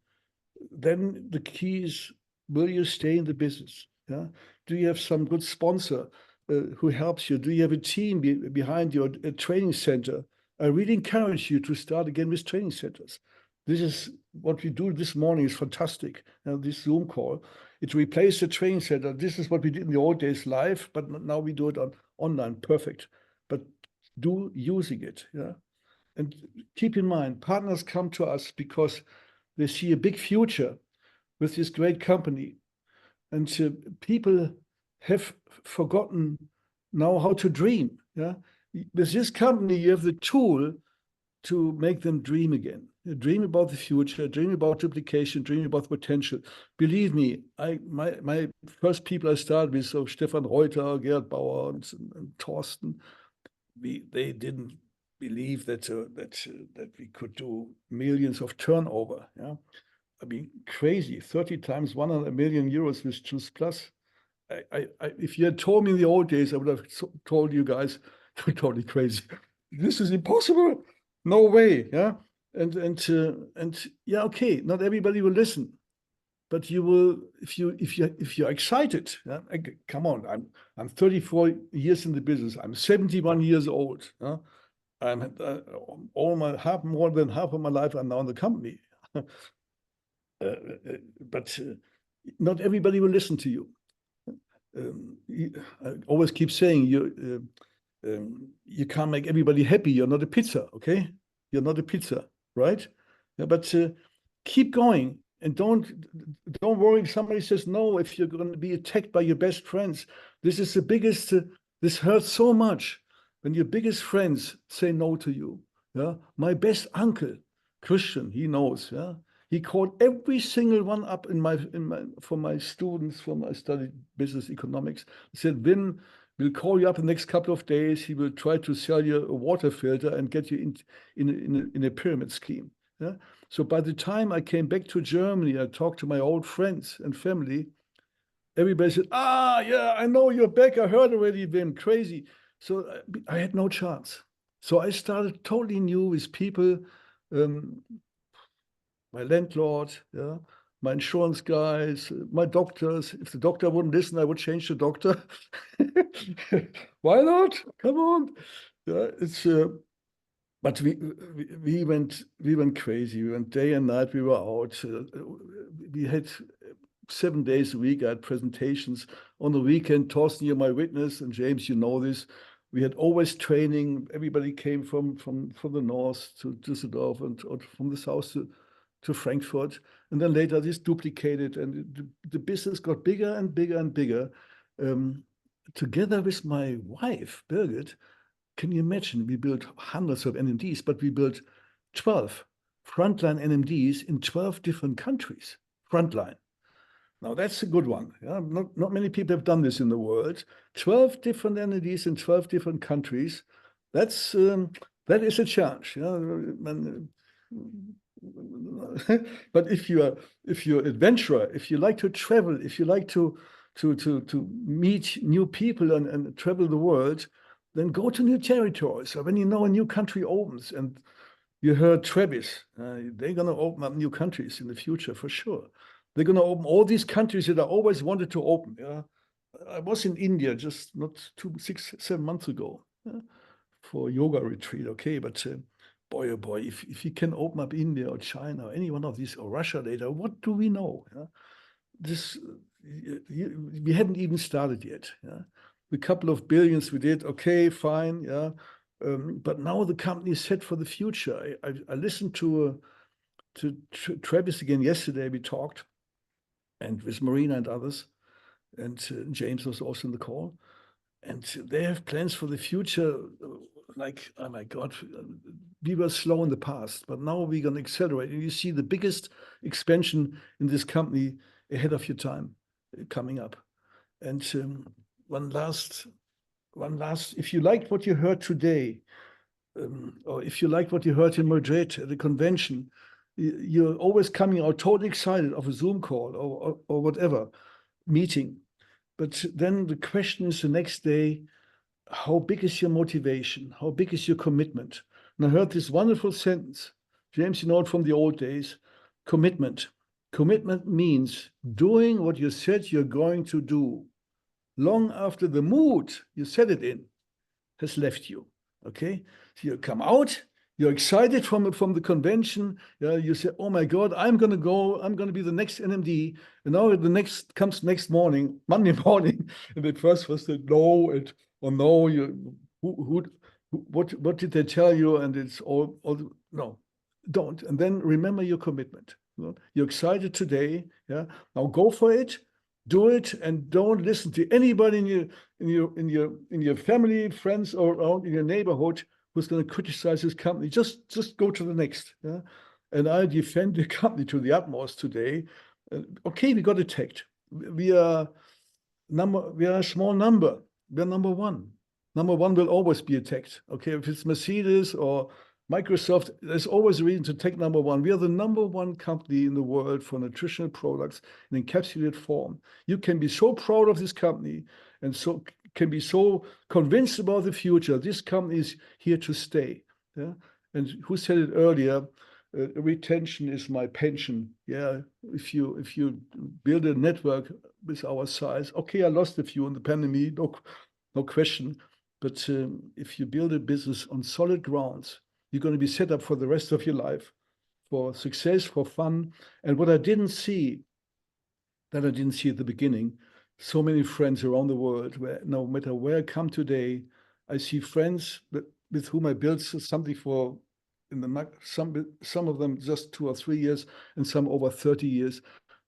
then the key is, will you stay in the business? Yeah? Do you have some good sponsor who helps you? Do you have a team behind you, a training center? I really encourage you to start again with training centers. This is what we do this morning is fantastic. This Zoom call, it replaced the training center. This is what we did in the old days live, but now we do it online. Perfect. But do using it. Yeah. And keep in mind, partners come to us because they see a big future with this great company. And people have forgotten now how to dream. Yeah? With this company, you have the tool to make them dream again. Dream about the future, dream about duplication, dream about potential. Believe me, my first people I started with, so Stefan Reuter, Gerhard Bauer, and Thorsten, they didn't believe that we could do millions of turnover. Yeah, I mean, crazy. 30 times 100 million euros with Juice Plus. If you had told me in the old days, I would have told you guys, you're totally crazy. This is impossible. No way. Yeah. And yeah, okay, not everybody will listen, but you will if you're excited. Yeah? Come on, I'm 34 years in the business. I'm 71 years old. Yeah? I'm more than half of my life I'm now in the company. But not everybody will listen to you. I always keep saying you can't make everybody happy. You're not a pizza, okay? You're not a pizza, right? Yeah, but keep going and don't worry if somebody says no, if you're going to be attacked by your best friends. This is the biggest, this hurts so much when your biggest friends say no to you. Yeah, my best uncle, Christian, he knows, yeah. He called every single one up for my students, for my study business economics. He said, Wim, we'll call you up in the next couple of days. He will try to sell you a water filter and get you in a pyramid scheme. Yeah? So by the time I came back to Germany, I talked to my old friends and family. Everybody said, yeah, I know you're back. I heard already, Wim, crazy. So I had no chance. So I started totally new with people, my landlord, yeah, my insurance guys, my doctors. If the doctor wouldn't listen, I would change the doctor. Why not? Come on. Yeah, it's but we went crazy. We went day and night. We were out. We had 7 days a week. I had presentations on the weekend. Thorsten, you're my witness, and James, you know this. We had always training. Everybody came from the north to Düsseldorf and from the south to Frankfurt, and then later this duplicated, and the business got bigger and bigger and bigger. Together with my wife, Birgit, can you imagine? We built hundreds of NMDs, but we built 12 frontline NMDs in 12 different countries. Frontline. Now that's a good one. Yeah? Not many people have done this in the world. 12 different NMDs in 12 different countries. That is a challenge. Yeah? But if you're an adventurer, if you like to travel, if you like to meet new people and travel the world, then go to new territories. So when you know a new country opens, and you heard Travis, they're going to open up new countries in the future for sure. They're going to open all these countries that I always wanted to open. Yeah? I was in India just not 6, 7 months ago, yeah? For a yoga retreat. Okay, but boy, oh boy, if you can open up India or China or any one of these, or Russia later, what do we know? Yeah? We haven't even started yet. Yeah? The couple of billions we did, okay, fine, yeah. But now the company is set for the future. I listened to Travis again yesterday. We talked, and with Marina and others, and James was also in the call. And they have plans for the future, like, oh my God, we were slow in the past, but now we're going to accelerate. And you see the biggest expansion in this company ahead of your time coming up. And one last, if you liked what you heard today, or if you liked what you heard in Madrid at the convention, you're always coming out totally excited of a Zoom call or whatever meeting. But then the question is the next day, how big is your motivation? How big is your commitment? And I heard this wonderful sentence. James, you know it from the old days. Commitment. Commitment means doing what you said you're going to do long after the mood you said it in has left you. Okay? So you come out, you're excited from the convention. You say, oh my God, I'm going to go. I'm going to be the next NMD. And now the next comes next morning, Monday morning. And at first was the no, or no, what did they tell you? And it's all no, don't. And then remember your commitment. You're excited today. Yeah. Now go for it. Do it, and don't listen to anybody in your family, friends, or around in your neighborhood who's going to criticize this company. Just go to the next. Yeah? and I defend the company to the utmost today. Okay, we got attacked. We are a small number. We're number one. Number one will always be attacked. Okay, if it's Mercedes or Microsoft, there's always a reason to take number one. We are the number one company in the world for nutritional products in encapsulated form. You can be so proud of this company and so can be so convinced about the future. This company is here to stay. Yeah? And who said it earlier? Retention is my pension. Yeah, if you build a network with our size, okay, I lost a few in the pandemic, no question. But if you build a business on solid grounds, you're going to be set up for the rest of your life, for success, for fun. And what I didn't see, that I didn't see at the beginning, so many friends around the world, where no matter where I come today, I see friends with whom I built something for, some of them just 2 or 3 years, and some over 30 years.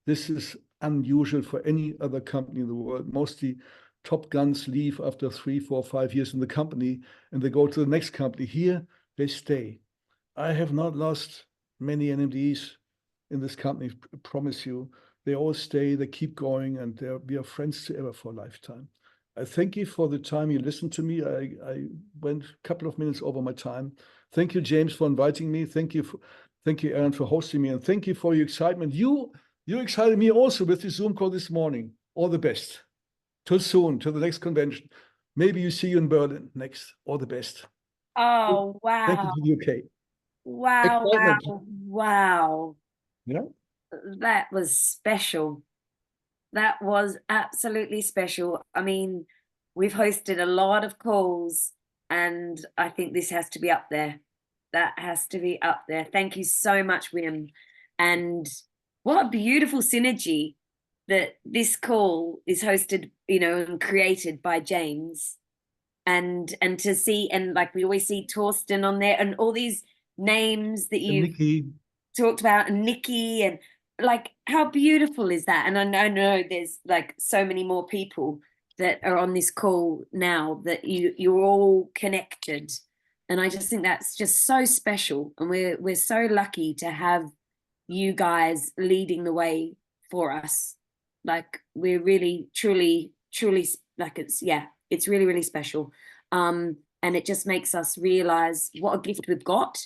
This is unusual for any other company in the world. Mostly top guns leave after 3, 4, 5 years in the company, and they go to the next company. Here, they stay. I have not lost many NMDs in this company, I promise you. They all stay, they keep going, and we are friends forever for a lifetime. I thank you for the time you listened to me. I went a couple of minutes over my time. Thank you, James, for inviting me. Thank you, Erin, for hosting me, and thank you for your excitement. You excited me also with the Zoom call this morning. All the best. Till soon, till the next convention. Maybe you see you in Berlin next. All the best. Oh, wow. Thank you to the UK. Wow, Excitement. wow. Yeah. That was special. That was absolutely special. I mean, we've hosted a lot of calls, and I think this has to be up there. That has to be up there. Thank you so much, Wim. And what a beautiful synergy that this call is hosted, and created by James. And to see, and like we always see Torsten on there, and all these names that you've talked about, and Nikki, and like, how beautiful is that? And I know there's like so many more people that are on this call now, that you're all connected, and I just think that's just so special, and we're so lucky to have you guys leading the way for us. Like, we're really truly like, it's really, really special. And it just makes us realize what a gift we've got.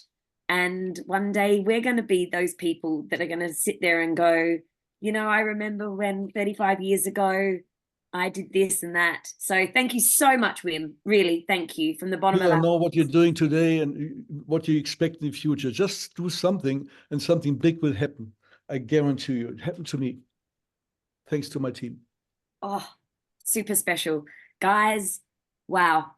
And one day we're going to be those people that are going to sit there and go, I remember when 35 years ago I did this and that. So thank you so much, Wim. Really, thank you from the bottom of our I know what you're doing today and what you expect in the future. Just do something and something big will happen. I guarantee you. It happened to me. Thanks to my team. Oh, super special. Guys, wow.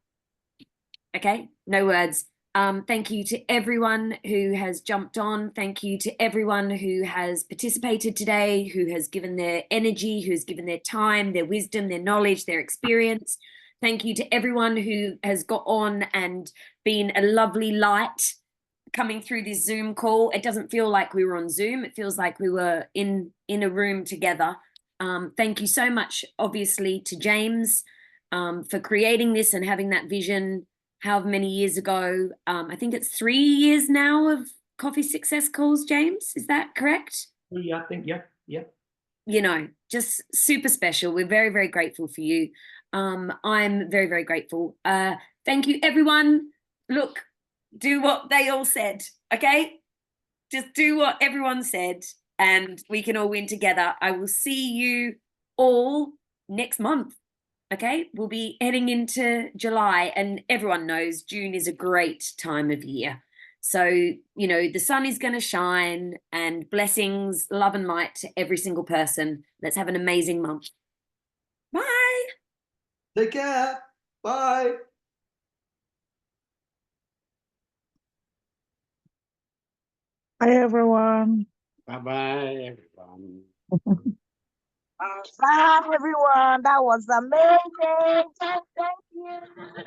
Okay, no words. Thank you to everyone who has jumped on. Thank you to everyone who has participated today, who has given their energy, who's given their time, their wisdom, their knowledge, their experience. Thank you to everyone who has got on and been a lovely light coming through this Zoom call. It doesn't feel like we were on Zoom. It feels like we were in a room together. Thank you so much, obviously, to James for creating this and having that vision however many years ago. I think it's 3 years now of Coffee Success Calls, James. Is that correct? Yeah, I think, yeah. Just super special. We're very, very grateful for you. I'm very, very grateful. Thank you, everyone. Look, do what they all said, okay? Just do what everyone said, and we can all win together. I will see you all next month. Okay, we'll be heading into July, and everyone knows June is a great time of year. So, the sun is going to shine, and blessings, love and light to every single person. Let's have an amazing month. Bye. Take care. Bye. Bye, everyone. Bye-bye, everyone. Bye, everyone. That was amazing. Thank you.